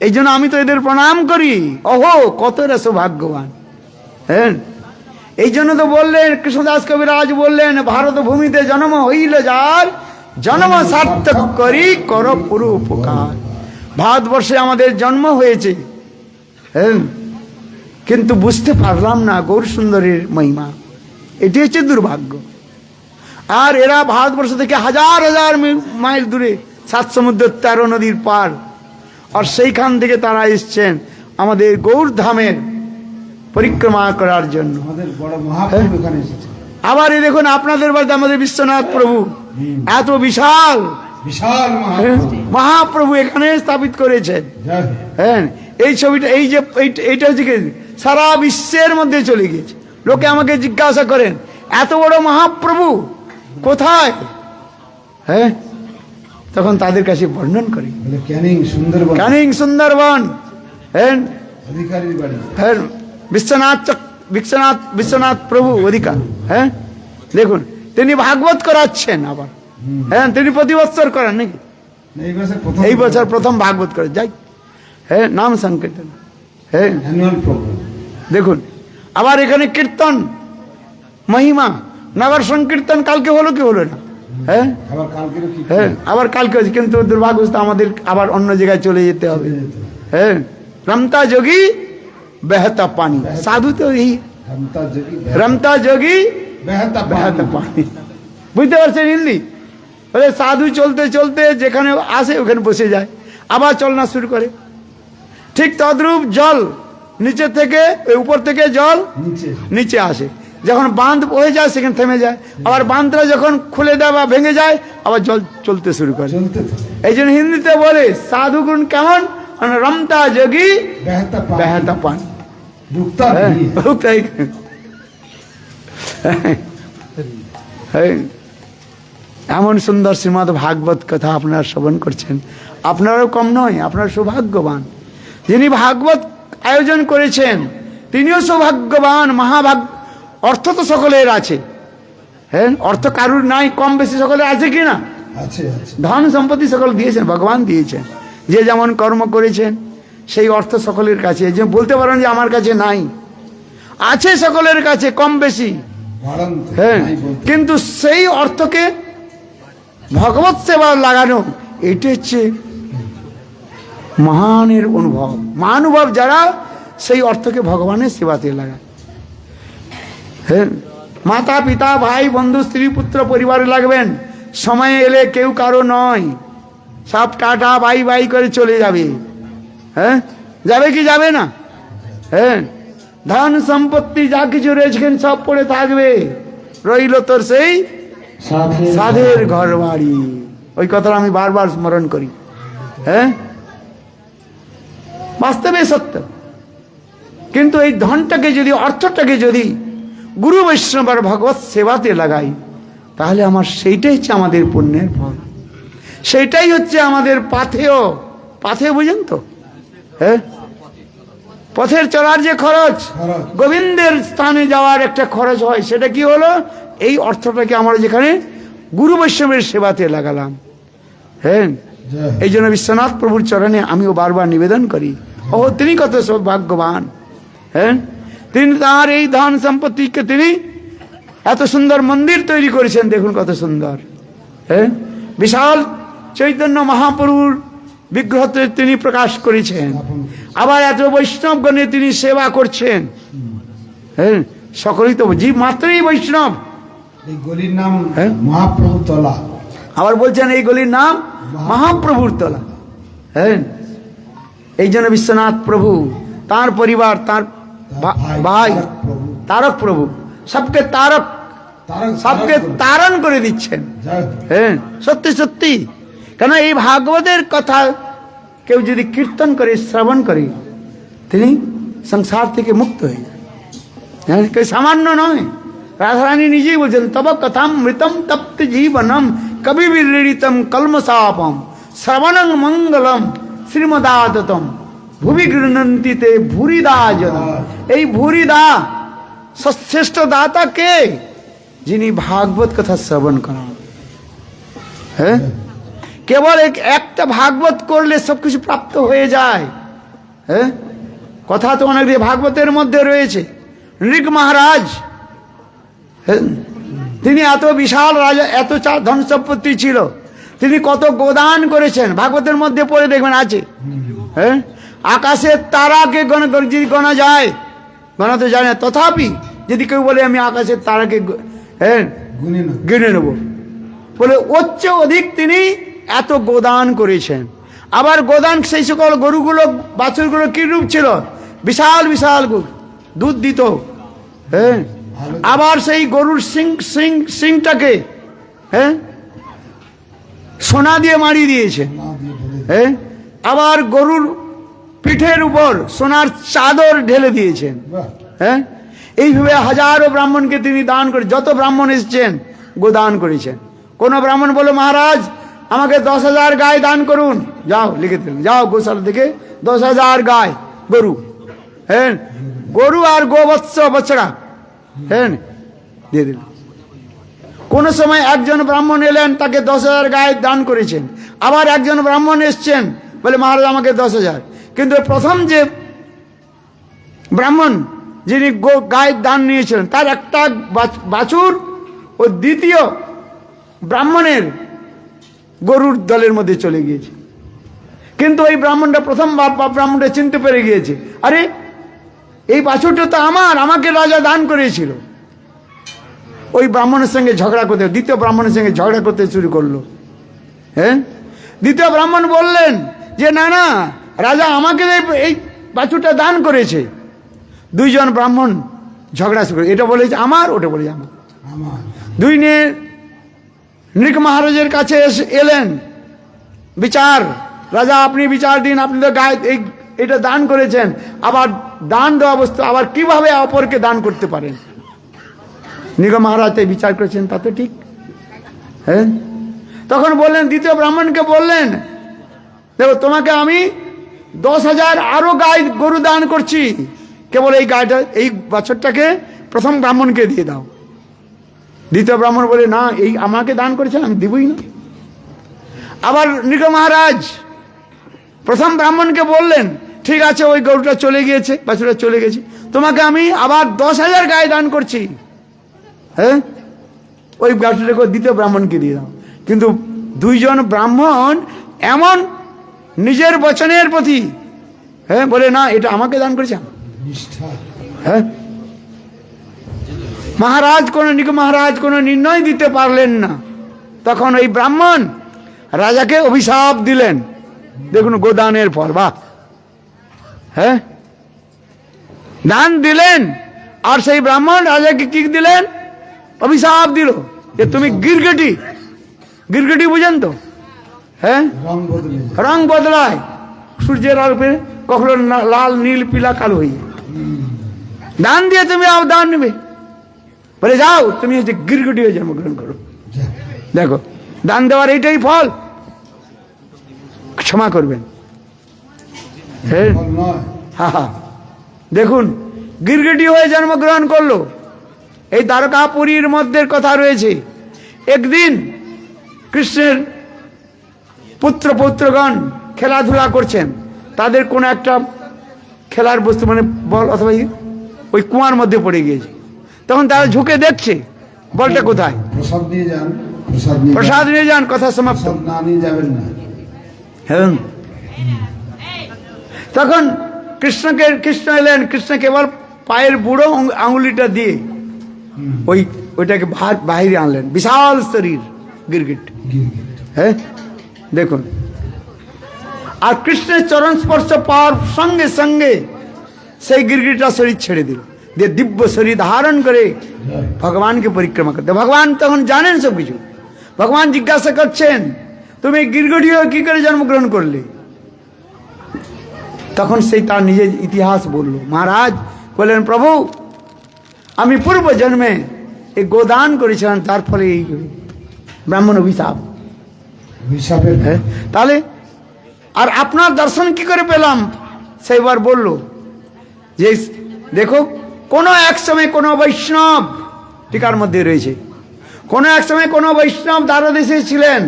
এই জন্য আমি তো এদের প্রণাম করি, ওহো কত এরা সৌভাগ্যবান। হ্যাঁ এই জন্য তো বললেন কৃষ্ণদাস কবিরাজ বললেন, ভারত ভূমিতে জন্ম হইল যার, জন্ম সার্থক করি কর পুরো উপকার। ভারতবর্ষে আমাদের জন্ম হয়েছে, হ্যাঁ কিন্তু বুঝতে পারলাম না গৌর সুন্দরীর মহিমা, এটি হচ্ছে দুর্ভাগ্য। আর এরা ভারতবর্ষ থেকে হাজার হাজার মাইল দূরে, 7 সমুদ্র 13 নদীর পার, আর সেইখান থেকে তারা এসছেন আমাদের গৌর ধামের পরিক্রমা করার জন্য। আমাদের বড় মহাপ্রভু এখানে এসেছে। আবার এই দেখুন আপনাদের বাড়িতে আমাদের বিশ্বনাথ প্রভু, এত বিশাল বিশাল মহাপ্রভু, মহাপ্রভু এখানে স্থাপিত করেছেন। জয় হে। হ্যাঁ এই ছবিটা, এই যে এইটা হচ্ছে কি, সারা বিশ্বের মধ্যে চলে গিয়েছে। লোকে আমাকে জিজ্ঞাসা করেন এত বড় মহাপ্রভু কোথায়, হ্যাঁ তখন তাদের কাছে বর্ণন করি, বলে ক্যানিং সুন্দরবন, ক্যানিং সুন্দরবন, হ্যাঁ অধিকারীর বাড়ি। হ্যাঁ বিশ্বনাথ প্রভু অধিকার। হ্যাঁ দেখুন তিনি ভাগবত করাচ্ছেন আবার, হ্যাঁ তিনি প্রতি বছর করেন নাকি, এই বছর প্রথম ভাগবত করে যাই, হ্যাঁ নাম সংকীর্তন, হ্যাঁ অ্যানুয়াল প্রোগ্রাম। দেখুন আবার এখানে কীর্তন মহিমা, নগর সংকীর্তন কালকে হলো কি হলো না, হ্যাঁ আবার কালকেরও কি হ্যাঁ আবার কালকে হচ্ছে, কিন্তু দুর্ভাগ্যবশত আমাদের আবার অন্য জায়গায় চলে যেতে হবে। হ্যাঁ রমতা যোগী বেহতা পানি, সাধু তো এই রমতা যোগী রমতা যোগী বেহতা বেহতা পানি। পানি, বুঝতে পারছেন হিন্দি? বলে সাধু চলতে চলতে যেখানে আসে ওখানে বসে যায়, আবার চলনা শুরু করে। ঠিক তদ্রূপ জল নিচে থেকে, উপর থেকে জল নিচে নিচে আসে, যখন বাঁধ হয়ে যায় সেখানে থেমে যায়, আবার বাঁধটা যখন খুলে দেয় বা ভেঙে যায় আবার জল চলতে শুরু করে। চলতে থাকে। এই জন্য হিন্দিতে বলে সাধুগুণ কেমন, রমতা যোগী বেহতা পানি। বেহতা পানি। रुकता হ্যাঁ, नहीं है। তাই। হ্যাঁ। এমন সুন্দর শ্রীমদ্ ভাগবত কথা আপনারা শ্রবণ করছেন, আপনারাও কম নয়, আপনারা সৌভাগ্যবান। যিনি ভাগবত আয়োজন করেছেন তিনিও সৌভাগ্যবান, অর্থ তো সকলের আছে, হ্যাঁ, অর্থ কারুর নাই, কম বেশি সকলের আছে কি না? আছে আছে। ধন সম্পত্তি সকল দিয়েছেন, ভগবান দিয়েছেন, যে যেমন কর্ম করেছেন সেই অর্থ সকলের কাছে। যে বলতে পারেন যে আমার কাছে নাই, আছে সকলের কাছে কম বেশি, বাড়ান্ত হ্যাঁ, নাই বলতে। কিন্তু সেই অর্থকে ভগবত সেবা লাগানো, এটা হচ্ছে মহানের অনুভব। মহানুভব যারা সেই অর্থকে ভগবানের সেবাতে লাগায়, হ্যাঁ, মাতা পিতা ভাই বন্ধু স্ত্রী পুত্র পরিবারে লাগবেন, সময় এলে কেউ কারো নয়, সব টাটা বাই বাই করে চলে যাবে, হ্যাঁ, যাবে কি যাবে না? হ্যাঁ, ধন সম্পত্তি যা কিছু রয়েছেন সব পড়ে থাকবে, রইল তোর সেই সাধের ঘর বাড়ি। ওই কথাটা আমি বারবার স্মরণ করি, হ্যাঁ, বাস্তবে সত্য। কিন্তু এই ধনটাকে যদি, অর্থটাকে যদি গুরু বৈষ্ণব আর ভগবত সেবাতে লাগাই, তাহলে আমার সেইটাই হচ্ছে আমাদের পুণ্যের ফল, সেইটাই হচ্ছে আমাদের পাথেয়। পাথেয় বুঝেন তো? হ্যাঁ, পথের চলার যে খরচ, গোবিন্দের স্থানে যাওয়ার একটা খরচ হয়, সেটা কি হলো? এই অর্থটাকে আমরা যেখানে গুরু বৈষ্ণবের সেবাতে লাগালাম, হ্যাঁ। এই জন্য বিশ্বনাথ প্রভুর চরণে আমিও বারবার নিবেদন করি, ও তিনি কত সৌভাগ্যবান, হ্যাঁ, তিনি তাঁর এই ধন সম্পত্তিকে তিনি এত সুন্দর মন্দির তৈরি করেছেন, দেখুন কত সুন্দর, হ্যাঁ, বিশাল চৈতন্য মহাপ্রভুর বিগ্রহতে তিনি প্রকাশ করেছেন, আবার এত বৈষ্ণবগণে তিনি সেবা করছেন, হ্যাঁ, সকলেই তো জীব মাত্রই বৈষ্ণব। এই গলির নাম হ্যাঁ? মহাপ্রভু তলা। আবার বলছেন এই গলির নাম মহাপ্রভুর তলা, হ্যাঁ। এই জন্য বিশ্বনাথ প্রভু, তার পরিবার, তার ভাই তারক প্রভু সবকে সবকে তারণ করে দিচ্ছেন, হ্যাঁ, সত্যি সত্যি। কেন এই ভাগবতের কথা কেউ যদি কীর্তন করে, শ্রবণ করে, তিনি সংসার থেকে মুক্ত হয়ে যায়, হ্যাঁ, কেউ সামান্য নয়। রাধারানী নিজেই বলছেন, তব কথাম মৃতম তপ্ত জীবনম কবি বিরীড়িতম কলমসাপম শ্রবণং মঙ্গলম শ্রীমদাততম ভুবি গৃহন্তি তে ভূরিদা জন। এই ভূরিদা, শ্রেষ্ঠ দাতা কে? যিনি ভাগবত কথা শ্রবণ করেন, হ্যাঁ। কেবল একটা ভাগবত করলে সবকিছু প্রাপ্ত হয়ে যায়, হ্যাঁ। কথা তো অনেক ভাগবতের মধ্যে রয়েছে। নৃক মহারাজ, হ্যাঁ, তিনি এত বিশাল রাজা, এত ধন সম্পত্তি ছিল, তিনি কত গোদান করেছেন, ভাগবতের মধ্যে পড়ে দেখবেন আছে, হ্যাঁ। আকাশের তারাকে যদি গণা যায়, গণা তো যায় না, তথাপি যদি কেউ বলে আমি আকাশের তারাকে, হ্যাঁ, গুনে নেব, বলে ওর চেয়ে অধিক তিনি এত গোদান করেছেন। আবার গোদান, সেই সকল গরুগুলো বাছুরগুলো কি রূপ ছিল? বিশাল বিশাল দুধ দিত, হ্যাঁ। আবার সেই গরুর সিংটাকে, হ্যাঁ, সোনা দিয়ে মারিয়ে দিয়েছেন, হ্যাঁ। আবার গরুর পিঠের উপর সোনার চাদর ঢেলে দিয়েছেন, হ্যাঁ। এইভাবে হাজারো ব্রাহ্মণকে তিনি দান করে, যত ব্রাহ্মণ এসেছেন গোদান করেছেন। কোন ব্রাহ্মণ বলে, মহারাজ আমাকে 10,000 গায়ে দান করুন, যাও লিখে দিলেন, যাও গোশালা থেকে 10,000 গায়ে গরু, হ্যাঁ, গরু আর গোবৎস বছরা, হ্যাঁ, দিয়ে দিলেন। কোন সময় একজন ব্রাহ্মণ এলেন, তাকে 10,000 গায়ে দান করেছেন। আবার একজন ব্রাহ্মণ এসছেন, বলে মহারাজ আমাকে 10,000। কিন্তু প্রথম যে ব্রাহ্মণ যিনি গায়ের দান নিয়েছিলেন, তার একটা বাছুর ও দ্বিতীয় ব্রাহ্মণের গরুর দলের মধ্যে চলে গিয়েছে। কিন্তু ওই ব্রাহ্মণটা, প্রথম ব্রাহ্মণটা চিনতে পেরে গিয়েছে, আরে এই বাছুরটা তো আমাকে রাজা দান করেছিল। ওই ব্রাহ্মণের সঙ্গে ঝগড়া করতে, দ্বিতীয় ব্রাহ্মণের সঙ্গে ঝগড়া করতে শুরু করলো, হ্যাঁ। দ্বিতীয় ব্রাহ্মণ বললেন যে না না, রাজা আমাকে এই বাছুরটা দান করেছে। দুইজন ব্রাহ্মণ ঝগড়া শুরু করে, এটা বলেছে আমার, ওটা বলেছে আমার। দুই নিয়ে নৃক মহারাজের কাছে এলেন, বিচার, রাজা আপনি বিচার দিন, আপনি তো গায়ে এটা দান করেছেন, আবার দান দেওয়া বস্তু আবার কিভাবে অপরকে দান করতে পারেন? নৃক মহারাজ বিচার করেছেন, তা তো ঠিক, হ্যাঁ। তখন বললেন, দ্বিতীয় ব্রাহ্মণকে বললেন, দেখো তোমাকে আমি 10,000 আরো গাই গরু দান করছি, কেবল এই গাইটা, এই বছরটাকে প্রথম ব্রাহ্মণকে দিয়ে দাও। দ্বিতীয় ব্রাহ্মণ বলে, না, এই আমাকে দান করেছেন, আমি দিবই না। আবার নৃগ মহারাজ প্রথম ব্রাহ্মণকে বললেন, ঠিক আছে, ওই গরুটা চলে গিয়েছে, বাছুরটা চলে গেছে, তোমাকে আমি আবার 10,000 গায়ে দান করছি, হ্যাঁ, ওই বাছুরটাকে দ্বিতীয় ব্রাহ্মণকে দিয়ে দাও। কিন্তু দুইজন ব্রাহ্মণ এমন নিজের বচনের প্রতি, হ্যাঁ, বলে, না, এটা আমাকে দান করেছে। হ্যাঁ, মহারাজ নৃগ মহারাজ কোনো নির্ণয় দিতে পারলেন না। তখন ওই ব্রাহ্মণ রাজাকে অভিশাপ দিলেন। দেখুন, গোদানের ফল, বাহ, হ্যাঁ, দান দিলেন, আর সেই ব্রাহ্মণ রাজাকে কি দিলেন? অভিশাপ দিল যে তুমি গিরগিটি, গিরগিটি বুঝেন তো, হ্যাঁ, রং বদলায় সূর্যের আলোতে, কখনো লাল, নীল, পিলা, কালো হয়ে। দান দিয়ে তুমি দান নেবে, বলে যাও তুমি হচ্ছে গিরগিটি হয়ে জন্মগ্রহণ করো। দেখো, দান দেওয়ার এইটাই ফল, ক্ষমা করবেন। হ্যাঁ, হ্যাঁ, দেখুন, গিরগিটি হয়ে জন্মগ্রহণ করলো। এই দ্বারকাপুরীর মধ্যে কথা রয়েছে, একদিন কৃষ্ণের পুত্র পৌত্রগণ খেলাধুলা করছেন, তাদের কোনো একটা খেলার বস্তু, মানে বল অথবা ওই কুয়ার মধ্যে পড়ে গিয়েছে। তখন তারা ঝুঁকে দেখছে বলটা কোথায়। প্রসাদ নিয়ে যান, প্রসাদ নিয়ে যান, কথা সমাপ্ত। না নিয়ে যাবেন না। হ্যাঁ, তখন কৃষ্ণ এলেন, কৃষ্ণ কেবল পায়ের বুড়ো আঙুলিটা দিয়ে ওইটাকে বাহিরে আনলেন। বিশাল শরীর গিরগিট, হ্যাঁ, দেখুন। আর কৃষ্ণের চরণ স্পর্শ পাওয়ার সঙ্গে সঙ্গে সেই গিরগিটটা শরীর ছেড়ে দিল, দিয়ে দিব্য শরীর ধারণ করে ভগবানকে পরিক্রমা করতে। ভগবান তখন জানেন সব কিছু। ভগবান জিজ্ঞাসা করছেন, তুমি গিরগিটি হয়ে কি করে জন্মগ্রহণ করলে? তখন সেই তার নিজের ইতিহাস বলল। মহারাজ বললেন, প্রভু, আমি পূর্ব জন্মে এই গোদান করেছিলাম, তার ফলে এই ব্রাহ্মণ অভিশাপ। হ্যাঁ, তাহলে আর আপনার দর্শন কি করে পেলাম? সেইবার বলল যে দেখো, কোনো এক সময় কোনো বৈষ্ণব, টিকার মধ্যে রয়েছে, কোনো এক সময় কোনো বৈষ্ণব দ্বারদেশে ছিলেন,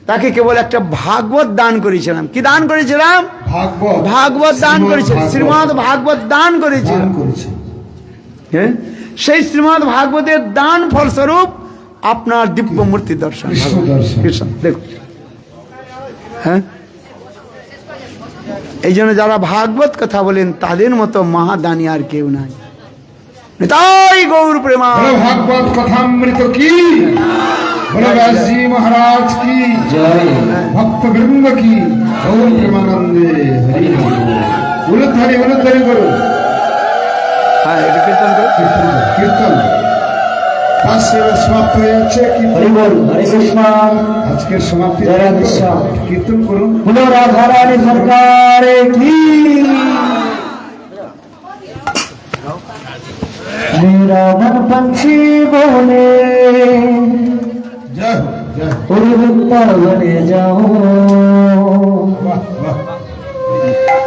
তাকে কেবল একটা ভাগবত দান করেছিলাম। কি দান করেছিলাম? ভাগবত দান করেছিলাম, শ্রীমদ ভাগবত দান করেছিলাম। হ্যাঁ, সেই শ্রীমদ ভাগবতের দান ফলস্বরূপ আপনার দিব্য মূর্তি দর্শন। কৃষ্ণ দেখুন, হ্যাঁ, এই জন্য যারা ভাগবত কথা বলেন তাদের মতো মহাদানী আর কেউ নাই। তাই গৌর প্রেমা ভাগবত কথামৃত কি, বলে ব্যাসজি মহারাজ কি জয়, ভক্ত বৃন্দ কি, গৌর প্রেমানন্দে হরি হরি। উলুধ্বনি উলুধ্বনি করো। হ্যাঁ, এটা কীর্তন করো, কীর্তন সমাপ্ত হয়ে যাচ্ছে। হরে কৃষ্ণ। আজকের সমাপ্তি কীর্তন করুন। রাধা রানী সরকার কি, मेरा मन पंछी बोले बने जाओ,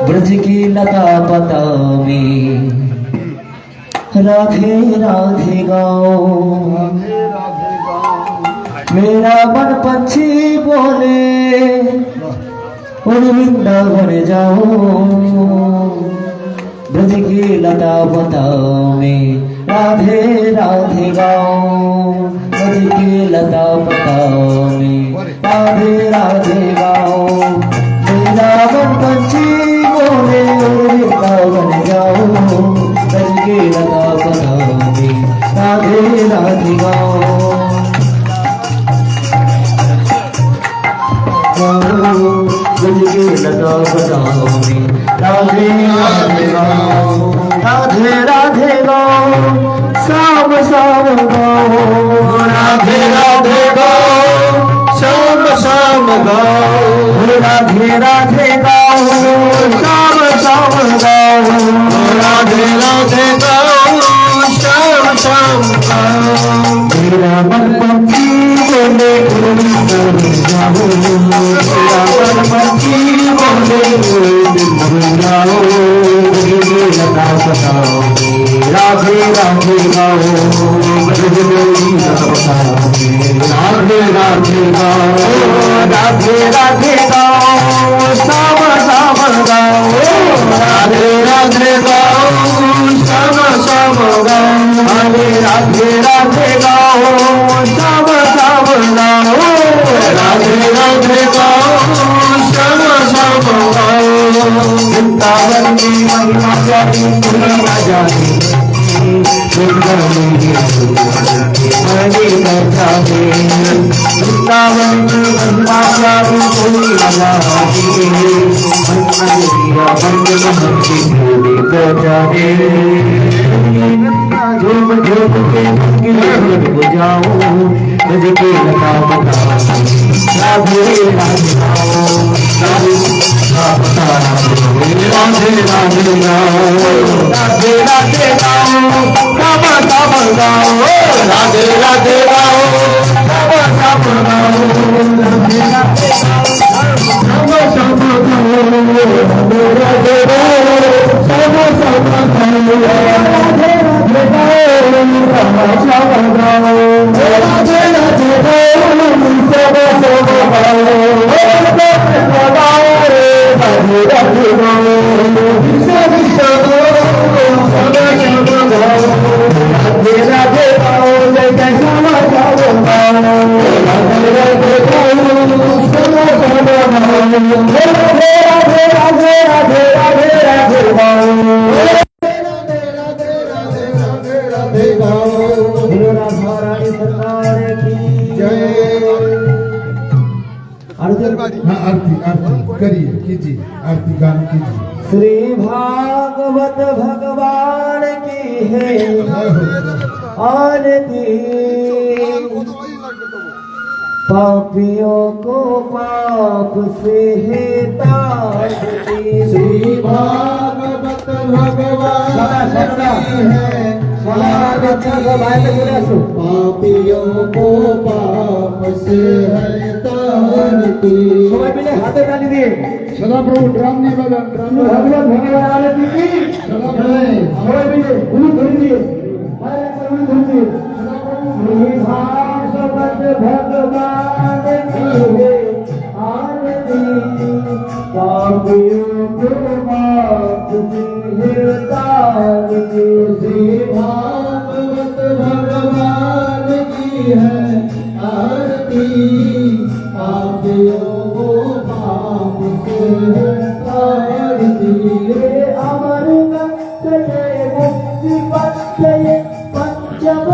ब्रज की लता पता में राधे राधे गाओ। मेरा मन पंछी बोले वृंदावन जाओ, ब्रज की लता पता में राधे राधे गाओ। ब्रज की लता पता में राधे राधे गाओ। मेरा मन पंछी बोले वृंदावन जाओ, ब्रज की लता पता में राधे राधे गाओ। ब्रज की लता पता में राधे राधे गाओ। राधे राधे गाओ, शाम शाम गाओ। राधे राधे गाओ, शाम शाम गाओ। राधे राधे गाओ, शाम शाम गाओ। राधे राधे गाओ, शाम शाम गाओ। मेरा मन पंछी बोले ब्रज की लता बताओगे, राधे राधे गाओ, ब्रज की लता बताओगे, राधे राधे गाओ, राधे राधे गाओ, श्याम श्याम गाओ, राधे राधे गाओ, श्याम श्याम गाओ, हरे राधे राधे गाओ, श्याम श्याम गाओ, राधे राधे गाओ, श्याम श्याम गाओ। वृंदावन की महिमा जानी कोई न जाने, वृंदावन की वृंदावन की महिमा जानी कोई न जाने, झूम झूम के बुझाओ, ब्रज की लता बताओ, राधे राधे गाओ, राधे राधे गाओ, राधे राधे गाओ, राम राम गाओ, राधे राधे गाओ, राम राम गाओ, राधे राधे गाओ, राम राम गाओ, राधे राधे गाओ, राम राम गाओ, राधे राधे गाओ, राम राम गाओ, राधे राधे गाओ, सब सब गाओ, राधे राधे गाओ, सब सब गाओ, राधे राधे गाओ, जय जय श्याम गाओ, राधे राधे गाओ, सब सब गाओ, राधे राधे राधे राधे राधे राधे गाओ, राधे गाओ, राधा रानी सरकार की जय। हाँ आरती आरती करिए, कीजिए आरती गान कीजिए। श्री भागवत भगवान की है आरती, पापियों को पाप से है तारती। श्री भागवत भगवान की है पापियों को पाप से है तारती। সবাই মিলে হাতে তালি দিয়ে सदा प्रभु ड्राम नहीं बजा, ड्राम ভগবান ভগবান আরতি কি सदा प्रभु সবাই মিলে গুরু ধরে দিয়ে আরে গুরু ধরে দিয়ে শ্রী ভাগবত ভগবান কি হে आरती, पापियों को माफ है तारती। श्री भागवत भगवान की है आरती, पापियों को पाप से है तारती। अमर मुक्ति पंचम